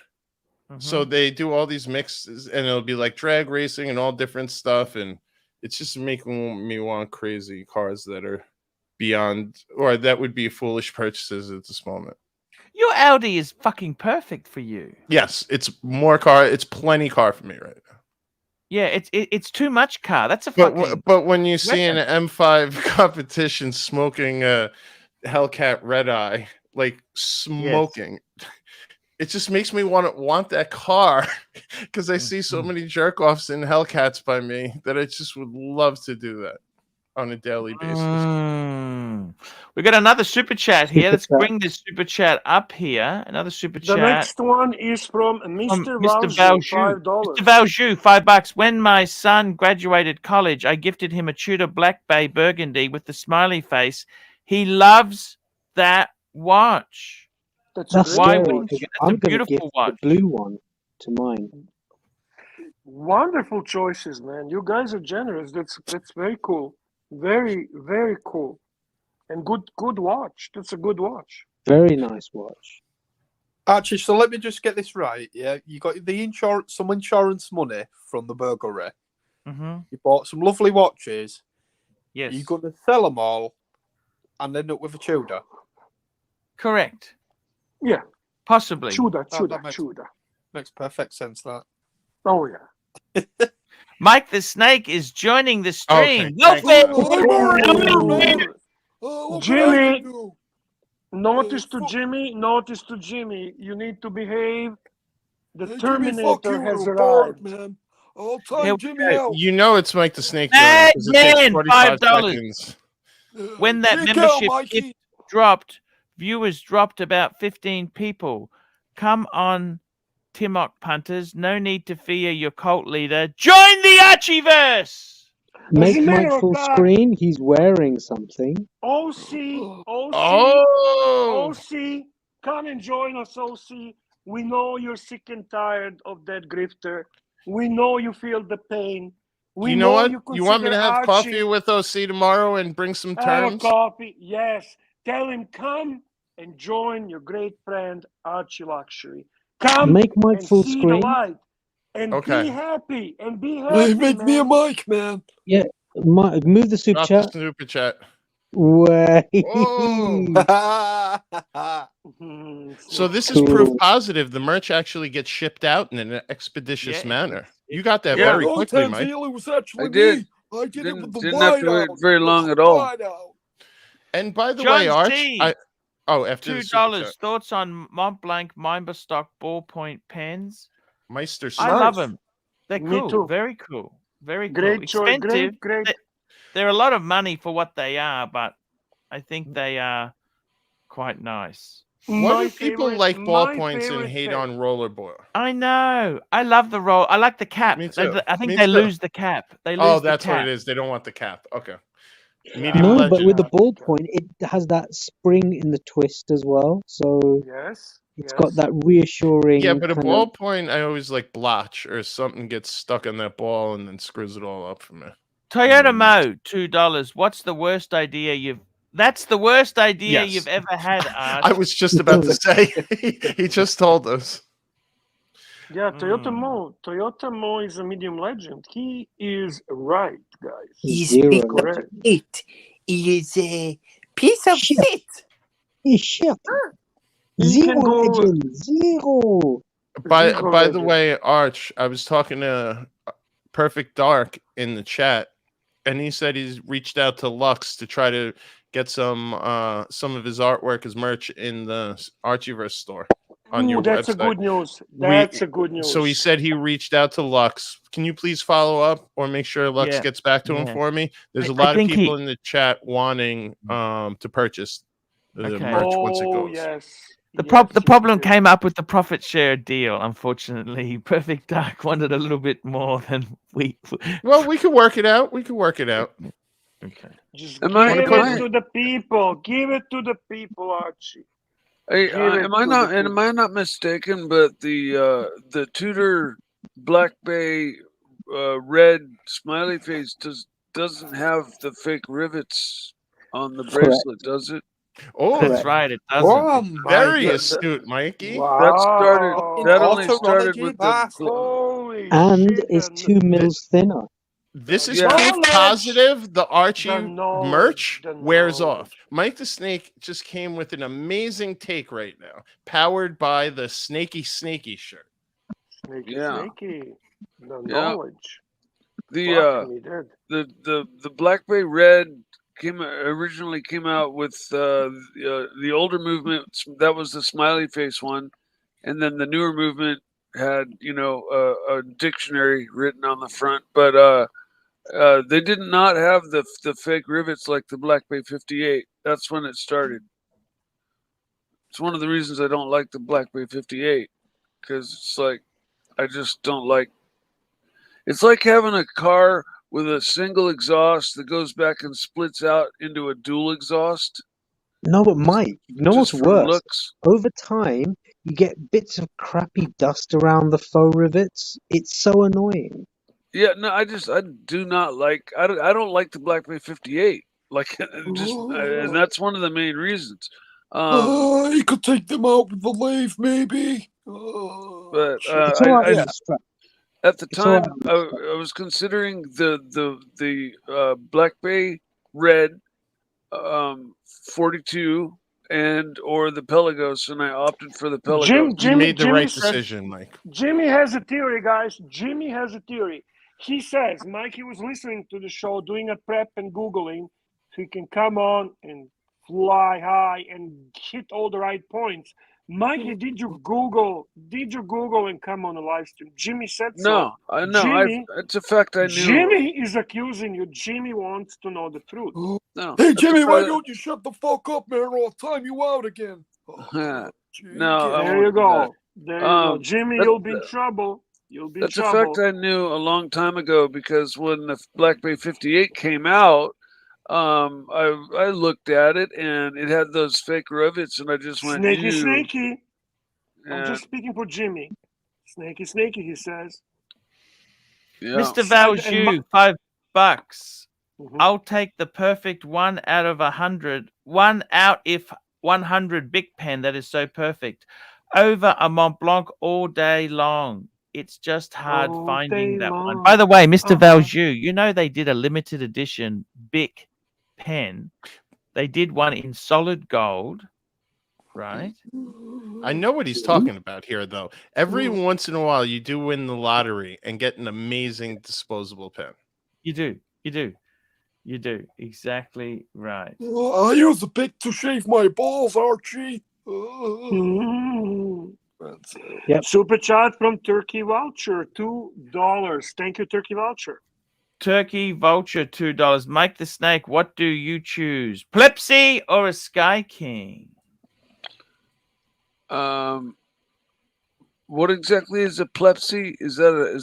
E: So
A: Mhm.
E: they do all these mixes and it'll be like drag racing and all different stuff. And it's just making me want crazy cars that are beyond, or that would be foolish purchases at this moment.
A: Your Audi is fucking perfect for you.
E: Yes, it's more car. It's plenty car for me right now.
A: Yeah, it's too much car. That's a fucking.
E: But when you see an
A: weapon.
E: M5 competition smoking a Hellcat Red Eye, like smoking, it just makes me want that car because I see so many jerk offs in Hellcats by me that I just would love to do that on a daily basis.
A: We got another super chat here.
F: Super
A: Let's
F: chat.
A: bring this super chat up here. Another super
C: The
A: chat.
C: next one is from Mr. Valju,
A: Valju.
C: $5.
A: Mr. Valju, $5. When my son graduated college, I gifted him a Tudor Black Bay Burgundy with the smiley face. He loves that watch.
C: That's
F: That's
C: great.
A: Why
F: scary
A: wouldn't
F: because
A: you? That's
F: I'm
A: a
F: going to
A: beautiful
F: gift
A: watch.
F: the blue one to mine.
C: Wonderful choices, man. You guys are generous. That's very cool. Very, very cool. And good watch. That's a good watch.
F: Very nice watch.
G: Archie, so let me just get this right. Yeah, you got the insurance, some insurance money from the burglary.
A: Mm-hmm.
G: You bought some lovely watches.
A: Yes.
G: You're going to sell them all and end up with a Tudor.
A: Correct.
C: Yeah.
A: Possibly.
C: Tudor.
G: That makes perfect sense, that.
C: Oh, yeah.
A: Mike the Snake is joining the stream.
E: Okay,
C: Jimmy, notice to Jimmy, you need to behave. The Terminator has arrived.
I: Man. I'll
A: Here
I: time
A: we
I: Jimmy
A: go.
I: out.
E: You know it's Mike the Snake joining because it takes
A: Again,
E: 45
A: $5.
E: seconds.
A: When that
I: Check out,
A: membership
I: Mikey.
A: gift dropped, viewers dropped about 15 people. Come on, Timok punters. No need to fear your cult leader. Join the Archieverse!
F: Make
C: a matter
F: Mike
C: of
F: full
C: fact-
F: screen. He's wearing something.
C: OC,
E: Oh,
C: come and join us, OC. We know you're sick and tired of that grifter. We know you feel the pain. We
E: you know what?
C: You
E: You want me to
C: consider
E: have
C: Archie-
E: coffee with OC tomorrow and bring some
C: Have a
E: terms?
C: coffee, yes. Tell him come and join your great friend ArchieLuxury. Come
F: Make Mike
C: and
F: full
C: see the
F: screen.
C: light and
E: Okay.
C: be happy and be
I: Hey,
C: happy,
I: make me a
C: man.
I: mic, man.
F: Move the super
E: Not
F: chat.
E: the super chat.
F: Way.
E: Whoa. So this is proof
F: Cool.
E: positive. The merch actually gets shipped out in an expeditious
A: Yeah,
E: manner. You got that
I: Yeah,
E: very
I: long
E: quickly,
I: time
E: Mike.
I: deal, it was actually
J: I did.
I: me. I did it with the
J: Didn't have
I: white
J: to wait
I: out.
J: very long at all.
I: White out.
E: And by the
A: John
E: way, Arch,
A: T.
E: after the super
A: $2.
E: chat.
A: Thoughts on Mont Blanc Mimberstock ballpoint pens?
E: Meister
A: I
C: Nice.
A: love them. They're
C: Me
A: cool.
C: too.
A: Very cool. Very cool.
C: Great choice.
A: Expensive.
C: Great.
A: They're a lot of money for what they are, but I think they are quite nice.
E: Why do people like ballpoints and
C: favorite
E: hate
C: pen.
E: on rollerboard?
A: I know. I love the roll. I like the cap.
E: Me too.
A: I think
E: Me
A: they
E: too.
A: lose the cap. They lose
E: Oh,
A: the
E: that's what
A: cap.
E: it is. They don't want the cap. Okay. Medium
F: No,
E: legend.
F: but with the ballpoint, it has that spring in the twist as well. So
C: Yes.
F: it's got that reassuring.
E: Yeah, but a
F: kind of-
E: ballpoint, I always like blotch or something gets stuck on that ball and then screws it all up for me.
A: Toyota Mo, $2. What's the worst idea you've? That's the worst idea
E: Yes.
A: you've ever had, Art.
E: I was just about to say. He just told us.
C: Yeah, Toyota Mo is a medium legend. He is right, guys.
H: He's
F: Zero.
C: Correct.
H: it. He is a piece of
F: Shit.
H: shit.
F: Shit.
C: He
F: Zero
C: can go-
F: legend. Zero.
E: By
C: Zero
E: the
C: legend.
E: way, Arch, I was talking to Perfect Dark in the chat, and he said he's reached out to Lux to try to get some of his artwork as merch in the Archieverse store on your
C: that's
E: website.
C: a good news. That's a good news.
E: So he said he reached out to Lux. Can you please follow up or make sure Lux
A: Yeah.
E: gets back to him
A: Yeah.
E: for me? There's a
A: I
E: lot of
A: think
E: people in the chat wanting to purchase the
A: Okay.
E: merch once it
C: Oh,
E: goes.
C: yes.
A: The
C: Yes, you
A: problem
C: did.
A: came up with the profit share deal. Unfortunately, Perfect Dark wanted a little bit more than we.
E: Well, we could work it out. We could work it out.
A: Okay.
C: Just
I: Am
C: give
I: I?
C: it
I: Am I?
C: to the people. Give it to the people, Archie.
I: Hey,
C: Give it
I: am I
C: to
I: not?
C: the
I: And
C: people.
I: am I not mistaken? But the Tudor Black Bay red smiley face doesn't have the fake rivets on the
F: Correct.
I: bracelet, does it?
E: Oh,
A: That's
F: Correct.
A: right. It doesn't.
E: very
I: That,
E: astute, Mikey.
I: that started. That only
C: Wow.
I: started
G: Autonology
I: with the.
G: master.
C: Holy
F: And
C: shit.
F: it's 2 mils thinner.
E: This is
I: Yeah.
E: proof
C: Knowledge.
E: positive the Archie
C: The knowledge.
E: merch
C: The
E: wears off.
C: knowledge.
E: Mike the Snake just came with an amazing take right now, powered by the Snaky shirt.
C: Snaky,
I: Yeah.
C: snaky. The
I: Yeah.
C: knowledge.
I: The
C: Fuck me, dude.
I: the Black Bay red originally came out with the older movement. That was the smiley face one, and then the newer movement had a dictionary written on the front, but they did not have the fake rivets like the Black Bay 58. That's when it started. It's one of the reasons I don't like the Black Bay 58, because it's like I just don't like. It's like having a car with a single exhaust that goes back and splits out into a dual exhaust.
F: No, but Mike, you know what's
I: Just for
F: worse?
I: looks.
F: Over time, you get bits of crappy dust around the faux rivets. It's so annoying.
I: Yeah, no, I do not like. I don't like the Black Bay 58. Like, and that's one of the main reasons.
J: You could take them out with the lathe, maybe.
I: But
F: It's all right with the strap.
I: at the
F: It's all
I: time,
F: right with the strap.
I: I was considering the Black Bay red 42 or the Pelagos, and I opted for the Pelagos.
E: You made the right decision, Mike.
C: Jimmy has a theory, guys. Jimmy has a theory. He says Mikey was listening to the show, doing a prep and Googling, so he can come on and fly high and hit all the right points. Mikey, did you Google and come on a live stream? Jimmy said so.
I: No,
C: Jimmy,
I: it's a fact I knew.
C: Jimmy is accusing you. Jimmy wants to know the truth.
I: No,
J: Hey,
I: that's a
J: Jimmy, why
I: fact-
J: don't you shut the fuck up, man, or I'll time you out again.
I: No, I
C: There
I: won't
C: you
I: do
C: go.
I: that.
C: There you go. Jimmy,
I: that-
C: you'll be in trouble. You'll be in
I: That's a
C: trouble.
I: fact I knew a long time ago, because when the Black Bay 58 came out, I looked at it and it had those fake rivets, and I just went,
C: Snaky,
I: "Ew."
C: snaky. I'm
I: And-
C: just speaking for Jimmy. Snaky, snaky, he says.
I: Yeah.
A: Mr. Valju, $5.
C: Mhm.
A: I'll take the perfect 1 out of 100. 1 out if 100 Bic pen that is so perfect. Over a Mont Blanc all day long. It's just hard
C: All
A: finding
C: day
A: that one.
C: long.
A: By the way, Mr.
C: Uh-huh.
A: Valju, you know they did a limited edition Bic pen. They did one in solid gold, right?
E: I know what he's talking about here, though. Every once in a while, you do win the lottery and get an amazing disposable pen.
A: You do. You do. You do. Exactly right.
J: I use a pick to shave my balls, Archie.
C: That's it.
F: Yep.
C: Super chat from Turkey Voucher, $2. Thank you, Turkey Voucher.
A: Turkey Vulture, $2. Mike the Snake, what do you choose? Pepsi or a Sky King?
I: What exactly is a Pepsi? Is that a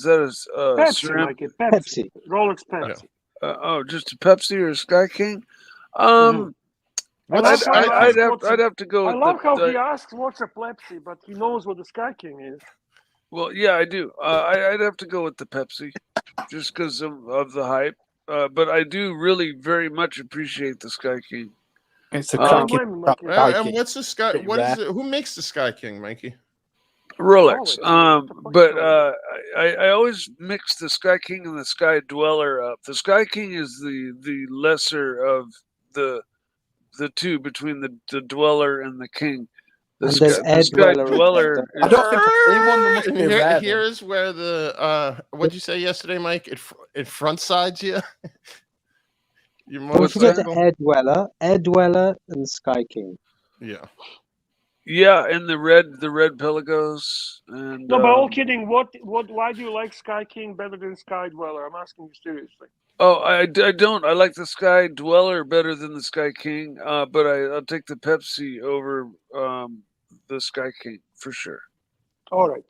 C: Pepsi,
I: ceramic?
C: Mikey, Pepsi. Rolex Pepsi.
I: Just a Pepsi or a Sky King?
E: What's
I: I'd have to go.
C: I
I: with
C: love how
I: the,
C: he asks what's a Pepsi, but he knows what the Sky King is.
I: Well, yeah, I do. I'd have to go with the Pepsi, just because of the hype. But I do really very much appreciate the Sky King.
G: It's a
C: Don't
G: cracking
C: blame me, Mikey.
E: And what's the Sky?
G: Pretty
E: What is
G: rare.
E: it? Who makes the Sky King, Mikey?
I: Rolex.
C: Rolex,
I: But I always mix the Sky King and the Sky Dweller up. The Sky King is the lesser of the two, between the Dweller and the King.
F: And there's
I: The Sky
F: Dweller.
I: Dweller.
G: I don't think anyone must
E: And
G: be rare.
E: here's where the what'd you say yesterday, Mike? It front sides you. Your
F: Don't forget the
E: motorcycle.
F: Air Dweller, and Sky King.
E: Yeah.
I: Yeah, and the red Pelagos. And
C: No, but all kidding. Why do you like Sky King better than Sky Dweller? I'm asking you seriously.
I: Oh, I don't. I like the Sky Dweller better than the Sky King, but I'll take the Pepsi over the Sky King for sure.
C: All right.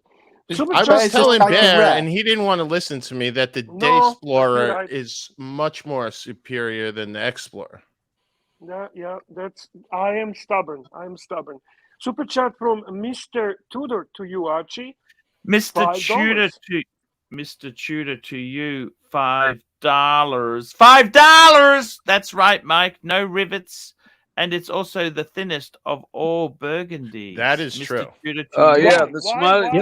C: Super
E: I
C: chat
E: was
G: Is this
E: telling
G: like a
E: Bear,
G: rat?
E: and he didn't want to listen to me, that the Day
C: No,
E: Explorer
C: you're right.
E: is much more superior than the Explorer.
C: Yeah, I am stubborn. Super chat from Mr. Tudor to you, Archie.
A: Mr.
C: $5.
A: Tudor to you, $5. That's right, Mike. No rivets, and it's also the thinnest of all burgundies.
E: That is
A: Mr.
E: true.
A: Tudor to
I: Yeah,
A: you.
I: the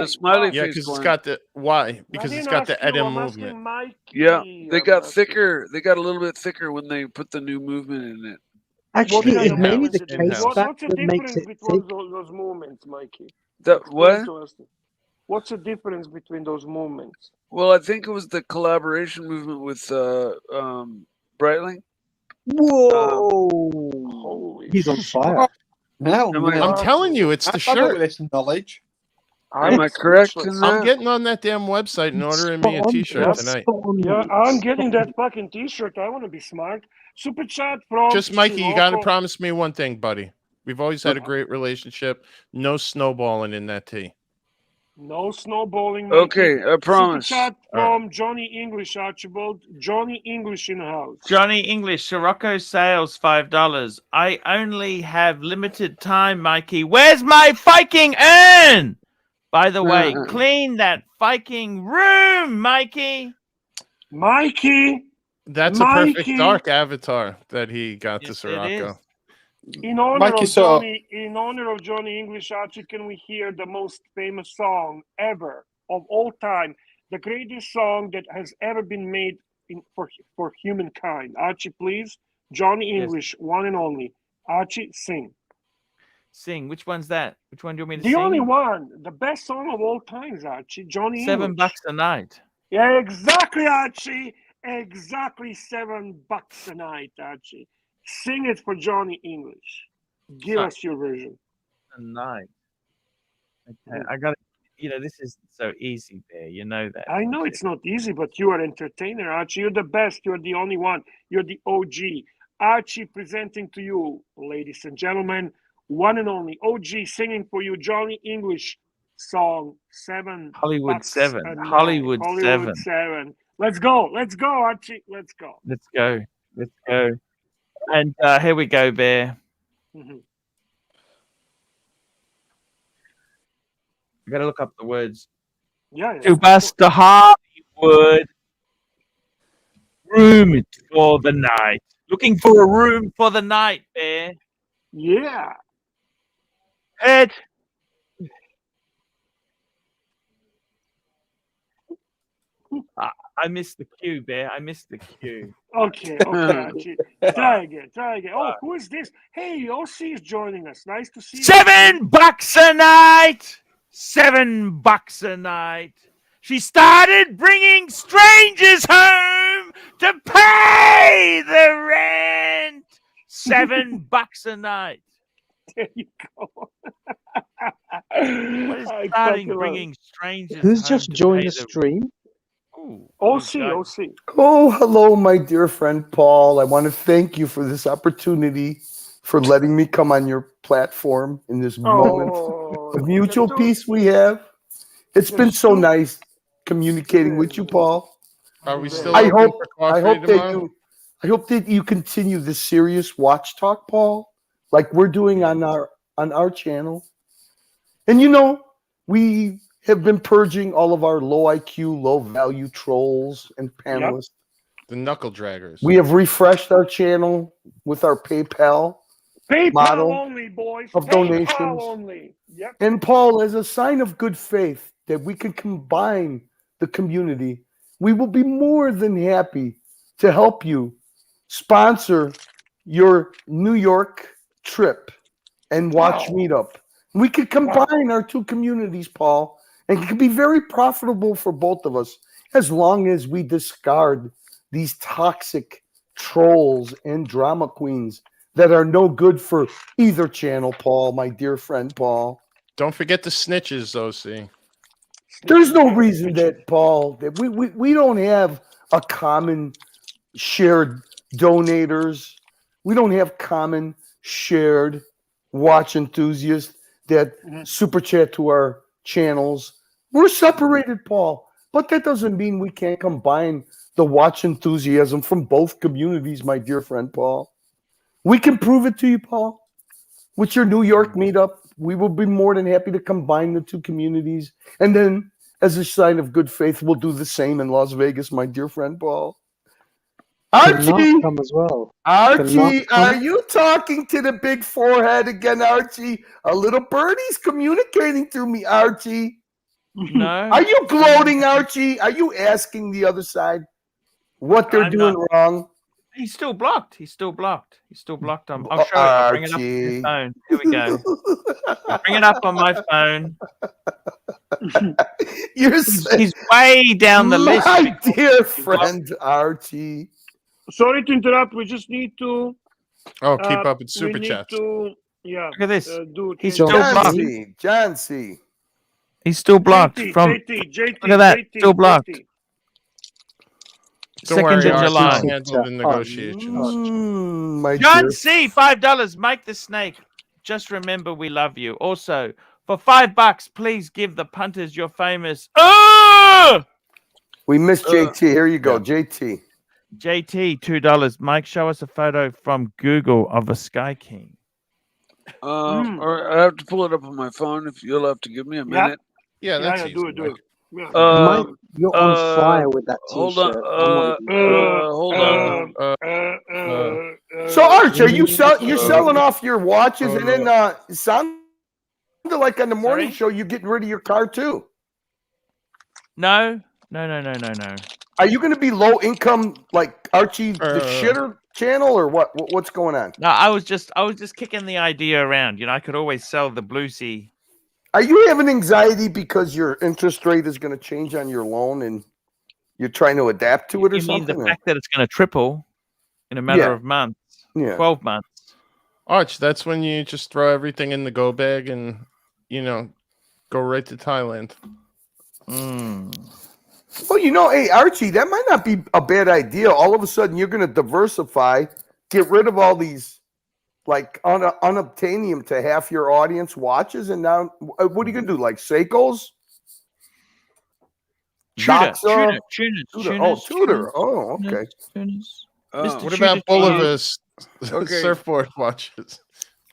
I: smiley
E: Yeah,
I: face
E: because it's
I: one.
E: got the why?
C: I
E: Because it's
C: didn't
E: got the
C: ask you,
E: Edem
C: I'm asking
E: movement.
C: Mikey.
I: Yeah, they
C: I'm
I: got
C: asking-
I: thicker. They got a little bit thicker when they put the new movement in it.
C: What
F: Actually,
C: kind
F: it's
C: of
F: mainly
C: movements
F: the
C: it is?
F: case
E: In-house.
F: back
C: What's the
F: that makes
C: difference
F: it
C: between
F: thick.
C: those movements, Mikey?
I: That
C: Explain
I: what?
C: to us. What's the difference between those movements?
I: Well, I think it was the collaboration movement with Breitling.
F: Whoa!
C: Holy
F: He's on
C: shit.
F: fire.
G: No,
I: Am I-
G: man.
E: I'm telling you, it's the
G: I don't know
E: shirt.
G: this knowledge.
I: Am I correct in
C: speechless.
E: I'm
I: that?
E: getting on that damn website and ordering me a
F: Spot on.
E: T-shirt
C: Yep.
E: tonight.
F: Spot on.
C: Yeah, I'm getting that fucking t-shirt. I want to be smart. Super chat from
E: Just Mikey, you got to
C: Sirocco.
E: promise me one thing, buddy. We've always had a great relationship. No snowballing in that tea.
C: No snowballing, Mikey.
I: Okay, I promise.
C: Super chat
E: All right.
C: from Johnny English, Archibald. Johnny English in the house.
A: Johnny English, Sirocco sales, $5. I only have limited time, Mikey. Where's my Viking urn? By the way, clean that Viking room, Mikey.
C: Mikey,
E: That's a perfect
C: Mikey.
E: dark avatar that he got to
A: Yes, it
E: Sirocco.
A: is.
C: in honor
G: Mikey,
C: of
G: so-
C: Johnny English, Archie, can we hear the most famous song ever of all time, the greatest song that has ever been made for humankind? Archie, please. Johnny
A: Yes.
C: English, one and only. Archie, sing.
A: Sing. Which one's that? Which one do you want me to
C: The
A: sing?
C: only one, the best song of all times, Archie. Johnny
A: $7
C: English.
A: a night.
C: Yeah, exactly, Archie. Exactly $7 a night, Archie. Sing it for Johnny English. Give
A: So-
C: us your version.
A: A night. Okay, I got it. This is so easy there. You know that.
C: I know it's not easy, but you are entertainer, Archie. You're the best. You're the only one. You're the OG. Archie presenting to you, ladies and gentlemen, one and only OG singing for you, Johnny English song, $7
A: Hollywood
C: a
A: 7.
C: night.
A: Hollywood 7.
C: 7. Let's go, Archie. Let's go.
A: Let's go. And here we go, Bear.
C: Mhm.
A: I got to look up the words.
C: Yeah.
A: To bust the Hollywood room for the night. Looking for a room for the night, Bear.
C: Yeah.
A: Head. I missed the cue, Bear. I missed the cue.
C: Okay, Archie. Try again. Oh, who is this? Hey, OC is joining us. Nice to see you.
A: $7 a night. $7 a night. She started bringing strangers home to pay the rent. $7 a night.
C: There you go.
A: What is
C: I
A: starting
C: fucking love
A: bringing strangers
F: Who's
A: home
F: just
A: to
F: joined
A: pay
F: the stream?
A: Ooh,
C: OC.
J: Oh, hello, my dear friend Paul. I want to thank you for this opportunity, for letting me come on your platform in this moment of mutual peace we have. It's been so nice communicating with you, Paul.
E: Are we still
J: I
E: open
J: hope
E: for coffee tomorrow?
J: I hope that you continue this serious watch talk, Paul, like we're doing on our channel. And we have been purging all of our low IQ, low value trolls and panelists.
E: The knuckle draggers.
J: We have refreshed our channel with our PayPal model
C: only, boys.
J: of
C: PayPal
J: donations.
C: only. Yep.
J: And Paul, as a sign of good faith that we can combine the community, we will be more than happy to help you sponsor your New York trip and watch meetup. We could combine our two communities, Paul, and it could be very profitable for both of us as long as we discard these toxic trolls and drama queens that are no good for either channel, Paul, my dear friend Paul.
E: Don't forget the snitches, OC.
J: There's no reason that, Paul, that we don't have a common shared donators. We don't have common shared watch enthusiasts. that super chat to our channels. We're separated, Paul, but that doesn't mean we can't combine the watch enthusiasm from both communities, my dear friend Paul. We can prove it to you, Paul. With your New York meetup, we will be more than happy to combine the two communities. And then, as a sign of good faith, we'll do the same in Las Vegas, my dear friend Paul. Archie,
F: come as well.
J: Archie, are you talking to the big forehead again, Archie? A little birdie's communicating through me, Archie.
A: No.
J: Are you gloating, Archie? Are you asking the other side what they're doing wrong?
A: He's still blocked. He's still blocked. He's still blocked. I'll show you. I'll bring it up on my phone. Here we go. I'll bring it up on my phone. He's way down the list.
J: My dear friend Archie.
C: Sorry to interrupt. We just need to.
E: Oh, keep up with super chats.
C: Yeah.
A: Look at this.
C: He's
A: still blocked.
J: John C.
A: He's still blocked from.
C: JT,
A: look at that. Still blocked.
E: Don't
A: 2nd
E: worry,
A: of July.
E: Archie handled the negotiations.
A: John C. $5. Mike the Snake. Just remember we love you. Also, for $5, please give the punters your famous.
J: We missed JT. Here you go, JT.
A: JT, $2. Mike, show us a photo from Google of a Sky King.
I: Or I have to pull it up on my phone. If you'll have to give me a minute.
E: Yeah, that's easy.
C: Do it. Yeah.
F: Mike, you're on fire with that
I: Hold
F: t-shirt.
I: on.
J: So, Arch, are you selling off your watches, and then it sounded like on the morning show you're getting rid of your car too?
A: No.
J: Are you going to be low income like Archie the Shitter channel, or what? What's going on?
A: No, I was just kicking the idea around. I could always sell the Blue Sea.
J: Are you having anxiety because your interest rate is going to change on your loan and you're trying to adapt to it, or something?
A: You mean the fact that it's going to triple in a matter of months?
J: Yeah.
A: 12 months.
E: Arch, that's when you just throw everything in the go bag and go right to Thailand.
J: Well, hey, Archie, that might not be a bad idea. All of a sudden, you're going to diversify, get rid of all these, like, unobtainium to half your audience watches, and now, what are you going to do, like Seikos?
A: Tudor.
J: Oh, Tudor. Oh, okay.
E: What about Bolivar's surfboard watches?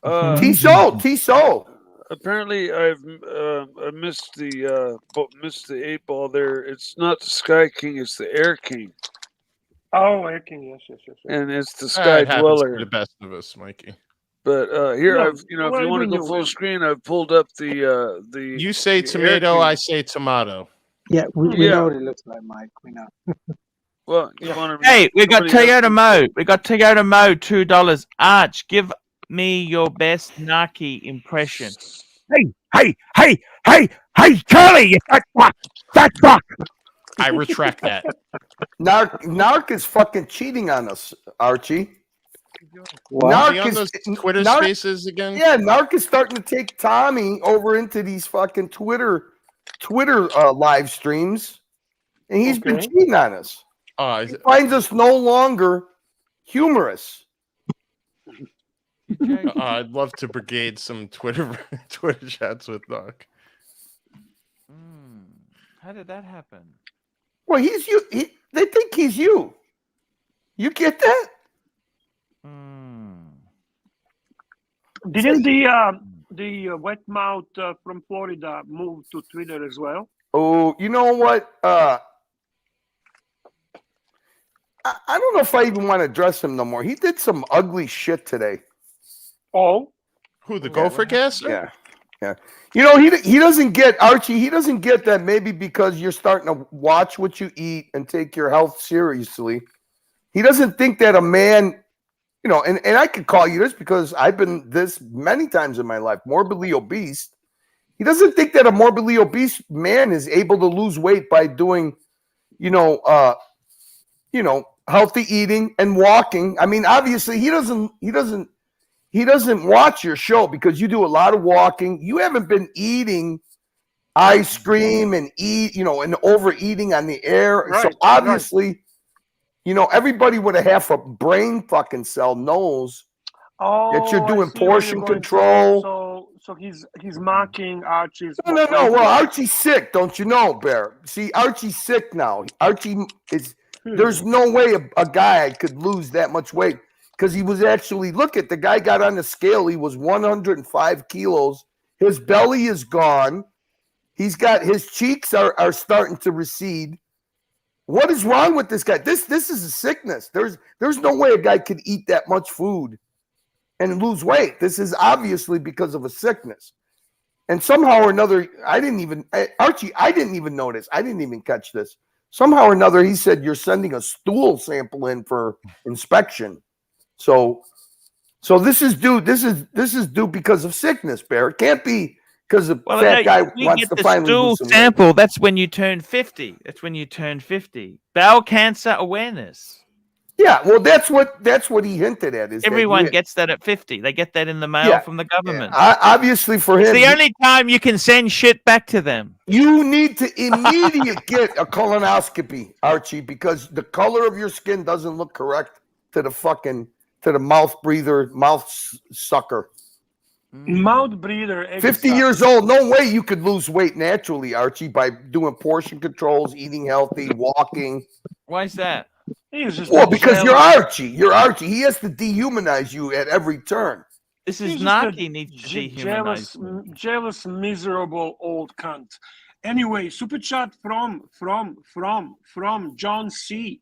J: Tissot.
I: Apparently, I've missed the 8 ball there. It's not the Sky King; it's the Air King.
C: Oh, Air King, yes.
I: And it's the Sky Dweller.
E: The best of us, Mikey.
I: But here, if you want to go full screen, I've pulled up the.
E: You say tomato, I say tomato.
F: Yeah, we know what it looks like, Mike. We know.
I: Well,
A: hey, we got Toyota Mo. $2. Arch, give me your best Naki impression.
K: Hey, Charlie, you fat fuck.
E: I retract that.
J: Narc is fucking cheating on us, Archie.
E: Narc is on those Twitter spaces again.
J: Yeah, Narc is starting to take Tommy over into these fucking Twitter live streams, and he's been cheating on us. He finds us no longer humorous.
E: I'd love to brigade some Twitter chats with Doc.
A: How did that happen?
J: Well, he's you. They think he's you. You get that?
C: Didn't the wet mouth from Florida move to Twitter as well?
J: Oh, you know what? I don't know if I even want to address him no more. He did some ugly shit today.
C: Oh,
E: who, the gopher gasser?
J: Yeah. He doesn't get, Archie, he doesn't get that maybe because you're starting to watch what you eat and take your health seriously. He doesn't think that a man, and I could call you this because I've been this many times in my life, morbidly obese. He doesn't think that a morbidly obese man is able to lose weight by doing, healthy eating and walking. I mean, obviously he doesn't watch your show because you do a lot of walking. You haven't been eating ice cream and and overeating on the air.
C: Right,
J: so obviously, everybody with a half a brain fucking cell knows that you're doing portion control.
C: So he's mocking Archie's.
J: No. Well, Archie's sick, don't you know, Bear? See, Archie's sick now. Archie is. There's no way a guy could lose that much weight because he was actually. Look at the guy got on the scale. He was 105 kilos. His belly is gone. He's got his cheeks are starting to recede. What is wrong with this guy? This is a sickness. There's no way a guy could eat that much food and lose weight. This is obviously because of a sickness. And somehow or another, Archie, I didn't even notice. I didn't even catch this. Somehow or another, he said you're sending a stool sample in for inspection. So this is due. This is due because of sickness, Bear. It can't be because the fat guy wants to finally lose some
A: sample. Weight. That's when you turn 50. That's when you turn 50. Bowel cancer awareness.
J: Yeah, well, that's what he hinted at. Is
A: everyone gets that at 50? They get that in the mail from the government.
J: Obviously, for him,
A: it's the only time you can send shit back to them.
J: You need to immediately get a colonoscopy, Archie, because the color of your skin doesn't look correct to the mouth breather, mouth sucker.
C: Mouth breather.
J: 50 years old, no way you could lose weight naturally, Archie, by doing portion controls, eating healthy, walking.
A: Why is that?
J: Well, because you're Archie. You're Archie. He has to dehumanize you at every turn.
A: This is Naki needs to dehumanize.
C: Jealous, miserable old cunt. Anyway, super chat from John C.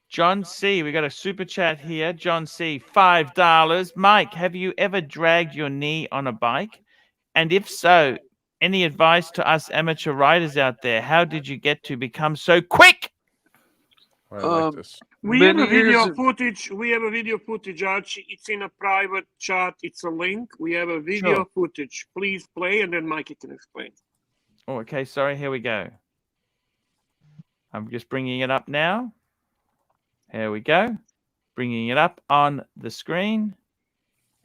A: John C. We got a super chat here. John C. $5. Mike, have you ever dragged your knee on a bike? And if so, any advice to us amateur riders out there? How did you get to become so quick?
E: I like this.
C: We have a video footage, Archie. It's in a private chat. It's a link. We have a video footage. Please play, and then Mikey can explain.
A: Oh, okay. Sorry. Here we go. I'm just bringing it up now. Here we go. Bringing it up on the screen.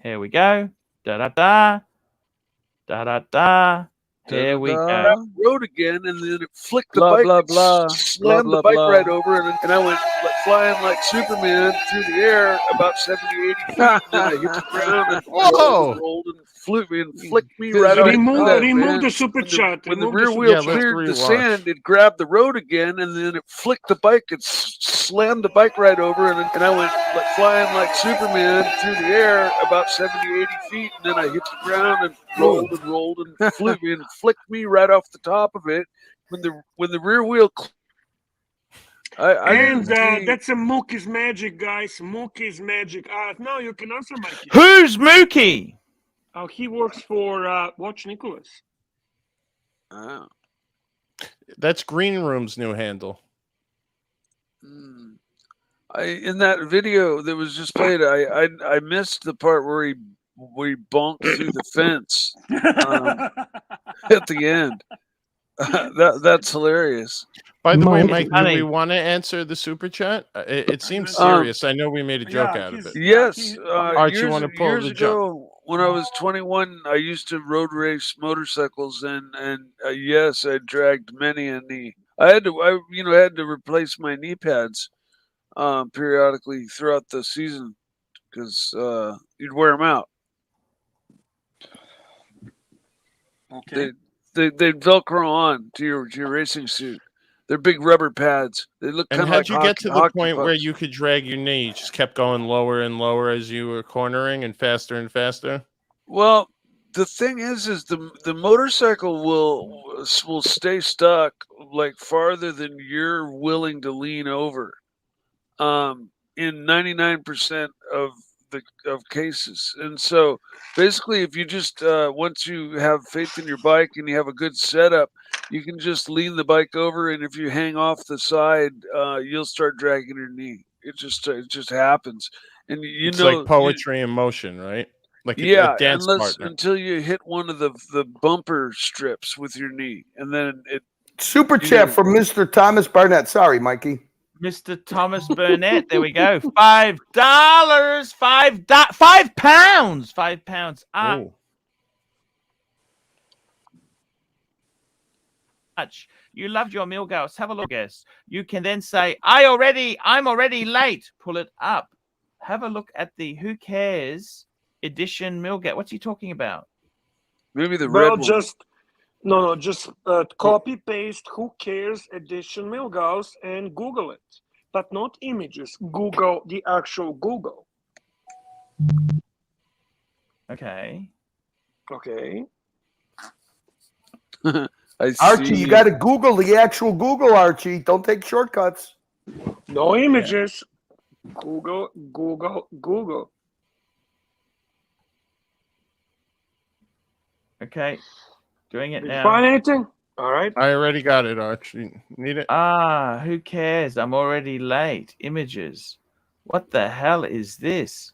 A: Here we go. Da-da-da. Da-da-da. Here we go.
I: Road again, and then it flicked the bike, slammed the bike right over, and I went flying like Superman through the air about 70, 80 feet. And then I hit the ground and rolled and flicked me right over.
C: Remove the super chat.
I: When the rear wheel cleared the sand, it grabbed the road again, and then it flicked the bike. It slammed the bike right over, and I went flying like Superman through the air about 70, 80 feet. And then I hit the ground and rolled and flicked me right off the top of it. When the rear wheel.
C: That's a Mookie's magic, guys. Mookie's magic. Now you can answer, Mikey.
A: Who's Mookie?
C: Oh, he works for Watch Nicholas.
I: Oh.
E: That's Green Room's new handle.
I: In that video that was just played, I missed the part where he bonked through the fence at the end. That's hilarious.
E: By the way, Mike, do we want to answer the super chat? It seems serious. I know we made a joke out of it.
I: Yes,
E: Archie, you want to pull the
I: joke? When I was 21, I used to road race motorcycles, and yes, I dragged many a knee. I had to replace my knee pads periodically throughout the season because you'd wear them out.
C: Okay.
I: They Velcro on to your racing suit. They're big rubber pads. They look kind of like.
E: And how'd you get to the point where you could drag your knee? You just kept going lower and lower as you were cornering and faster?
I: Well, the thing is the motorcycle will stay stuck like farther than you're willing to lean over. In 99% of cases. And so basically if you just once you have faith in your bike and you have a good setup, you can just lean the bike over, and if you hang off the side, you'll start dragging your knee. It just happens. And it's
E: like poetry in motion, right? Like a dance partner.
I: Until you hit one of the bumper strips with your knee, and then it.
J: Super chat from Mr. Thomas Barnett. Sorry, Mikey.
A: Mr. Thomas Burnett. There we go. $5. £5.
E: Oh.
A: You loved your Milgauss. Have a look, guys. You can then say, I'm already late. Pull it up. Have a look at the Who Cares edition Milgauss. What's he talking about?
I: Maybe the red
C: Well,
I: one.
C: just just copy paste. Who cares? Edition Milgauss and Google it, but not images. Google the actual Google.
A: Okay.
C: Okay.
J: Archie, you got to Google the actual Google, Archie. Don't take shortcuts.
C: No images. Google, Google, Google.
A: Okay. Doing it
C: Did you
A: now.
C: find anything? All right.
E: I already got it, Archie. Need it?
A: Ah, who cares? I'm already late. Images. What the hell is this?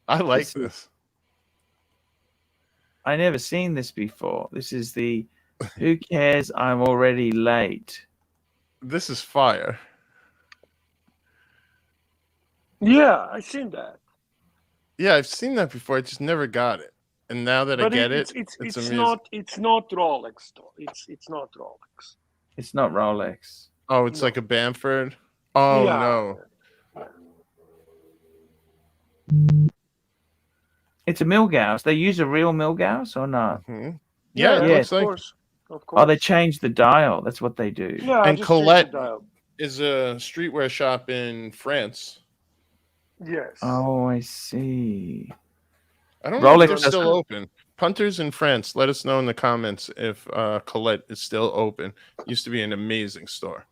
E: I like
A: This
E: this.
A: I never seen this before. This is the who cares? I'm already late.
E: This is fire.
C: Yeah, I seen that.
E: Yeah, I've seen that before. I just never got it. And now that I get it, it's amazing.
C: not Rolex though. It's not Rolex.
A: It's not Rolex.
E: Oh, it's like a Bamford. Oh
C: Yeah.
E: no.
A: It's a Milgauss. They use a real Milgauss or not?
E: Mm-hmm. Yeah, it
A: Yeah,
E: looks
C: of
E: like.
C: course. Of course.
A: Oh, they changed the dial. That's what they do.
C: Yeah,
E: And
C: just
E: Colette
C: change the dial.
E: is a streetwear shop in France.
C: Yes.
A: Oh, I see.
E: I don't know
A: Rolex
E: if they're
A: doesn't-
E: still open. Punters in France, let us know in the comments if Colette is still open. Used to be an amazing store.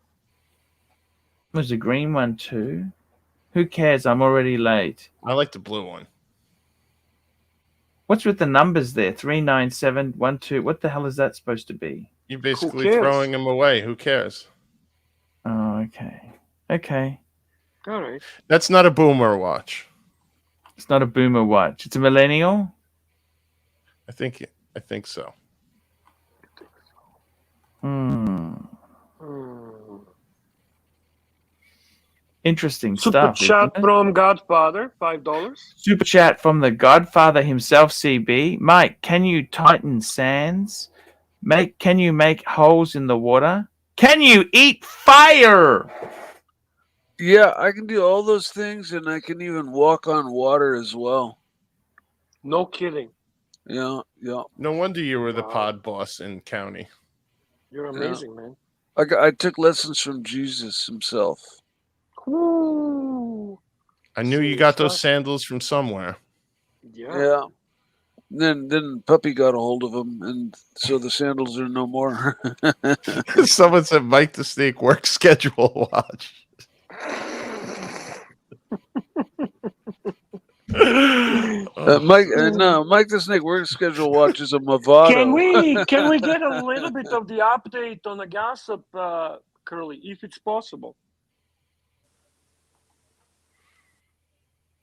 A: There's a green one too. Who cares? I'm already late.
E: I like the blue one.
A: What's with the numbers there? 39712. What the hell is that supposed to be?
E: You're basically
C: cares?
E: throwing them away. Who cares?
A: Oh, okay. Okay.
C: All right.
E: That's not a boomer watch.
A: It's not a boomer watch. It's a millennial.
E: I think so.
A: Hmm.
C: Hmm.
A: Interesting
C: Super
A: stuff.
C: chat
A: isn't it?
C: from Godfather, $5.
A: Super chat from the Godfather himself, CB. Mike, can you tighten sands? Can you make holes in the water? Can you eat fire?
I: Yeah, I can do all those things, and I can even walk on water as well.
C: No kidding.
I: Yeah, yeah.
E: No wonder you were the
C: Wow.
E: pod boss in county.
C: You're amazing, man.
I: I took lessons from Jesus himself.
C: Woo.
E: I knew you
C: Serious
E: got those
C: stuff.
E: sandals from somewhere.
C: Yeah.
I: Yeah. Then Puppy got a hold of them, and so the sandals are no more.
E: Someone said Mike the Snake work schedule watch.
I: Mike the Snake work schedule watches a Movado.
C: Can we get a little bit of the update on the gossip, Curly, if it's possible?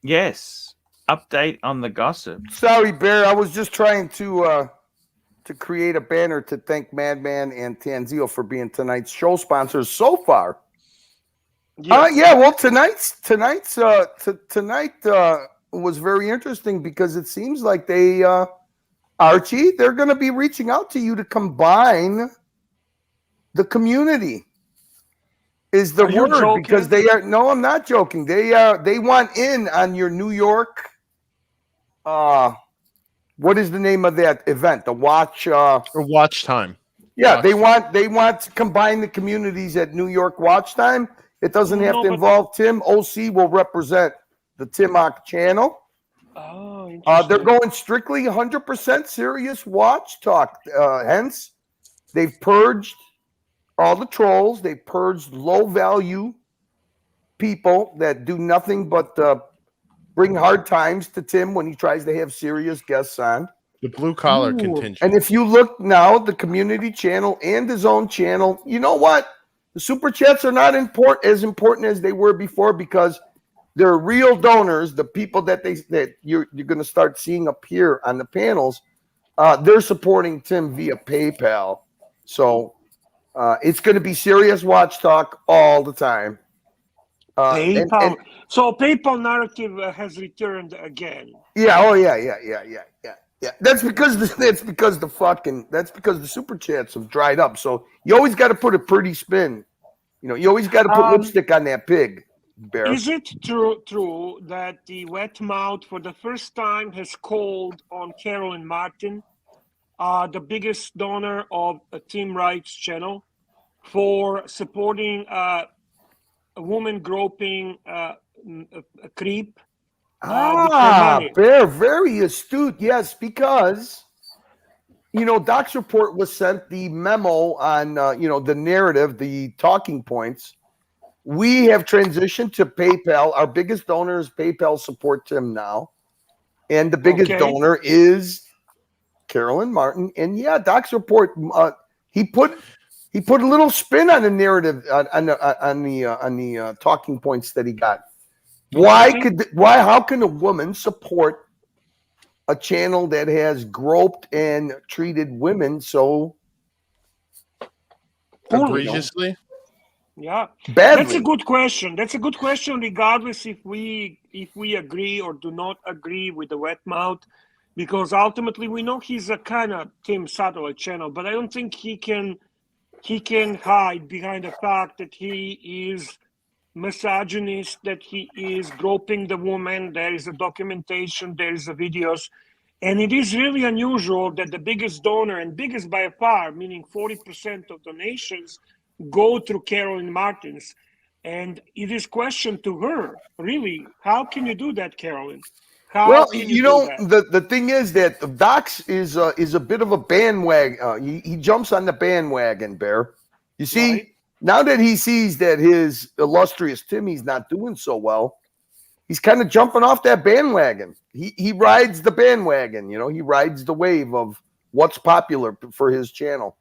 A: Yes. Update on the gossip.
J: Sorry, Bear. I was just trying to create a banner to thank Madman and Tanzio for being tonight's show sponsors so far. Yeah. Well, tonight was very interesting because it seems like they, Archie, they're going to be reaching out to you to combine the community. Is the
C: Are you
J: word
C: joking?
J: because they are? No, I'm not joking. They want in on your New York. What is the name of that event? The watch.
E: Or watch time.
J: Yeah,
E: Watch
J: they want to combine the communities at New York Watch Time. It doesn't have
C: No,
J: to
C: but-
J: involve Tim. OC will represent the Timoc channel.
C: Oh,
J: They're
C: interesting.
J: going strictly 100% serious watch talk. Hence, they've purged all the trolls. They've purged low-value people that do nothing but bring hard times to Tim when he tries to have serious guests on.
E: The blue collar
C: Ooh.
E: contingent.
J: And if you look now, the community channel and his own channel, you know what? The super chats are not as important as they were before because they're real donors. The people that you're going to start seeing appear on the panels, they're supporting Tim via PayPal. So it's going to be serious watch talk all the time.
C: PayPal. So PayPal narrative has returned again.
J: Yeah. Oh yeah. That's because the super chats have dried up. So you always got to put a pretty spin. You know, you always got to put lipstick on that pig, Bear.
C: Is it true that the wet mouth for the first time has called on Carolyn Martin? the biggest donor of Tim Wright's channel for supporting a woman groping a creep with her money.
J: Bear, very astute. Yes, because Doc's report was sent the memo on the narrative, the talking points. We have transitioned to PayPal. Our biggest donor is PayPal support Tim now, and the biggest donor is Carolyn Martin. And yeah, Doc's report. He put a little spin on the narrative on the talking points that he got. How can a woman support a channel that has groped and treated women so
E: egregiously?
C: Yeah,
J: badly?
C: That's a good question. That's a good question, regardless if we agree or do not agree with the wet mouth, because ultimately we know he's a kind of Tim satellite channel, but I don't think he can hide behind the fact that he is misogynist, that he is groping the woman. There is a documentation, there is a videos, and it is really unusual that the biggest donor, and biggest by far, meaning 40% of donations, go through Carolyn Martins. And it is questioned to her, really, how can you do that, Carolyn?
J: The thing is that Docs is a bit of a bandwagon. He jumps on the bandwagon, Bear. You see,
C: Right.
J: Now that he sees that his illustrious Timmy's not doing so well, he's kind of jumping off that bandwagon. He rides the bandwagon, he rides the wave of what's popular for his channel.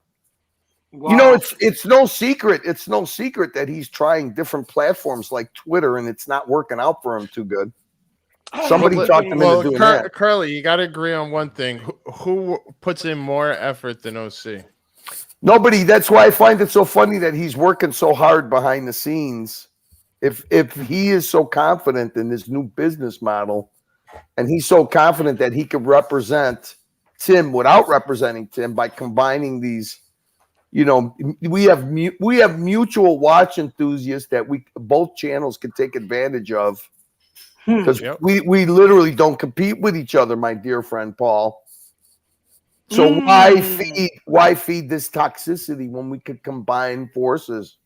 C: Wow.
J: It's no secret. It's no secret that he's trying different platforms like Twitter, and it's not working out for him too good. Somebody talked him into doing that.
E: Curly, you got to agree on one thing. Who puts in more effort than OC?
J: Nobody. That's why I find it so funny that he's working so hard behind the scenes. If he is so confident in this new business model, and he's so confident that he could represent Tim without representing Tim by combining these, we have mutual watch enthusiasts that both channels can take advantage of, because we literally don't compete with each other, my dear friend Paul. So why feed this toxicity when we could combine forces?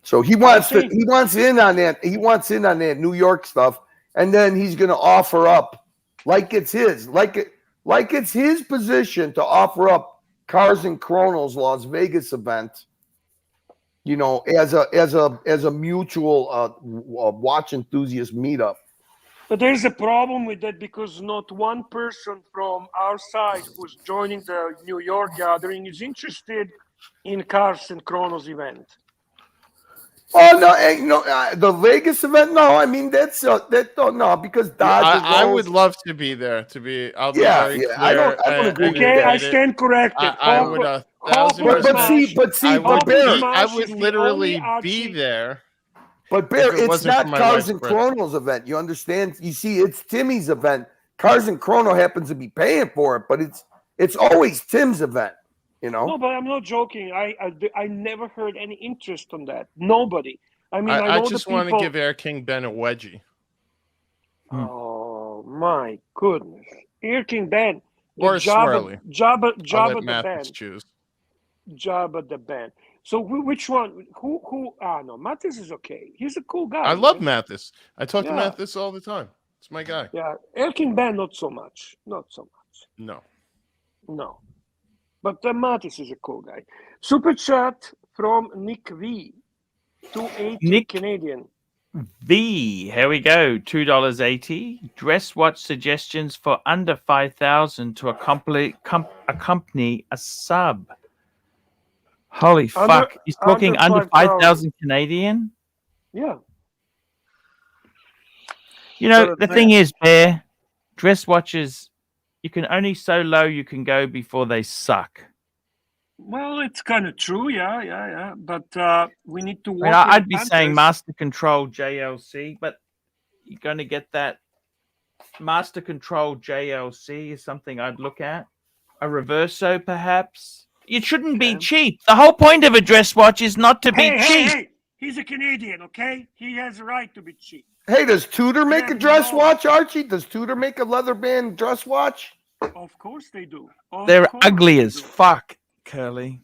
J: So he wants in on that. He wants in on that New York stuff, and then he's going to offer up like it's his position to offer up Cars and Chronos Las Vegas event, as a mutual watch enthusiast meetup.
C: But there's a problem with that, because not one person from our side who's joining the New York gathering is interested in Cars and Chronos event.
J: Oh no, the Vegas event. No, I mean that's no, because Dodge.
E: I would love to be there. I'll be very clear.
J: I don't agree.
C: Okay, I stand corrected.
E: I would 1,000%.
J: But Bear,
E: I would literally be there.
J: But Bear, it's not Cars and Chronos event. You understand? You see, it's Timmy's event. Cars and Chrono happens to be paying for it, but it's always Tim's event.
C: No, but I'm not joking. I never heard any interest on that. Nobody. I mean,
E: I just want to give Air King Ben a wedgie.
C: Oh my goodness, Air King Ben
E: or Swirly.
C: Jabba the
E: Mathis
C: Ben.
E: Choose.
C: Jabba the Ben. So which one? Who? No, Mathis is okay. He's a cool guy.
E: I love Mathis. I talk to Mathis all the time. It's my guy.
C: Yeah, Air King Ben, not so much. Not so much. No. But Mathis is a cool guy. Super chat from Nick V. 280 Canadian.
A: V, here we go. $2.80. Dress watch suggestions for under 5,000 to accompany a sub. Holy fuck! He's talking under 5,000 Canadian.
C: Yeah.
A: The thing is, Bear, dress watches, you can only so low you can go before they suck.
C: Well, it's kind of true, yeah. But we need to.
A: I'd be saying Master Control JLC, but you're going to get that. Master Control JLC is something I'd look at. A Reverso, perhaps. It shouldn't be cheap. The whole point of a dress watch is not to be cheap.
C: Hey, he's a Canadian, okay? He has a right to be cheap.
J: Hey, does Tudor make a dress watch, Archie? Does Tudor make a leather band dress watch?
C: Of course they do. Of
A: They're
C: course
A: ugly
C: they
A: as
C: do.
A: fuck, Curly.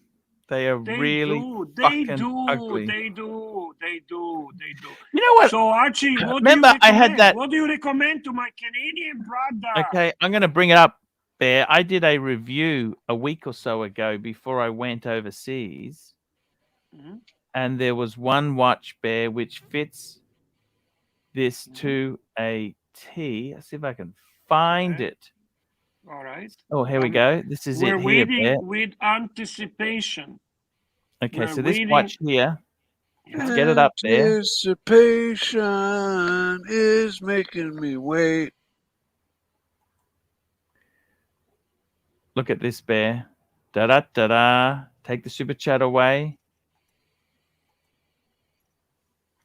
A: They are
C: They
A: really
C: do. They
A: fucking
C: do.
A: ugly.
C: They do. They do. They do.
A: You know what?
C: So Archie, what do you
A: Remember, I had
C: recommend?
A: that.
C: What do you recommend to my Canadian brother?
A: Okay, I'm going to bring it up, Bear. I did a review a week or so ago before I went overseas,
C: Mhm.
A: and there was one watch, Bear, which fits this to a T. Let's see if I can find
C: Okay.
A: it.
C: All right.
A: Oh, here we go. This is
C: We're
A: it here,
C: waiting
A: Bear.
C: with anticipation.
A: Okay,
C: We're
A: so this
C: waiting.
A: watch here, let's get it up there.
I: Anticipation is making me wait.
A: Look at this, Bear. Da da da da. Take the super chat away.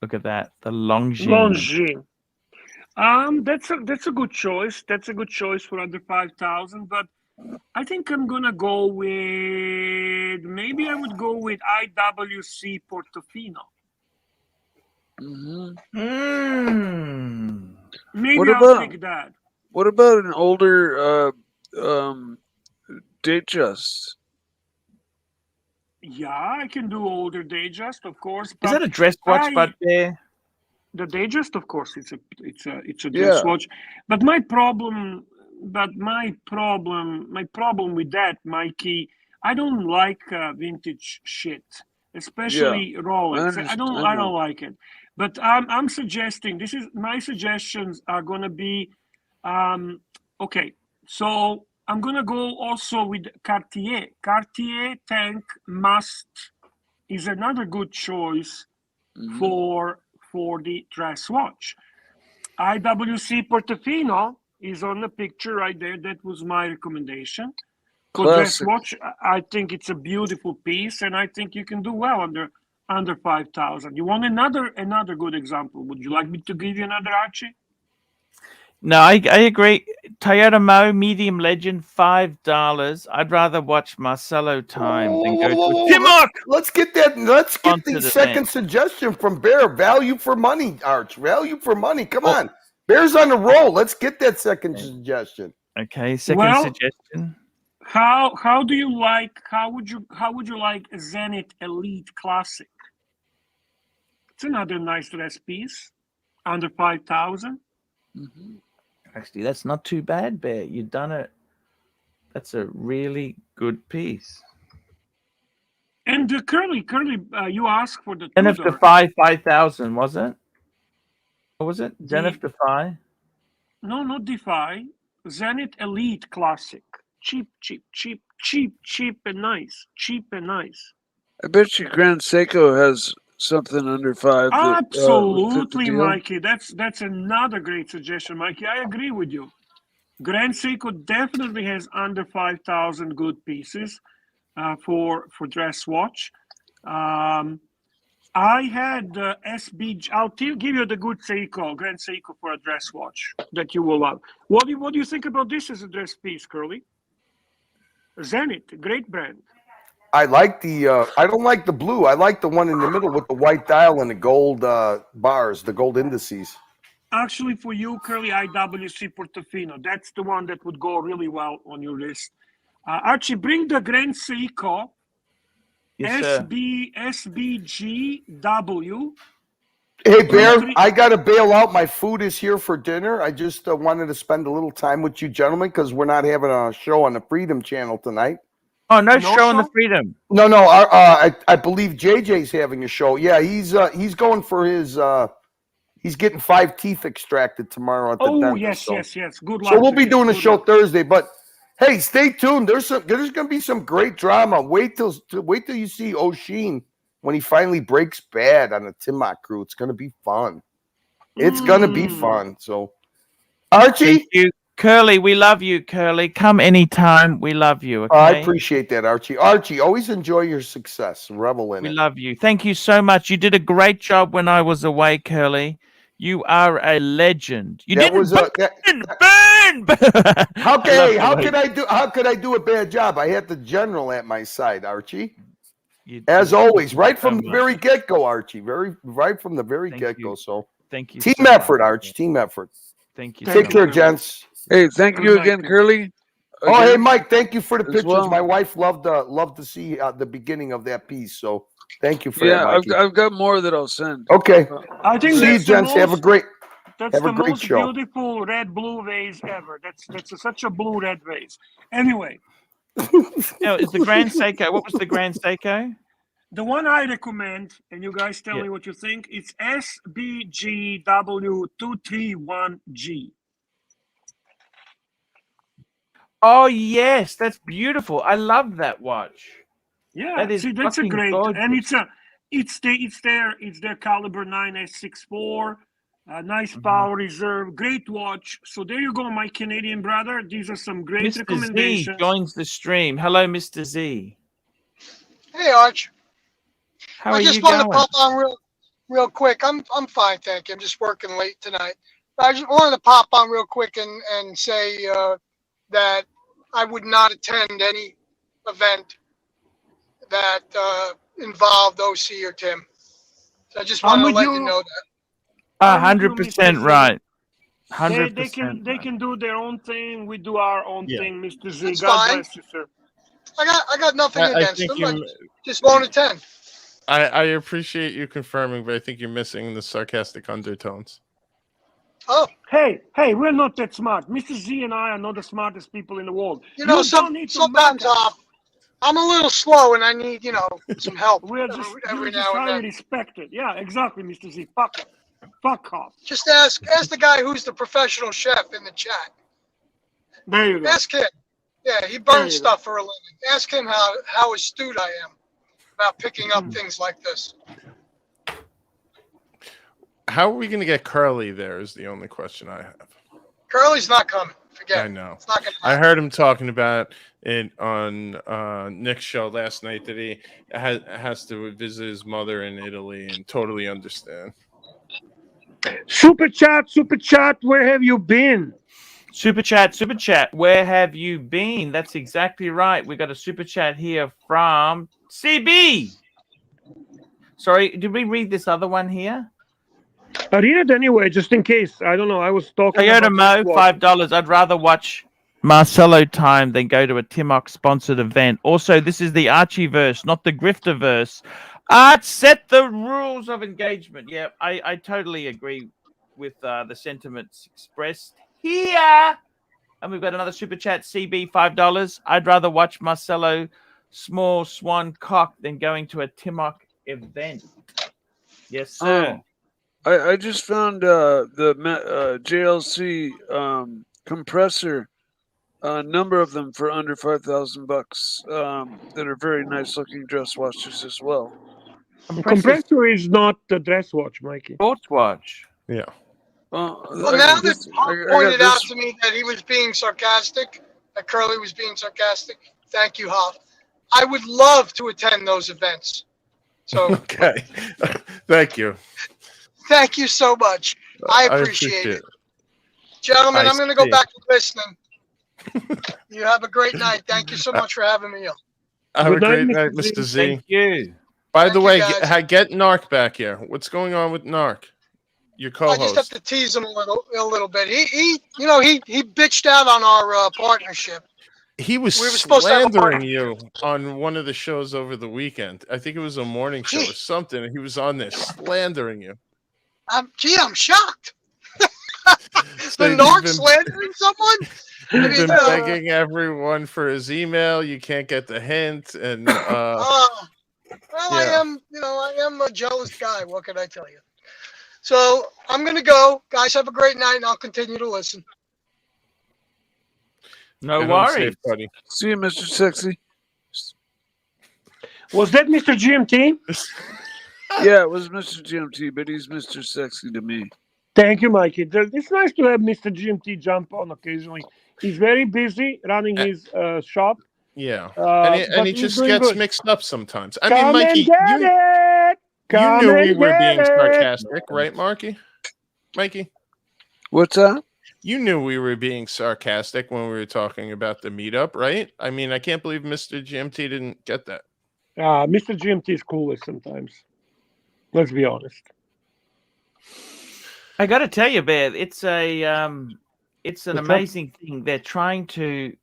A: Look at that. The Longines.
C: Longines. That's a good choice. That's a good choice for under 5,000. But I think I'm gonna go with maybe I would go with IWC Portofino. Maybe
I: What
C: I'll
I: about
C: pick that.
I: what about an older Datejust?
C: Yeah, I can do older Datejust, of course.
A: Is
C: But
A: that a dress watch, Bud Bear?
C: the Datejust, of course, it's a dress
I: Yeah.
C: watch. But my problem with that, Mikey, I don't like vintage shit, especially Rolex. I don't
I: know.
C: like it. But I'm suggesting my suggestions are gonna be okay. So I'm gonna go also with Cartier. Cartier Tank Must is another good choice for the dress watch. IWC Portofino is on the picture right there. That was my recommendation. For dress
I: Classic.
C: watch, I think it's a beautiful piece, and I think you can do well under 5,000. You want another good example? Would you like me to give you another, Archie?
A: No, I agree. Toyota Mo Medium Legend, $5. I'd rather watch Marcelo Time than go to Timok.
J: Let's get that. Let's get
A: Onto
J: the
A: the
J: second
A: thing.
J: suggestion from Bear. Value for money, Arch. Value for money. Come
A: Oh.
J: on. Bear's on the roll. Let's get that second suggestion.
A: Okay, second
C: Well,
A: suggestion.
C: How would you like a Zenith Elite Classic? It's another nice dress piece, under 5,000.
A: Actually, that's not too bad, Bear. You've done it. That's a really good piece.
C: And the Curly, you asked for the
A: Zenith
C: Tudor.
A: Defy 5,000, was it? What was it? Zenith Defy?
C: No, not Defy. Zenith Elite Classic. Cheap and nice. Cheap and nice.
I: I bet you Grand Seiko has something under 5. that, would fit the
C: Absolutely,
I: deal.
C: Mikey. That's another great suggestion, Mikey. I agree with you. Grand Seiko definitely has under 5,000 good pieces for dress watch. I had SBG. I'll give you the good Seiko, Grand Seiko for a dress watch that you will love. What do you think about this as a dress piece, Curly? Zenith, great brand.
J: I like the. I don't like the blue. I like the one in the middle with the white dial and the gold bars, the gold indices.
C: Actually, for you, Curly, IWC Portofino. That's the one that would go really well on your list. Archie, bring the Grand Seiko.
A: Yes, sir.
C: SBGW.
J: Hey, Bear, I got to bail out. My food is here for dinner. I just wanted to spend a little time with you gentlemen because we're not having a show on the Freedom Channel tonight.
A: Oh, no show on the Freedom.
J: No. I believe JJ's having a show. Yeah, he's going for his. He's getting 5 teeth extracted tomorrow at the dentist.
C: Yes. Good luck.
J: So we'll be doing a show Thursday, but hey, stay tuned. There's going to be some great drama. Wait till you see O'Sheen when he finally breaks bad on the Timok crew. It's going to be fun. It's going to be fun. So, Archie,
A: thank you, Curly. We love you, Curly. Come anytime. We love you. Okay?
J: I appreciate that, Archie. Archie, always enjoy your success. Revel in it.
A: We love you. Thank you so much. You did a great job when I was away, Curly. You are a legend. You
J: That
A: didn't
J: was
A: burn.
J: How could I do a bad job? I had the general at my side, Archie. As always, right from the very get-go, Archie. Right from the very get-go. So
A: thank you.
J: Team
A: so
J: effort,
A: much.
J: Archie. Team effort.
A: Thank you.
J: Take care, gents.
I: Hey, thank you again, Curly.
J: Oh, hey,
I: again
J: Mike, thank you for the
I: as
J: pictures.
I: well.
J: My wife loved to see the beginning of that piece. So thank you for
I: Yeah,
J: that,
I: I've
J: Mikey.
I: I've got more that I'll send.
J: Okay.
C: I think
J: See you,
C: that's the
J: gents. Have a
C: most.
J: great
C: That's
J: have a
C: the
J: great
C: most
J: show.
C: beautiful red blue vase ever. That's such a blue red vase. Anyway,
A: Now, is the Grand Seiko? What was the Grand Seiko?
C: the one I recommend, and you guys tell
A: Yeah.
C: me what you think, it's SBGW231G.
A: Oh yes, that's beautiful. I love that watch.
C: Yeah,
A: That is
C: see, that's a
A: fucking
C: great,
A: gorgeous.
C: and it's their caliber 9S64, nice power reserve, great watch. So there you go, my Canadian brother. These are some great
A: Mr. Z
C: recommendations.
A: joins the stream. Hello, Mr. Z.
L: Hey, Arch.
A: How
L: I
A: are
L: just
A: you
L: wanted
A: going?
L: to pop on real quick. I'm fine, thank you. I'm just working late tonight. I just wanted to pop on real quick and say that I would not attend any event that involved OC or Tim. So I just
C: I'm
L: wanted to
C: with
L: let
C: you.
L: you know that.
A: 100% right.
C: They
A: 100%
C: can
A: right.
C: do their own thing. We do our own
E: Yeah.
C: thing, Mr. Z.
L: That's
C: God
L: fine.
C: bless you, sir.
L: I got nothing
E: I
L: against
E: think
L: them. I
E: you.
L: just won't attend.
E: I appreciate you confirming, but I think you're missing the sarcastic undertones.
L: Oh,
C: Hey, we're not that smart. Mr. Z and I are not the smartest people in the world.
L: you know,
C: don't need to
L: sometimes
C: mock us.
L: I'm a little slow and I need, some help
C: We're just
L: every
C: you're just
L: now and
C: highly
L: then.
C: respected. Yeah, exactly, Mr. Z. Fuck off.
L: Just ask the guy who's the professional chef in the chat.
C: There you go.
L: Ask him. Yeah, he
C: There
L: burns
C: you
L: stuff for a living. Ask him how astute I am about picking
C: Hmm.
L: up things like this.
E: How are we going to get Curly there is the only question I have.
L: Curly's not coming. Forget
E: I
L: it.
E: know.
L: It's not gonna
E: I
L: happen.
E: heard him talking about it on Nick's show last night that he has to visit his mother in Italy and totally understand.
C: Super chat, where have you been?
A: Super chat. Where have you been? That's exactly right. We got a super chat here from CB. Sorry, did we read this other one here?
C: I read it anyway, just in case. I don't know. I was talking
A: Toyota
C: about
A: Mo,
C: this watch.
A: $5. I'd rather watch Marcelo time than go to a Timoc sponsored event. Also, this is the Archie verse, not the Grifter verse. Art set the rules of engagement. Yeah, I totally agree with the sentiments expressed here. And we've got another super chat, CB, $5. I'd rather watch Marcelo small swan cock than going to a Timoc event. Yes, sir.
I: I just found the JLC compressor, a number of them for under $5,000 that are very nice looking dress watches as well.
C: Compressor is not the dress watch, Mikey.
A: Sports watch.
E: Yeah.
L: Well, now that Paul pointed out to me that he was being sarcastic, that Curly was being sarcastic, thank you, Hoff. I would love to attend those events. So
E: Okay. Thank you.
L: thank you so much. I appreciate it. Gentlemen, I'm going to go back to listening. You have a great night. Thank you so much for having me on.
E: Have a great night, Mr. Z.
A: Thank you.
E: By the way,
L: guys.
E: get Narc back here. What's going on with Narc? Your
L: I
E: co-host.
L: just have to tease him a little bit. He bitched out on our partnership.
E: He was
L: We were supposed to have a
E: slandering you on one of the shows over the weekend. I think it was a morning show or something. He was on there slandering you.
L: I'm shocked.
E: So
L: The Narc slandering someone?
E: You've been begging everyone for his email. You can't get the hint, and
L: well,
E: yeah.
L: I am a jealous guy. What can I tell you? So I'm gonna go. Guys, have a great night, and I'll continue to listen.
A: No
E: Get home
A: worries.
E: safe, buddy.
I: See you, Mr. Sexy.
C: Was that Mr. GMT?
I: Yeah, it was Mr. GMT, but he's Mr. Sexy to me.
C: Thank you, Mikey. It's nice to have Mr. GMT jump on occasionally. He's very busy running his shop.
E: Yeah,
C: but
E: and he
C: he's
E: just
C: doing
E: gets
C: good.
E: mixed up sometimes. I
C: Come
E: mean, Mikey,
C: and get it!
E: you
C: Come
E: knew we
C: and
E: were
C: get
E: being
C: it!
E: sarcastic, right, Mikey?
I: What's that?
E: You knew we were being sarcastic when we were talking about the meetup, right? I mean, I can't believe Mr. GMT didn't get that.
C: Mr. GMT is coolest sometimes. Let's be honest.
A: I got to tell you, Bear, it's an amazing thing. They're trying to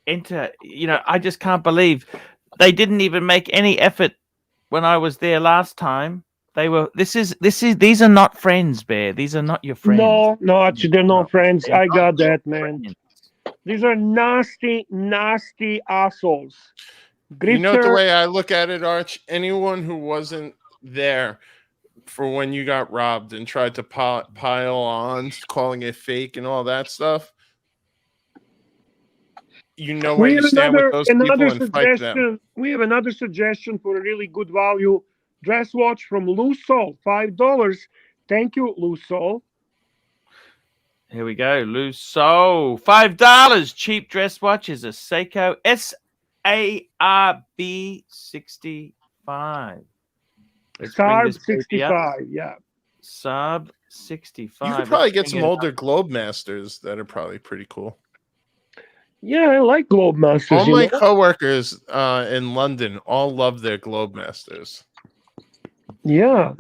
A: enter. You know, I just can't believe they didn't even make any effort when I was there last time. They were. These are not friends, Bear. These are not your friends.
C: No, actually, they're not friends.
A: They're
C: I
A: not
C: got
A: your
C: that, man.
A: friends.
C: These are nasty assholes.
E: You know the
C: Grifter,
E: way I look at it, Arch? Anyone who wasn't there for when you got robbed and tried to pile on, calling it fake and all that stuff, you know where
C: we
E: you
C: have
E: stand with those people
C: another
E: and fight them.
C: suggestion. We have another suggestion for a really good value dress watch from Lusol, $5. Thank you, Lusol.
A: Here we go. Loose Soul. $5. Cheap dress watch is a Seiko SARB 65. Let's bring
C: Saab
A: this baby up.
C: 65, yeah.
A: Saab 65.
E: You could probably
A: Let's
E: get
A: bring
E: some
A: it
E: older
A: up.
E: Globe Masters that are probably pretty cool.
C: Yeah, I like Globe Masters.
E: All my coworkers in London all love their Globe Masters.
C: Yeah.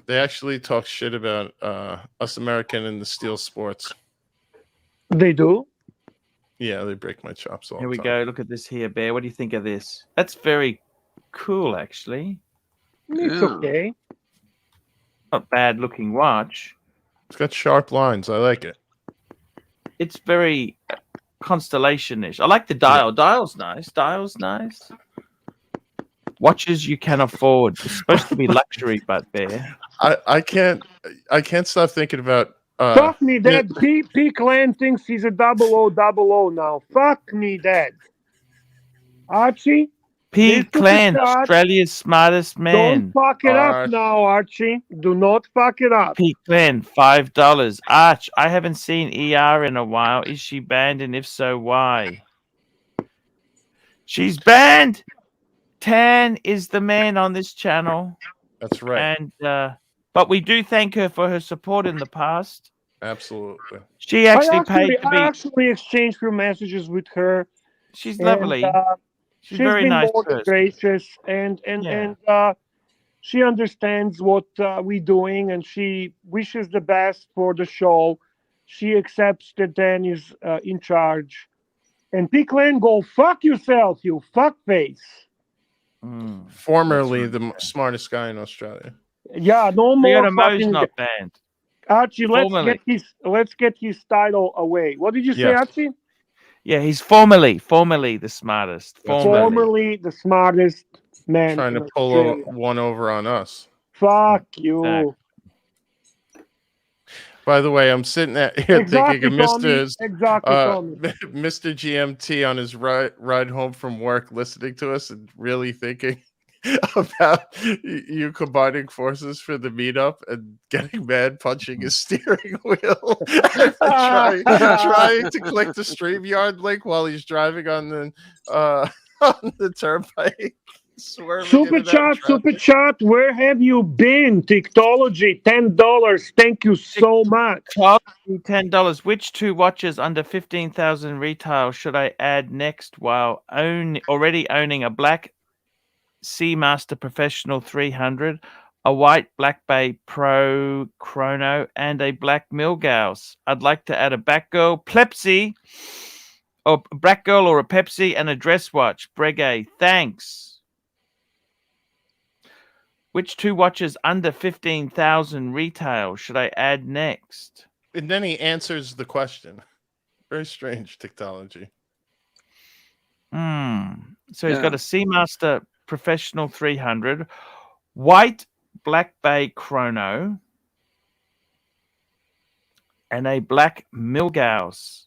E: They actually talk shit about us American and the steel sports.
C: They do?
E: Yeah, they break my chops all
A: Here
E: the
A: we
E: time.
A: go. Look at this here, Bear. What do you think of this? That's very cool, actually.
C: It's okay.
A: Not bad looking watch.
E: It's got sharp lines. I like it.
A: It's very constellation-ish. I like the dial. Dial's nice. Dial's nice. Watches you can afford. It's supposed to be luxury, but Bear.
E: I can't stop thinking about
C: Fuck me, Dad. P. Clan thinks he's a 0000 now. Fuck me, Dad. Archie?
A: P.
C: Listen to
A: Clan,
C: Scott.
A: Australia's smartest man.
C: Don't fuck it up now, Archie. Do not fuck it up.
A: P. Clan, $5. Arch, I haven't seen ER in a while. Is she banned? And if so, why? She's banned. Tan is the man on this channel.
E: That's right.
A: And but we do thank her for her support in the past.
E: Absolutely.
A: She actually paid to
C: I
A: be.
C: actually exchanged few messages with her.
A: She's
C: and,
A: lovely. She's very
C: been
A: nice
C: more than
A: person.
C: gracious, and she understands what we're doing, and she wishes the best for the show. She accepts that Dan is in charge. And P-Clan, go fuck yourself, you fuckface.
E: Formerly the smartest guy in Australia.
C: Yeah, no more
A: Mo's
C: fucking.
A: not banned.
C: Archie,
A: Formerly.
C: let's get his title away. What did you say,
E: Yes.
C: Archie?
A: Yeah, he's formerly the smartest.
C: Formerly the smartest man.
E: Trying
C: in
E: to pull
C: Australia.
E: one over on us.
C: Fuck you.
E: By the way, I'm sitting here
C: Exactly,
E: thinking of
C: Tommy.
E: Mr.
C: Exactly, Tommy.
E: Mr. GMT on his ride home from work, listening to us and really thinking about you combining forces for the meetup and getting mad, punching his steering wheel, and trying to click the StreamYard link while he's driving on the turnpike.
C: Super chat. Where have you been? Technology, $10. Thank you so much.
A: $10. Which two watches under 15,000 retail should I add next while already owning a black Seamaster Professional 300, a white Black Bay Pro Chrono, and a black Milgauss? I'd like to add a Batgirl Pepsi, or a Batgirl or a Pepsi, and a dress watch. Breguet, thanks. Which two watches under 15,000 retail should I add next?
E: And then he answers the question. Very strange technology.
A: So he's got a Seamaster Professional 300, white Black Bay Chrono, and a black Milgauss.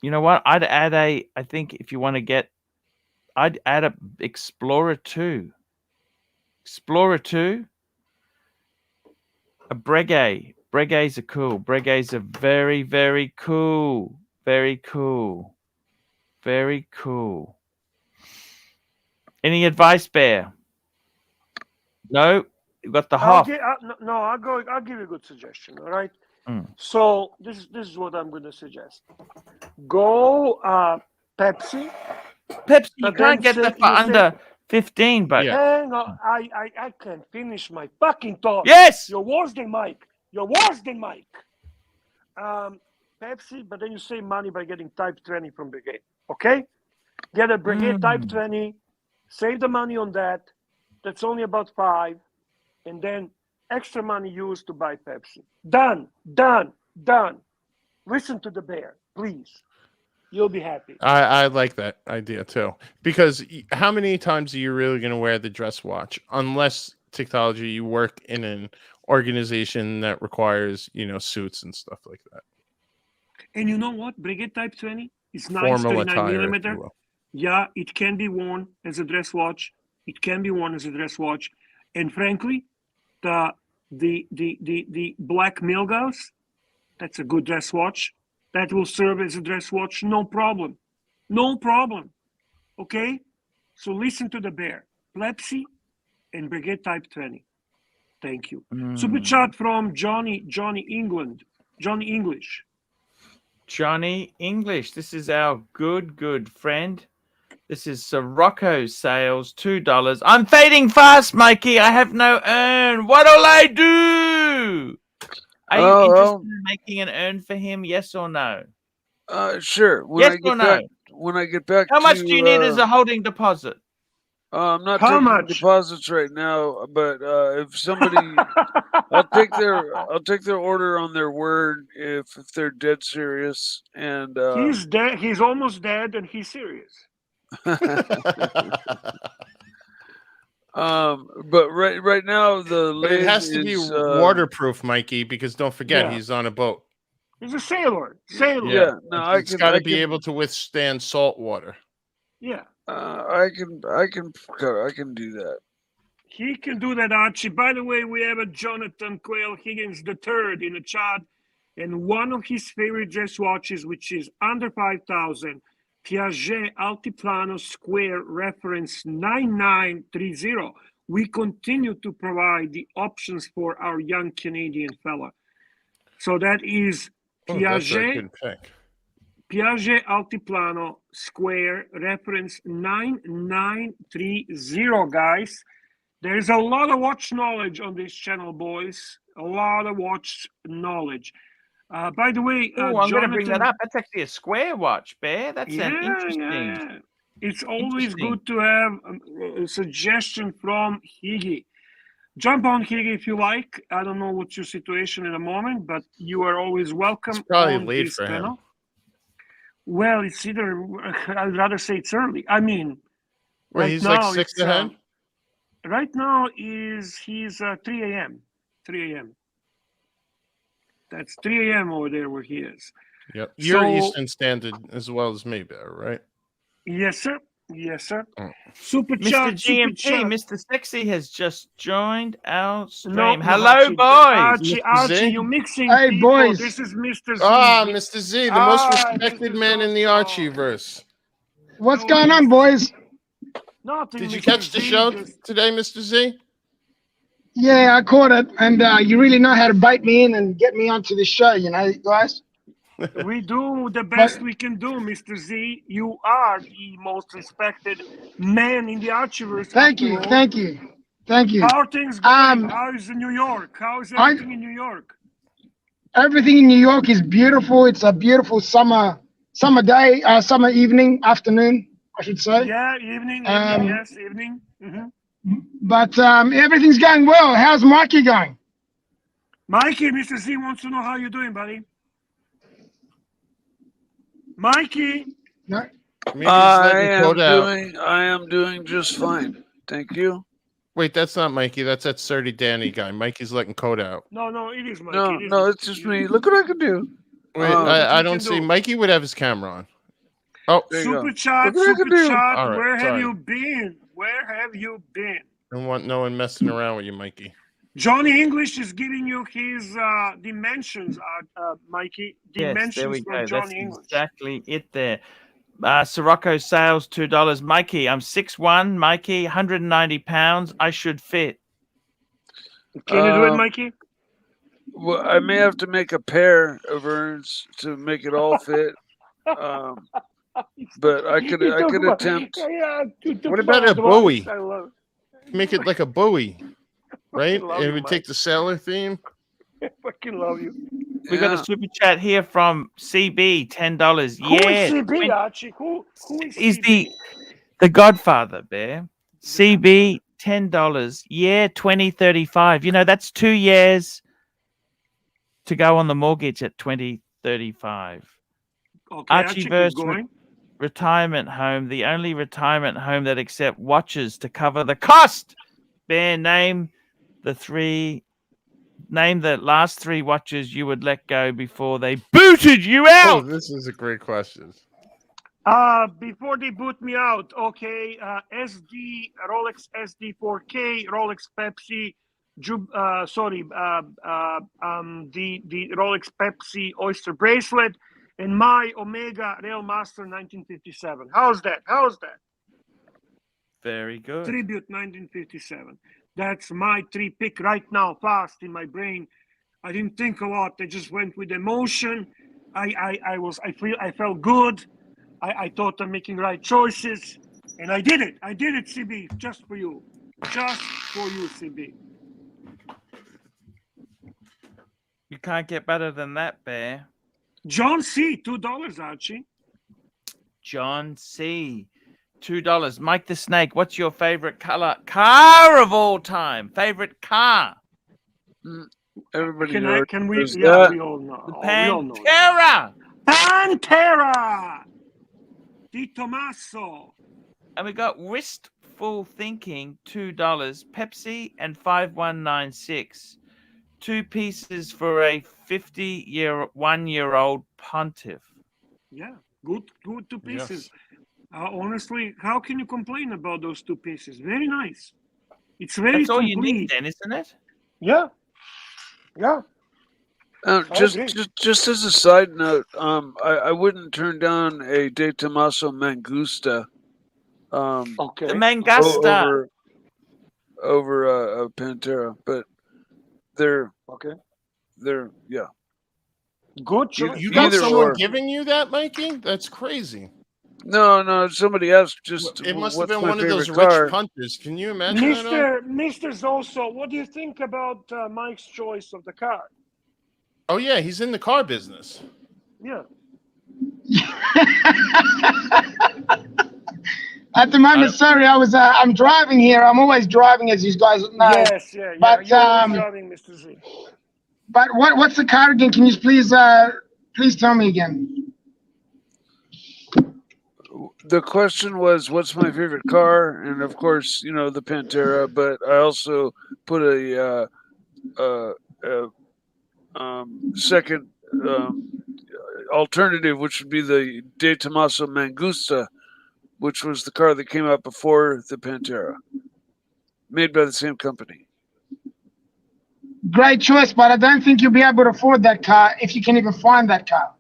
A: You know what? I'd add I think if you want to get, I'd add a Explorer 2. Explorer 2. A Breguet. Breguets are cool. Breguets are very, very cool. Very cool. Very cool. Any advice, Bear? No? You got the Hoff.
C: I'll give you a good suggestion, all right? So this is what I'm going to suggest. Go Pepsi.
A: Pepsi, you can't get that for under 15, but
C: hang on, I can finish my fucking thought.
A: Yes!
C: You're worse than Mike. Pepsi, but then you save money by getting Type 20 from Brigade. Okay? Get a Brigade Type 20, save the money on that. That's only about 5. And then extra money used to buy Pepsi. Done, done, done. Listen to the bear, please. You'll be happy.
E: I like that idea too, because how many times are you really going to wear the dress watch? Unless technology, you work in an organization that requires, suits and stuff like that.
C: And you know what? Brigade Type 20 is nice,
E: Formal
C: 39
E: attire, if
C: millimeter.
E: you will.
C: Yeah, it can be worn as a dress watch. It can be worn as a dress watch. And frankly, the Black Milgauss, that's a good dress watch. That will serve as a dress watch, no problem. No problem. Okay? So listen to the bear. Pepsi and Brigade Type 20. Thank you. Super chat from Johnny England. Johnny English.
A: Johnny English. This is our good friend. This is Sirocco sales, $2. I'm fading fast, Mikey. I have no earn. What'll I do? Are you interested in making an earn for him? Yes or no?
I: Sure.
A: Yes or no?
I: When I get back,
A: how much do you need as a holding deposit?
I: I'm not
C: How
I: taking
C: much?
I: deposits right now, but if somebody, I'll take their order on their word if they're dead serious. And
C: he's dead. He's almost dead, and he's serious.
I: But right now the
E: But it has to be waterproof, Mikey, because don't forget he's on a boat.
C: He's a sailor.
I: Yeah, no,
E: it's got to be able to withstand salt water.
C: Yeah.
I: I can do that.
C: He can do that, Archie. By the way, we have a Jonathan Quayle Higgins III in the chat, and one of his favorite dress watches, which is under 5,000, Piaget Altiplano Square reference 9930. We continue to provide the options for our young Canadian fella. So that is Piaget Altiplano Square reference 9930, guys. There's a lot of watch knowledge on this channel, boys. A lot of watch knowledge. By the way,
A: I'm going to bring that up. That's actually a square watch, Bear. That's an interesting.
C: Yeah. It's always good to have a suggestion from Higgy. Jump on Higgy if you like. I don't know what's your situation in a moment, but you are always welcome.
E: It's probably
C: on
E: late
C: this
E: for
C: panel.
E: him.
C: Well, it's either, I'd rather say it's early. I mean,
E: Wait,
C: right
E: he's
C: now
E: like 6 ahead?
C: Right now he's 3 a.m. 3 a.m. That's 3 a.m. over there where he is.
E: Yep. You're Eastern Standard as well as me, Bear, right?
C: Yes, sir. Yes, sir.
E: Oh.
C: Super
A: Mr.
C: chat,
A: GMT,
C: super chat.
A: Mr. Sexy has just joined our stream.
C: No,
A: Hello,
C: Archie,
A: boys.
C: Archie, you're mixing
M: Hey,
C: people.
M: boys.
C: This is Mr. Z.
E: Mr. Z, the most respected man in the Archie-verse.
M: What's going on, boys?
C: Nothing,
E: Did you
C: Mr.
E: catch the
C: Z,
E: show
C: just-
E: today, Mr. Z?
M: Yeah, I caught it, and you really know how to bite me in and get me onto the show, guys.
C: We do the best we can do, Mr. Z. You are the most respected man in the Archieverse.
M: Thank you.
C: How are things going? How is New York? How is everything in New York?
M: Everything in New York is beautiful. It's a beautiful summer day, summer evening, afternoon, I should say.
C: Yeah, evening. Yes, evening.
M: But everything's going well. How's Mikey going?
C: Mikey, Mr. Z wants to know how you're doing, buddy. Mikey.
M: No.
I: I am doing just fine. Thank you.
E: Wait, that's not Mikey. That's that Surdy Danny guy. Mikey's letting code out.
C: No, it is Mikey.
I: No, it's just me. Look what I can do.
E: Wait, I don't see. Mikey would have his camera on. Oh,
C: super chat.
E: All right,
C: Where have
E: sorry.
C: you been? Where have you been?
E: I don't want no one messing around with you, Mikey.
C: Johnny English is giving you his dimensions, Mikey. Dimensions
A: Yes, there we
C: from
A: go.
C: Johnny
A: That's
C: English.
A: exactly it there. Sirocco sales, $2. Mikey, I'm 6'1", Mikey, 190 pounds. I should fit.
C: Can you do it, Mikey?
I: Well, I may have to make a pair of urns to make it all fit. But I could attempt.
E: What about a Bowie?
C: I love
E: Make it like a Bowie, right?
C: love
E: It
C: you,
E: would
C: Mike.
E: take the sailor theme.
C: I fucking love you.
A: We got a
I: Yeah.
A: super chat here from CB, $10.
C: Who is
A: Yeah,
C: CB, Archie? Who is
A: is
C: CB?
A: the Godfather, Bear. CB, $10. Yeah, 2035. You know, that's 2 years to go on the mortgage at 2035.
C: Okay, Archie, keep
A: Archieverse
C: going.
A: retirement home, the only retirement home that accept watches to cover the cost. Bear, name the last 3 watches you would let go before they booted you
E: Oh,
A: out.
E: this is a great question.
C: Before they boot me out, okay, SD, Rolex SD 4K, Rolex Pepsi, the Rolex Pepsi Oyster bracelet, and my Omega Yacht-Master 1957. How's that?
A: Very good.
C: Tribute 1957. That's my 3 pick right now, fast in my brain. I didn't think a lot. I just went with emotion. I felt good. I thought I'm making right choices, and I did it. I did it, CB, just for you. Just for you, CB.
A: You can't get better than that, Bear.
C: John C., $2, Archie.
A: John C., $2. Mike the Snake, what's your favorite car of all time? Favorite car?
I: Everybody
C: Can we?
I: knows
C: Yeah,
I: that.
C: we all know.
A: The
C: We all know.
A: Pantera.
C: Pantera. Di Tommaso.
A: And we got Wistful Thinking, $2. Pepsi and 5196. 2 pieces for a 51-year-old Pontiff.
C: Yeah, good 2 pieces. Honestly, how can you complain about those 2 pieces? Very nice. It's very
A: That's all
C: complete.
A: you need then, isn't it?
C: Yeah.
I: Just as a side note, I wouldn't turn down a De Tomaso Mangusta.
C: Okay.
A: The Mangusta
I: over a Pantera, but they're yeah.
C: Good choice.
E: You got
I: Either
E: someone
I: or.
E: giving you that, Mikey? That's crazy.
I: No. Somebody asked just.
E: It must have
I: what's
E: been
I: my
E: one of those
I: favorite car?
E: rich punters. Can you imagine that?
C: Mr. Zoso, what do you think about Mike's choice of the car?
E: Oh yeah, he's in the car business.
C: Yeah.
M: At the moment, sorry, I'm driving here. I'm always driving, as you guys know.
C: Yes, yeah.
M: But
C: You're always driving, Mr. Z.
M: But what's the car again? Can you please tell me again?
I: The question was, what's my favorite car? And of course, the Pantera. But I also put a second alternative, which would be the De Tomaso Mangusta, which was the car that came out before the Pantera, made by the same company.
M: Great choice, but I don't think you'll be able to afford that car if you can even find that car.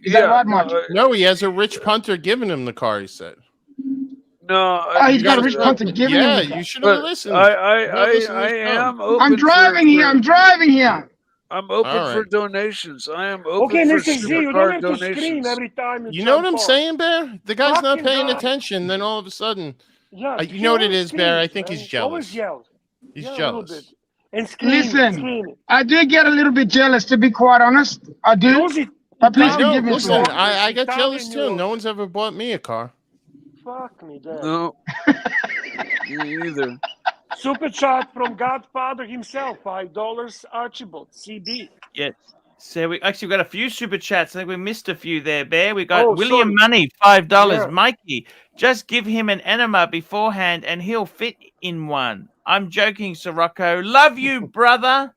M: Is that right, Mike?
E: No, he has a rich punter giving him the car, he said.
I: No.
M: Oh, he's got a rich punter giving him the car.
E: Yeah, you should have listened.
I: I am open.
M: I'm driving here.
I: I'm open
E: All
I: for
E: right.
I: donations. I am open
C: Okay,
I: for
C: Mr. Z, you don't
I: supercar
C: have to scream
I: donations.
C: every time
E: You know what I'm
C: jump on.
E: saying, Bear? The guy's not
C: Fucking
E: paying
C: God.
E: attention. Then all of a sudden,
C: Yeah,
E: you know what it is, Bear? I think
C: man.
E: he's
C: He always
E: jealous.
C: yells.
E: He's
C: Yeah, a
E: jealous.
C: little bit. And scream.
M: Listen, I do get a little bit jealous, to be quite honest. I do. But please
E: I know.
M: forgive me for
E: Listen,
M: that.
E: I got
C: Italian
E: jealous too.
C: Euro.
E: No one's ever bought me a car.
C: Fuck me, Dad.
I: No, me either.
C: Super chat from Godfather himself, $5. Archibald, CB.
A: Yes. So we got a few super chats. I think we missed a few there, Bear. We got
C: Oh,
A: William
C: sorry.
A: Money, $5.
C: Yeah.
A: Mikey, just give him an enema beforehand and he'll fit in one. I'm joking, Sirocco. Love you, brother.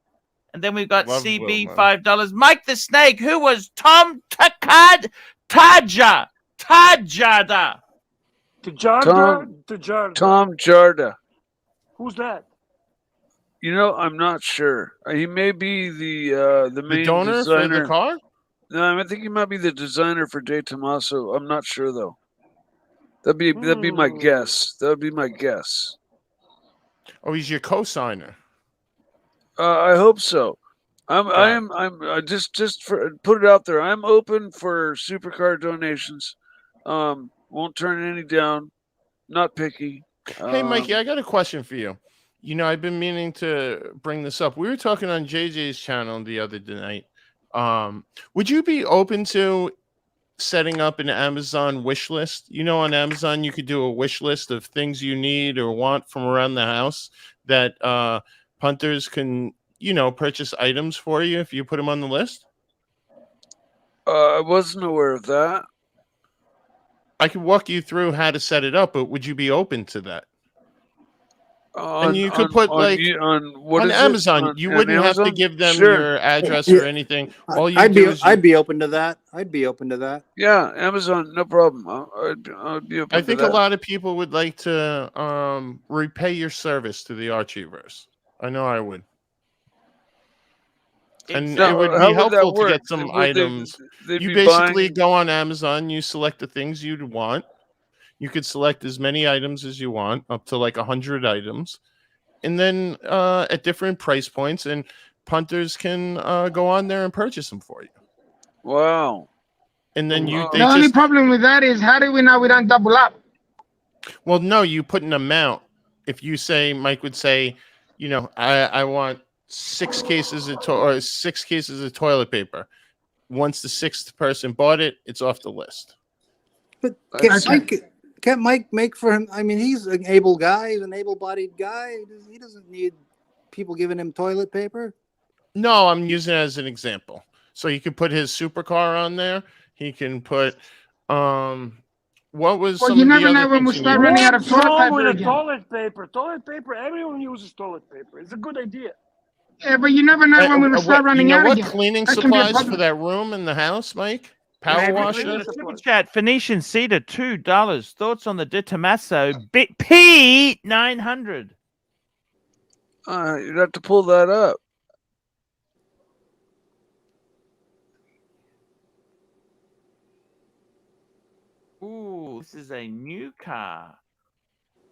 A: And then we've got
E: Love
A: CB,
E: Will,
A: $5. Mike the Snake, who was Tom Tajada.
C: Tajarda?
I: Tom Jarda.
C: Who's that?
I: I'm not sure. He may be the main
E: donor
I: designer
E: for the car?
I: No, I think he might be the designer for De Tomaso. I'm not sure though. That'd be my guess. That would be my guess.
E: Oh, he's your co-signer.
I: I hope so. I'm just for put it out there. I'm open for supercar donations. Won't turn any down. Not picky.
E: Hey, Mikey, I got a question for you. I've been meaning to bring this up. We were talking on JJ's channel the other night Would you be open to setting up an Amazon wish list? You know, on Amazon, you could do a wish list of things you need or want from around the house that punters can, you know, purchase items for you if you put them on the list.
I: I wasn't aware of that.
E: I could walk you through how to set it up, but would you be open to that? And you could put on Amazon. You wouldn't have to give them your address or anything. All you
N: I'd be open to that. I'd be open to that.
I: Yeah, Amazon, no problem. I'd be open.
E: I think
I: to
E: a
I: that.
E: lot of people would like to repay your service to the Archieverse. I know I would. And it would be helpful to get some items. You basically go on Amazon, you select the things you'd want. You could select as many items as you want, up to like 100 items. And then at different price points, and punters can go on there and purchase them for you.
I: Wow.
E: And then
M: The only problem with that is, how do we know we don't double up?
E: Well, no, you put an amount. If you say, Mike would say, you know, I want 6 cases of toilet paper. Once the 6th person bought it, it's off the list.
N: But can't Mike make for him? I mean, he's an able guy. He's an able-bodied guy. He doesn't need people giving him toilet paper.
E: No, I'm using it as an example. So you can put his supercar on there. He can put what was?
M: Well,
E: some
M: you
E: of the
M: never know
E: other
M: when we
E: things
M: start
E: you
M: running
E: need?
M: out of toilet paper
C: with
M: again.
C: toilet paper? Toilet paper. Everyone uses toilet paper. It's a good idea.
M: Yeah, but you never know when we will start running out
E: what
M: again.
E: cleaning
M: That can be a
E: supplies
M: problem.
E: for that room in the house, Mike? Power washer.
A: Super chat. Phoenician Cedar, $2. Thoughts on the De Tomaso P900?
I: You'd have to pull that up.
A: Ooh, this is a new car.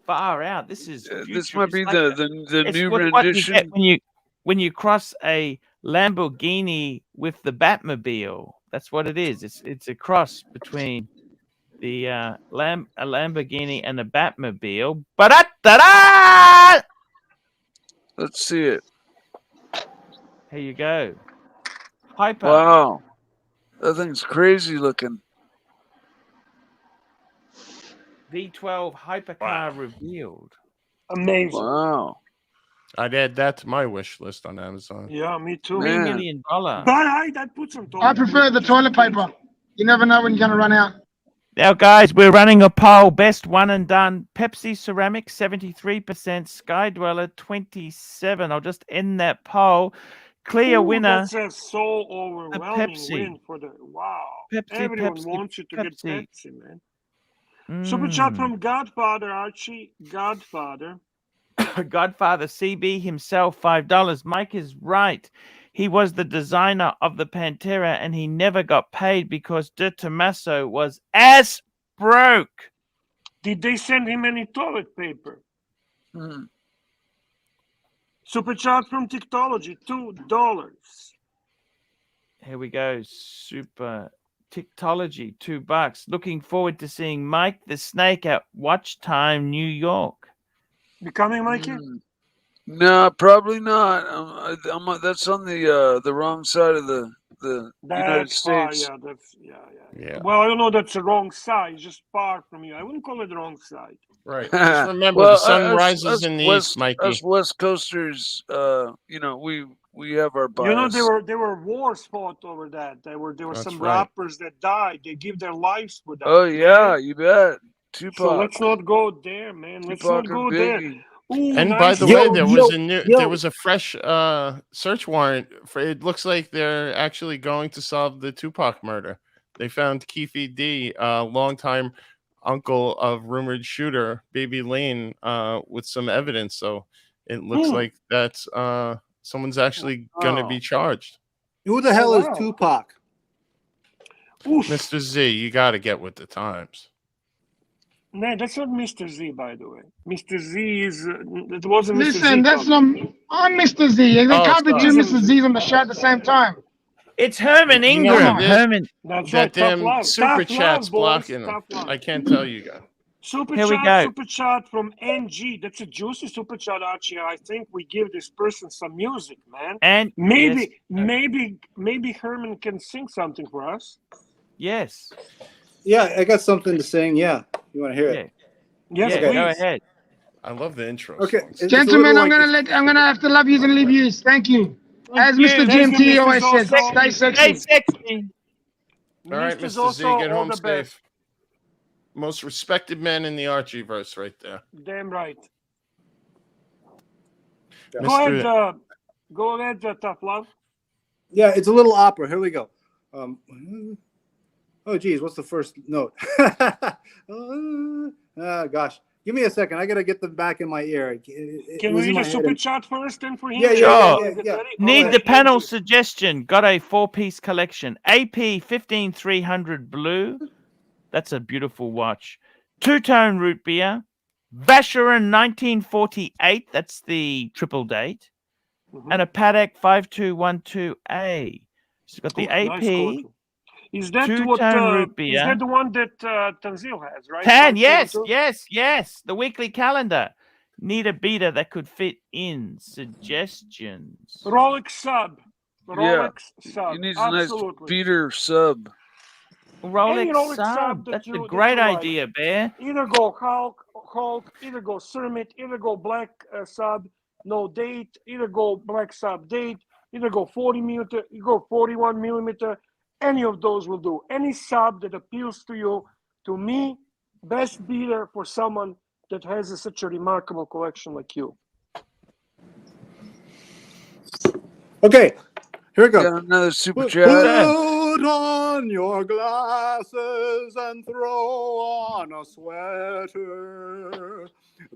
A: Far out. This is.
I: This might be
A: future.
I: the
A: It's
I: new
A: what you
I: rendition.
A: get when you cross a Lamborghini with the Batmobile. That's what it is. It's a cross between the a Lamborghini and a Batmobile. Ba-da-da-da!
I: Let's see it.
A: Here you go. Hyper.
I: Wow, that thing's crazy looking.
A: V12 hypercar revealed.
C: Amazing.
I: Wow.
E: I'd add that to my wish list on Amazon.
C: Yeah, me too.
A: $3 million.
C: But I'd put some toilet
M: I prefer the toilet paper. You never know when you're going to run out.
A: Now, guys, we're running a poll. Best one and done. Pepsi Ceramic, 73%. Sky Dweller, 27%. I'll just end that poll. Clear winner.
C: That's a so overwhelming
A: Pepsi.
C: win for the
A: Pepsi,
C: Everyone
A: Pepsi,
C: wants you to get
A: Pepsi.
C: Pepsi, man. Super chat
A: Mm.
C: from Godfather Archie. Godfather.
A: Godfather CB himself, $5. Mike is right. He was the designer of the Pantera and he never got paid because De Tomaso was ass broke.
C: Did they send him any toilet paper? Super chat from Tiktology, $2.
A: Here we go. Super Tiktology, $2. Looking forward to seeing Mike the Snake at Watch Time, New York.
C: You coming, Mikey?
I: No, probably not. That's on the wrong side of the United
C: That's far,
I: States.
C: yeah. Well, I don't know. That's the wrong side. It's just far from you. I wouldn't call it the wrong side.
E: Right. Just remember,
I: Well,
E: the sun
I: us-
E: rises
I: us
E: in the
I: West,
E: east, Mikey.
I: Us West Coasters, we have our bias.
C: You know, there were wars fought over that. There were
E: That's
C: some
E: right.
C: rappers that died. They give their lives for that.
I: Oh yeah, you bet. Tupac.
C: So let's not go there, man. Let's not
I: Tupac
C: go
I: and
C: there.
I: Biggie.
C: Ooh,
E: And
C: nice.
E: by the way, there was a fresh search warrant for. It looks like they're actually going to solve the Tupac murder. They found Keefe D, longtime uncle of rumored shooter Baby Lane, with some evidence. So it looks like that's someone's actually going to be charged.
N: Who the hell is Tupac?
E: Mr. Z, you got to get with the times.
C: No, that's not Mr. Z, by the way. Mr. Z is. It wasn't Mr. Z.
M: Listen, that's not. I'm Mr. Z. They can't be two
C: sorry.
M: Mr. Z's on the show at the same time.
A: It's Herman
E: You know
A: Ingram.
E: what,
A: Herman.
C: That's
E: that
C: right. Tough
E: damn
C: love.
E: super
C: Tough
E: chat's
C: love, boys.
E: blocking them.
C: Tough love.
E: I can't tell you guys.
A: Here we go.
C: Super chat from NG. That's a juicy super chat, Archie. I think we give this person some music, man.
A: And
C: maybe,
A: yes.
C: maybe Herman can sing something for us.
A: Yes.
N: Yeah, I got something to sing. Yeah, you want to hear it?
C: Yes,
A: yeah,
C: please.
A: go ahead.
E: I love the intro.
N: Okay,
E: songs.
M: Gentlemen, I'm gonna have to love yous and leave yous. Thank you. As Mr.
C: Thank you,
M: GMT
C: Mr.
M: always says,
C: Zoso.
M: stay sexy.
A: Stay sexy.
E: All right,
C: Mr.
E: Mr. Z,
C: Zoso,
E: get
C: all
E: home
C: the
E: safe.
C: best.
E: Most respected man in the Archieverse right there.
C: Damn right.
E: Mr.
C: Go ahead, Tough Love.
N: Yeah, it's a little opera. Here we go. Oh, geez, what's the first note? Gosh, give me a second. I gotta get them back in my ear.
C: Can we read a super chat first then for him?
N: Yeah.
A: Need the panel suggestion. Got a 4-piece collection. AP 15300 blue. That's a beautiful watch. Two-tone root beer. Vacheron 1948. That's the triple date. And a Patek 5212A. She's got the AP.
C: Nice. Is that
A: two-tone root beer.
C: Is that the one that Tanzil has, right?
A: Tan, yes. The weekly calendar. Need a beater that could fit in. Suggestions.
C: Rolex sub. Rolex sub.
I: You need a
C: Absolutely.
I: nice beater sub.
A: Rolex sub. That's a great idea, Bear.
C: Either go Hulk, either go Cermet, either go black sub, no date, either go black sub date, either go 40 millimeter, you go 41 millimeter. Any of those will do. Any sub that appeals to you, to me, best beater for someone that has such a remarkable collection like you.
N: Okay, here we go.
I: Got another super chat.
N: Put on your glasses and throw on a sweater.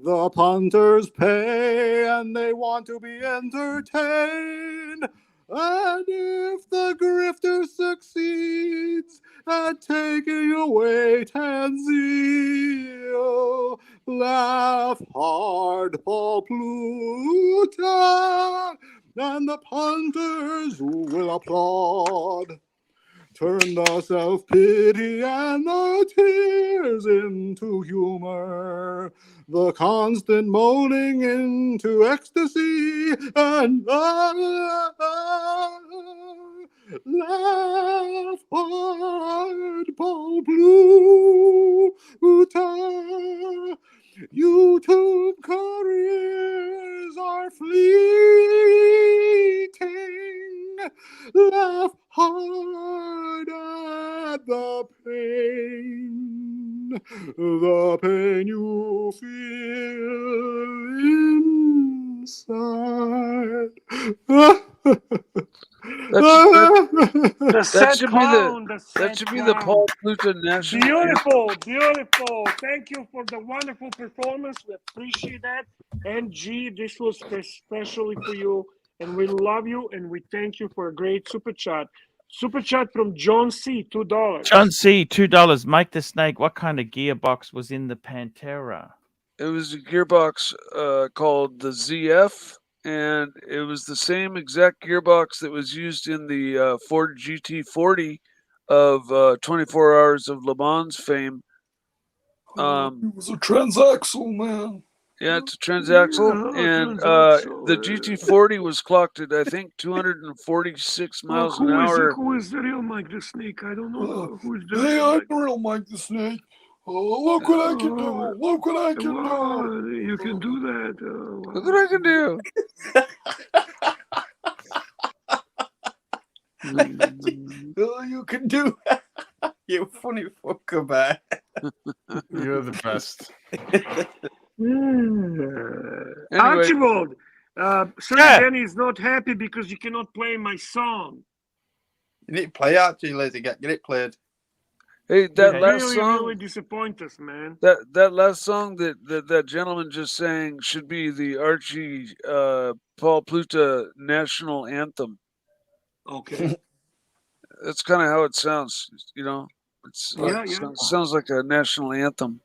N: The punters pay and they want to be entertained. And if the grifter succeeds at taking away Tanzil, laugh hard, Paul Pluta, and the punters will applaud. Turn the self-pity and the tears into humor, the constant moaning into ecstasy, and laugh hard, Paul Pluta. YouTube careers are fleeting. Laugh hard at the pain you feel inside.
I: That should be the Paul Pluta National.
C: Beautiful. Thank you for the wonderful performance. We appreciate that. And G, this was especially for you. And we love you and we thank you for a great super chat. Super chat from John C, $2.
A: John C, $2. Mike the Snake, what kind of gearbox was in the Pantera?
I: It was a gearbox called the ZF, and it was the same exact gearbox that was used in the Ford GT40 of 24 Hours of Le Mans fame.
O: It was a transaxle, man.
I: Yeah, it's a transaxle, and the GT40 was clocked at, I think, 246 miles an hour.
C: Who is the real Mike the Snake? I don't know. Who's the
O: Hey, I'm the real Mike the Snake. Look what I can do. Look what I can do.
C: You can do that.
I: Look what I can do.
N: You can do that. You funny fucker, man.
E: You're the best.
C: Anyway. Archibald, Sir Danny is not happy because you cannot play my song.
N: You need to play Archie, lazy get it played.
I: Hey, that last song
C: really disappoint us, man.
I: That last song that gentleman just sang should be the Archie Paul Pluta national anthem.
C: Okay.
I: That's kind of how it sounds, you know. It's sounds like a national anthem.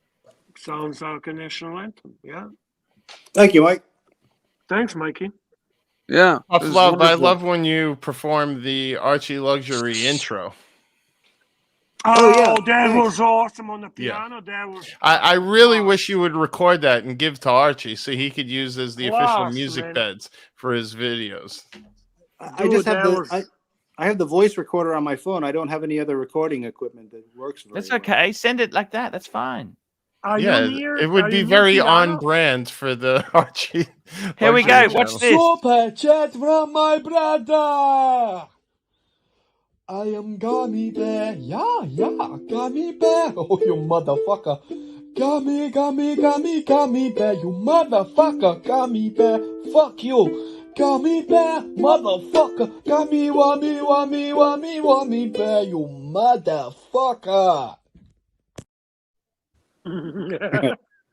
C: Sounds like a national anthem. Yeah.
N: Thank you, Mike.
C: Thanks, Mikey.
I: Yeah.
E: I love when you perform the ArchieLuxury intro.
C: Oh, that was awesome on the
E: Yeah.
C: piano. That was
E: I really wish you would record that and give to Archie so he could use as the official
C: Class,
E: music
C: man.
E: beds for his videos.
N: I just have
C: that
N: the
C: was-
N: I have the voice recorder on my phone. I don't have any other recording equipment that works very
A: That's okay. Send it like that. That's fine.
C: Are
E: Yeah,
C: you near?
E: it would
C: are
E: be
C: you near
E: very
C: piano?
E: on brand for the Archie.
A: Here we
E: Archie
A: go. Watch
E: channel.
A: this.
O: Super chat from my brother. I am Gummy Bear. Yeah, Gummy Bear. Oh, you motherfucker. Gummy Bear. You motherfucker, Gummy Bear. Fuck you. Gummy Bear, motherfucker. Gummy Bear. You motherfucker.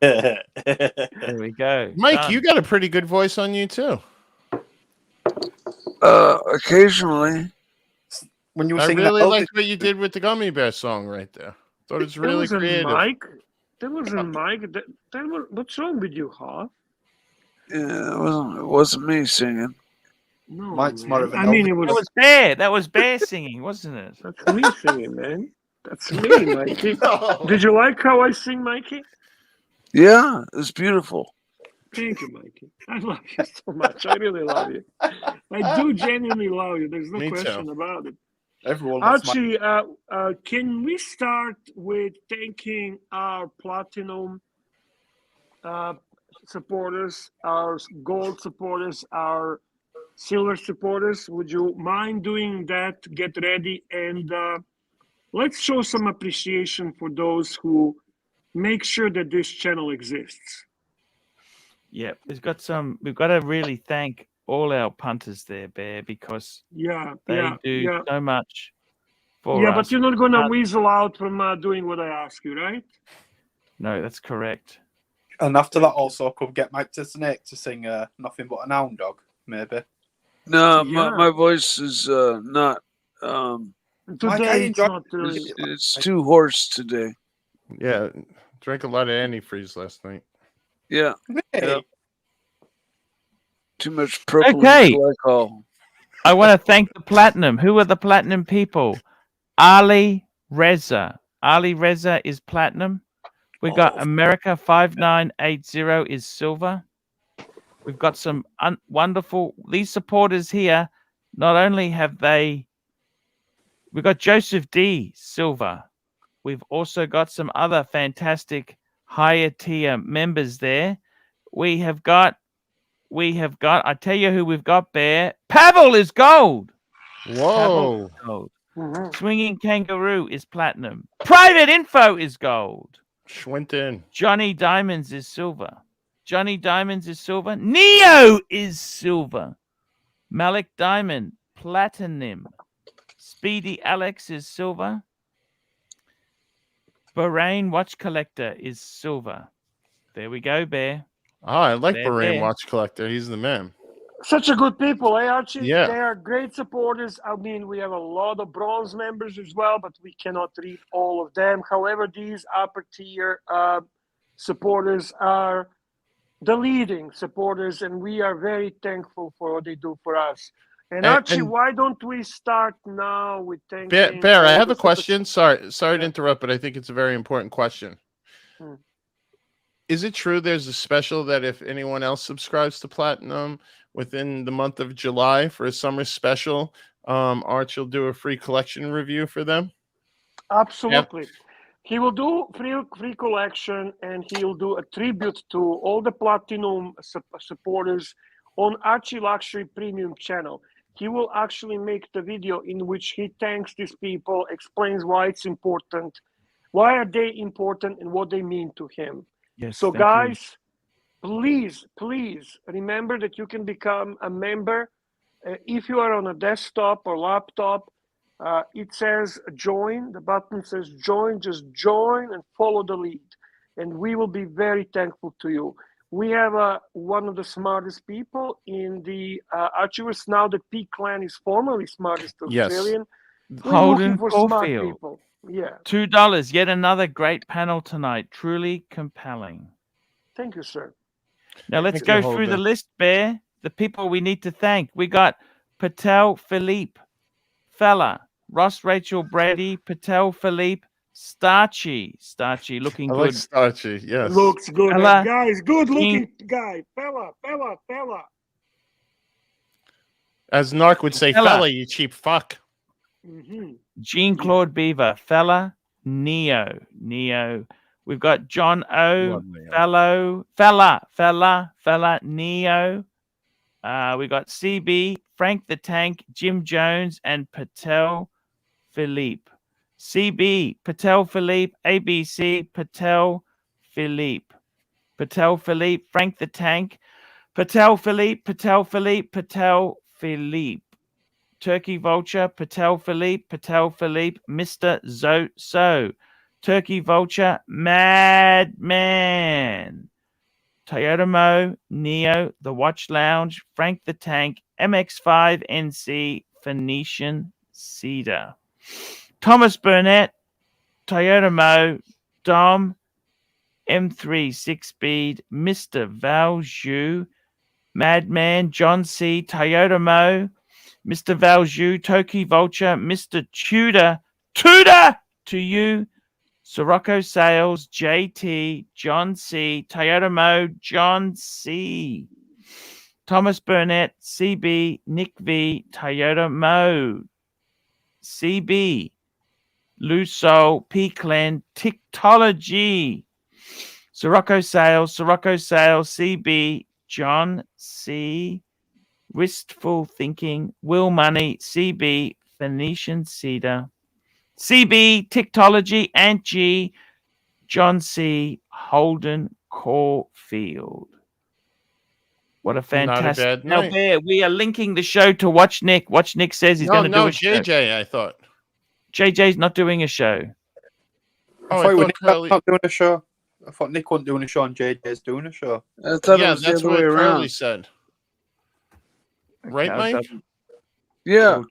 A: There we go.
E: Mike,
A: Done.
E: you got a pretty good voice on you too.
I: Occasionally.
G: When you were
E: I
G: singing
E: really
G: that,
E: liked what you did with the Gummy Bear song right there. Thought it was really
C: that wasn't
E: creative.
C: Mike. That wasn't Mike. That was, what's wrong with you, huh?
I: Yeah, it wasn't me singing.
C: No,
G: Mike's
C: man.
G: more of an
C: I mean,
G: elder.
C: it
A: That
C: was.
A: was Bear. That was Bear singing, wasn't it?
C: That's me singing, man. That's me, Mikey. Did you like how I sing, Mikey?
I: Yeah, it's beautiful.
C: Thank you, Mikey. I love you so much. I really love you. I do genuinely love you. There's no
E: Me too.
C: question about it.
G: Everyone loves Mike.
C: Archie, can we start with thanking our platinum supporters, our gold supporters, our silver supporters? Would you mind doing that? Get ready and let's show some appreciation for those who make sure that this channel exists.
A: Yeah, we've got to really thank all our punters there, Bear, because they do so much for us.
C: But you're not going to
A: Can't-
C: weasel out from doing what I ask you, right?
A: No, that's correct.
G: And after that, also could get Mike to Snake to sing "Nothing But an Hound Dog," maybe.
I: No,
C: Yeah.
I: my voice is not.
C: Today
G: Mike, I
C: it's
G: enjoy-
C: not really.
I: It's too hoarse today.
E: Yeah, drank a lot of antifreeze last night.
I: Yeah.
G: Hey.
I: Yeah. Too much propylene
A: Okay.
I: glycol.
A: I want to thank the platinum. Who are the platinum people? Ali Reza. Ali Reza is platinum. We got America 5980 is silver. We've got some wonderful. These supporters here. Not only have we've got Joseph D silver. We've also got some other fantastic higher tier members there. We have got. I tell you who we've got, Bear. Pavel is gold.
E: Whoa.
A: Pavel is gold. Swinging Kangaroo is platinum. Private Info is gold.
E: Schwinton.
A: Johnny Diamonds is silver. Johnny Diamonds is silver. Neo is silver. Malik Diamond, platinum. Speedy Alex is silver. Bahrain Watch Collector is silver. There we go, Bear.
E: Oh, I like
A: There,
E: Bahrain
A: there.
E: Watch Collector. He's the man.
C: Such a good people, eh, Archie?
E: Yeah.
C: They are great supporters. I mean, we have a lot of bronze members as well, but we cannot read all of them. However, these upper tier supporters are the leading supporters, and we are very thankful for what they do for us. And Archie,
E: and-
C: why don't we start now with thanking...
E: Bear, I
C: all
E: have
C: the
E: a question. Sorry to interrupt, but I think it's a very important question.
C: Hmm.
E: Is it true there's a special that if anyone else subscribes to Platinum within the month of July for a summer special, Arch will do a free collection review for them?
C: Absolutely. He will do free collection, and he'll do a tribute to all the platinum supporters on ArchieLuxury Premium channel. He will actually make the video in which he thanks these people, explains why it's important, why are they important, and what they mean to him.
A: Yes,
C: So
A: thank you.
C: guys, please remember that you can become a member if you are on a desktop or laptop. It says join, the button says join, just join and follow the lead. And we will be very thankful to you. We have one of the smartest people in the Archieverse now. The P clan is formerly smartest
E: Yes.
C: Australian. We're
A: Holden
C: looking for smart
A: Caulfield.
C: people. Yeah,
A: $2. Yet another great panel tonight. Truly compelling.
C: thank you, sir.
A: Now let's
E: Thank
A: go
E: you,
A: through the
E: Holden.
A: list, Bear. The people we need to thank. We got Patel Philippe, Fella, Ross Rachel Brady, Patel Philippe, Starchy looking
E: I
A: good.
E: like Starchy. Yes.
C: Looks good.
A: Fella,
C: That guy is good looking
A: Jean-
C: guy. Fella.
E: As Narc would say,
A: Fella.
E: fella, you cheap fuck.
C: Mm-hmm.
A: Jean-Claude Beaver, Fella, Neo. We've got John O, Fella, Neo. We got CB, Frank the Tank, Jim Jones, and Patel Philippe. CB, Patel Philippe, ABC, Patel Philippe. Patel Philippe, Frank the Tank, Patel Philippe, Turkey Vulture, Patel Philippe, Mr. So, Turkey Vulture, Madman, Toyota Mo, Neo, The Watch Lounge, Frank the Tank, MX5 NC, Phoenician Cedar, Thomas Burnett, Toyota Mo, Dom, M3 6-speed, Mr. Valju, Madman, John C, Toyota Mo, Mr. Valju, Toki Vulture, Mr. Tudor to you, Sirocco Sales, JT, John C, Toyota Mo, John C, Thomas Burnett, CB, Nick V, Toyota Mo, CB, Luso, P. Clen, Tiktology, Sirocco Sales, CB, John C, Wistful Thinking, Will Money, CB, Phoenician Cedar, CB, Tiktology, Ant G, John C, Holden Caulfield. What a fantastic.
E: bad
A: Now,
E: night.
A: Bear, we are linking the show to Watch Nick. Watch Nick says he's going to do a show.
E: JJ, I thought.
A: JJ's not doing a show.
G: I thought Nick was not doing a show. I thought Nick wasn't doing a show and JJ's doing a show.
I: I thought it
E: Yeah,
I: was the
E: that's
I: other
E: what
I: way
E: Curly
I: around.
E: said. Right,
A: Okay,
E: Mike?
I: Yeah.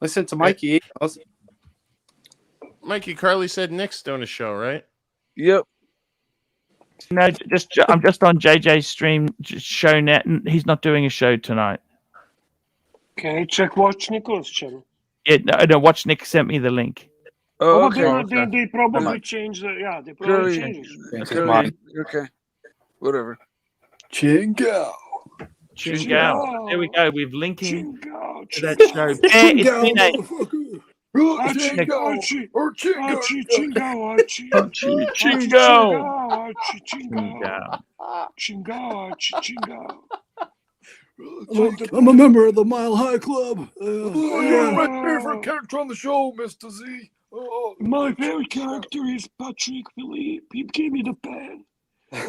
G: Listen to Mikey.
E: Mikey, Carly said Nick's doing a show, right?
I: Yep.
A: No, I'm just on JJ's stream show net, and he's not doing a show tonight.
C: Okay, check Watch Nicholas channel.
A: Yeah, no, Watch Nick sent me the link.
I: Oh,
C: Oh,
I: okay.
C: they probably changed the. Yeah, they probably changed it.
I: Curly, okay. Whatever.
A: Chingao.
C: Chingao.
A: There we go. We've linking
C: Chingao.
A: to that show. It's been a
C: Archie.
O: I'm a member of the Mile High Club.
C: My favorite character on the show, Mr. Z. My favorite character is Patrick Philippe. He gave me the pen.
E: You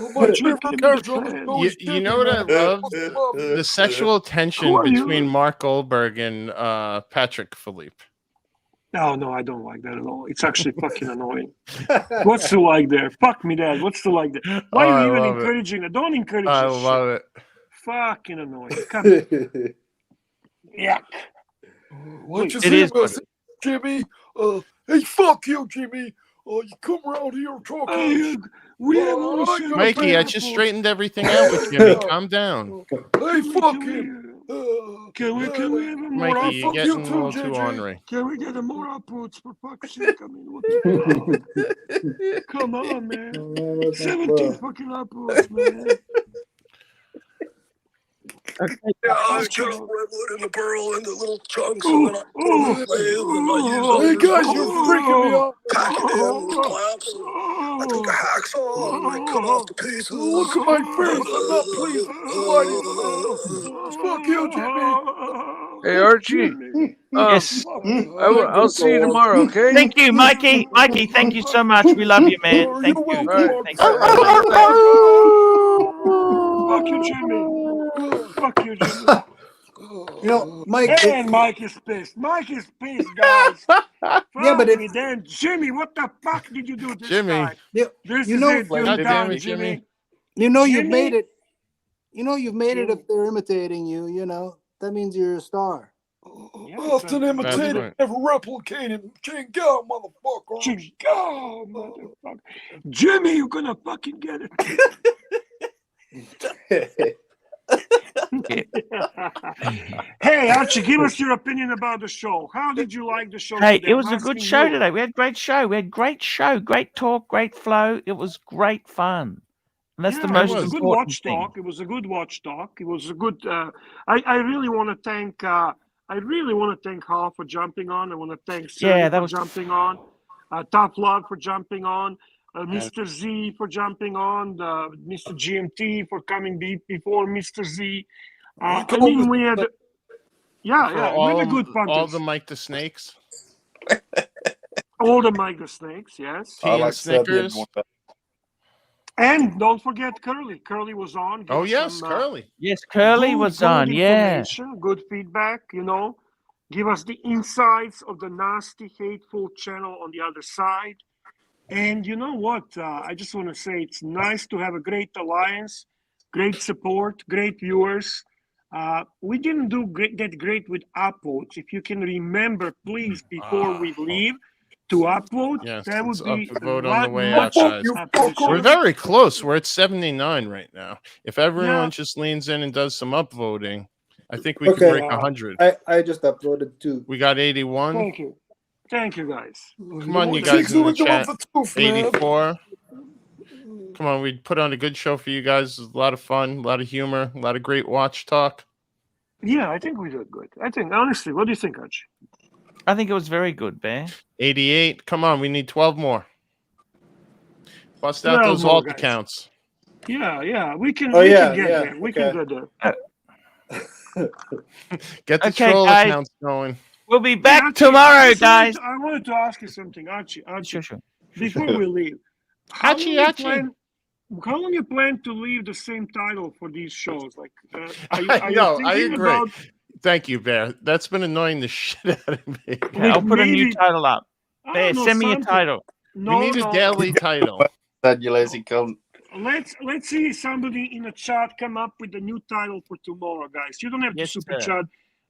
E: know what I love? The sexual tension between Mark Goldberg and Patrick Philippe.
C: No, I don't like that at all. It's actually fucking annoying. What's to like there? Fuck me, Dad. What's to like there? Why are you even encouraging it? Don't encourage it.
E: I love it.
C: Fucking annoying. Come on. Yuck.
O: What you
A: It
O: say
A: is
O: about Jimmy? Hey, fuck you, Jimmy. You come around here talking.
E: Mikey, I just straightened everything out with Jimmy. Calm down.
O: Hey, fuck him.
C: Can we have a more
E: Mikey, you're
C: fuck
E: getting
C: you
E: a
C: too,
E: little too
C: JJ?
E: ornery.
C: Can we get a more outputs for fuck's sake? I mean, what the fuck? Come on, man. 17 fucking outputs, man.
O: Yeah, I just redwood and the pearl and the little chunks, and then I put them in the lathe, and I use
C: Hey,
O: guys, you're freaking me out. Pack it in with clamps, and I take a hacksaw and I cut off the pieces. Look at my face, I'm not pleased. Fuck you, Jimmy.
I: Hey, Archie.
A: Yes.
I: I'll see you tomorrow, okay?
A: Thank you, Mikey. Mikey, thank you so much. We love you, man. Thank you. Thank you.
C: Fuck you, Jimmy. Fuck you, Jimmy.
N: You know, Mike.
C: And Mike is pissed. Mike is pissed, guys.
N: Yeah, but
C: if then Jimmy, what the fuck did you do this time?
N: You
C: This
N: you
C: is
N: know,
C: it. You're done, Jimmy.
N: You know you've
C: Jimmy?
N: made it. You know you've made it if they're imitating you. You know that means you're a star.
O: Often imitated, never replicated. Chingo, motherfucker.
C: Chingo, motherfucker. Jimmy, you're gonna fucking get it. Hey, Hey, Archie, give us your opinion about the show. How did you like the show
A: Hey,
C: today?
A: it was
C: I'm
A: a good
C: asking
A: show
C: you.
A: today. We had a great show. We had great show, great talk, great flow. It was great fun. And that's the
C: Yeah, it
A: most
C: was a good
A: important
C: watch
A: thing.
C: talk. It was a good watch talk. It was a good. I really want to thank. I really want to thank Hal for jumping on. I want to thank
A: Yeah,
C: Sonny
A: that
C: for
A: was
C: jumping on. Tough Love for jumping on. Mr. Z for jumping on. Mr. GMT for coming before Mr. Z. I mean, we had.
E: For
C: We had a good
E: all
C: punters.
E: the Mike the Snakes.
C: All the Mike the Snakes, yes.
E: Tea and Snickers.
C: And don't forget Curly. Curly was on. Give
E: Oh
C: us
E: yes,
C: some,
E: Curly.
A: Yes, Curly
C: good,
A: was
C: good
A: on. Yeah.
C: information, good feedback, you know. Give us the insights of the nasty, hateful channel on the other side. And you know what? I just want to say it's nice to have a great alliance, great support, great viewers. We didn't do that great with upvotes. If you can remember, please, before we leave, to upvote,
E: Yes,
C: that would
E: it's
C: be
E: up to vote on the
C: much,
E: way
C: much
E: out, guys. We're
C: appreciated.
E: very close. We're at 79 right now. If everyone
C: Yeah.
E: just leans in and does some upvoting, I think we could
N: Okay,
E: break 100.
N: I just uploaded 2.
E: We got 81.
C: Thank you. Thank you, guys.
E: Come on, you guys in the chat. 84. Come on, we put on a good show for you guys. It was a lot of fun, a lot of humor, a lot of great watch talk.
C: Yeah, I think we did good. I think, honestly, what do you think, Archie?
A: I think it was very good, Bear.
E: 88. Come on, we need 12 more. Bust out
C: 12
E: those
C: more,
E: alt
C: guys.
E: accounts.
C: Yeah, we can.
N: Oh,
C: we
N: yeah,
C: can get
N: yeah,
C: there. We
N: okay.
C: can get there.
E: Get the
A: Okay,
E: troll
A: guys.
E: accounts going.
A: We'll be
C: Hey,
A: back
C: Archie,
A: tomorrow,
C: I
A: guys.
C: wanted to ask you something, Archie.
A: Sure.
C: Before we leave, how long you plan to leave the same title for these shows? Like, are you
E: I
C: thinking
E: agree.
C: about
E: Thank you, Bear. That's been annoying the shit out of me.
A: Okay, I'll put a new title up.
C: I
A: Bear,
C: don't know,
A: send me a
C: something.
A: title.
C: No,
E: we need
C: no.
E: a daily title.
N: That you lazy cunt.
C: Let's see somebody in the chat come up with a new title for tomorrow, guys. You don't have
A: Yes,
C: to super
A: sir.
C: chat.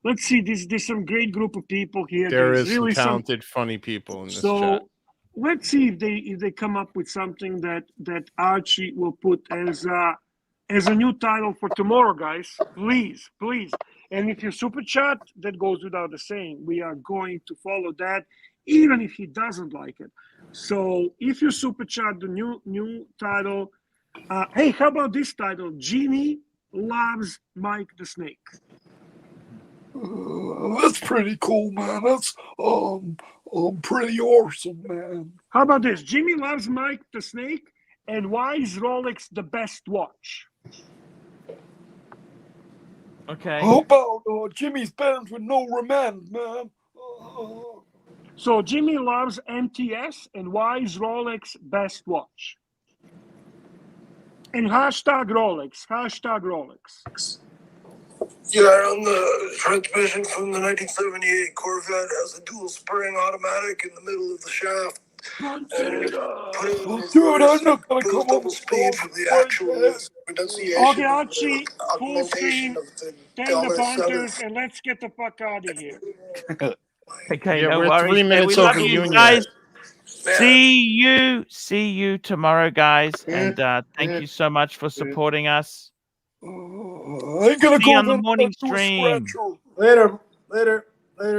C: Let's see. There's some great group of people here.
E: There
C: There's
E: is some
C: really
E: talented, funny people in this chat.
C: So let's see if they come up with something that Archie will put as a new title for tomorrow, guys. Please. And if you super chat, that goes without the saying. We are going to follow that, even if he doesn't like it. So if you super chat the new title, hey, how about this title? Jimmy loves Mike the Snake.
O: That's pretty cool, man. That's pretty awesome, man.
C: How about this? Jimmy loves Mike the Snake, and why is Rolex the best watch?
A: Okay.
O: How about Jimmy's bands with no remand, man?
C: So Jimmy loves MTS, and why is Rolex best watch? And hashtag Rolex.
P: Yeah, on the transmission from the 1978 Corvette has a dual spring automatic in the middle of the shaft.
O: Dude, I'm not gonna come up
P: double
O: with
P: speed for the actual renunciation.
C: Okay, Archie, full screen, take the punters, and let's get the fuck out of here.
A: Okay,
E: Yeah,
A: no
E: we're
A: worries.
E: 3
A: Bear.
E: minutes
A: We love
E: over
A: you
E: Union.
A: guys. See you tomorrow, guys. And thank you so much for supporting us.
O: I ain't gonna
A: See you
O: go
A: on the
O: there
A: morning
O: to
A: stream.
O: scratch her.
N: Later.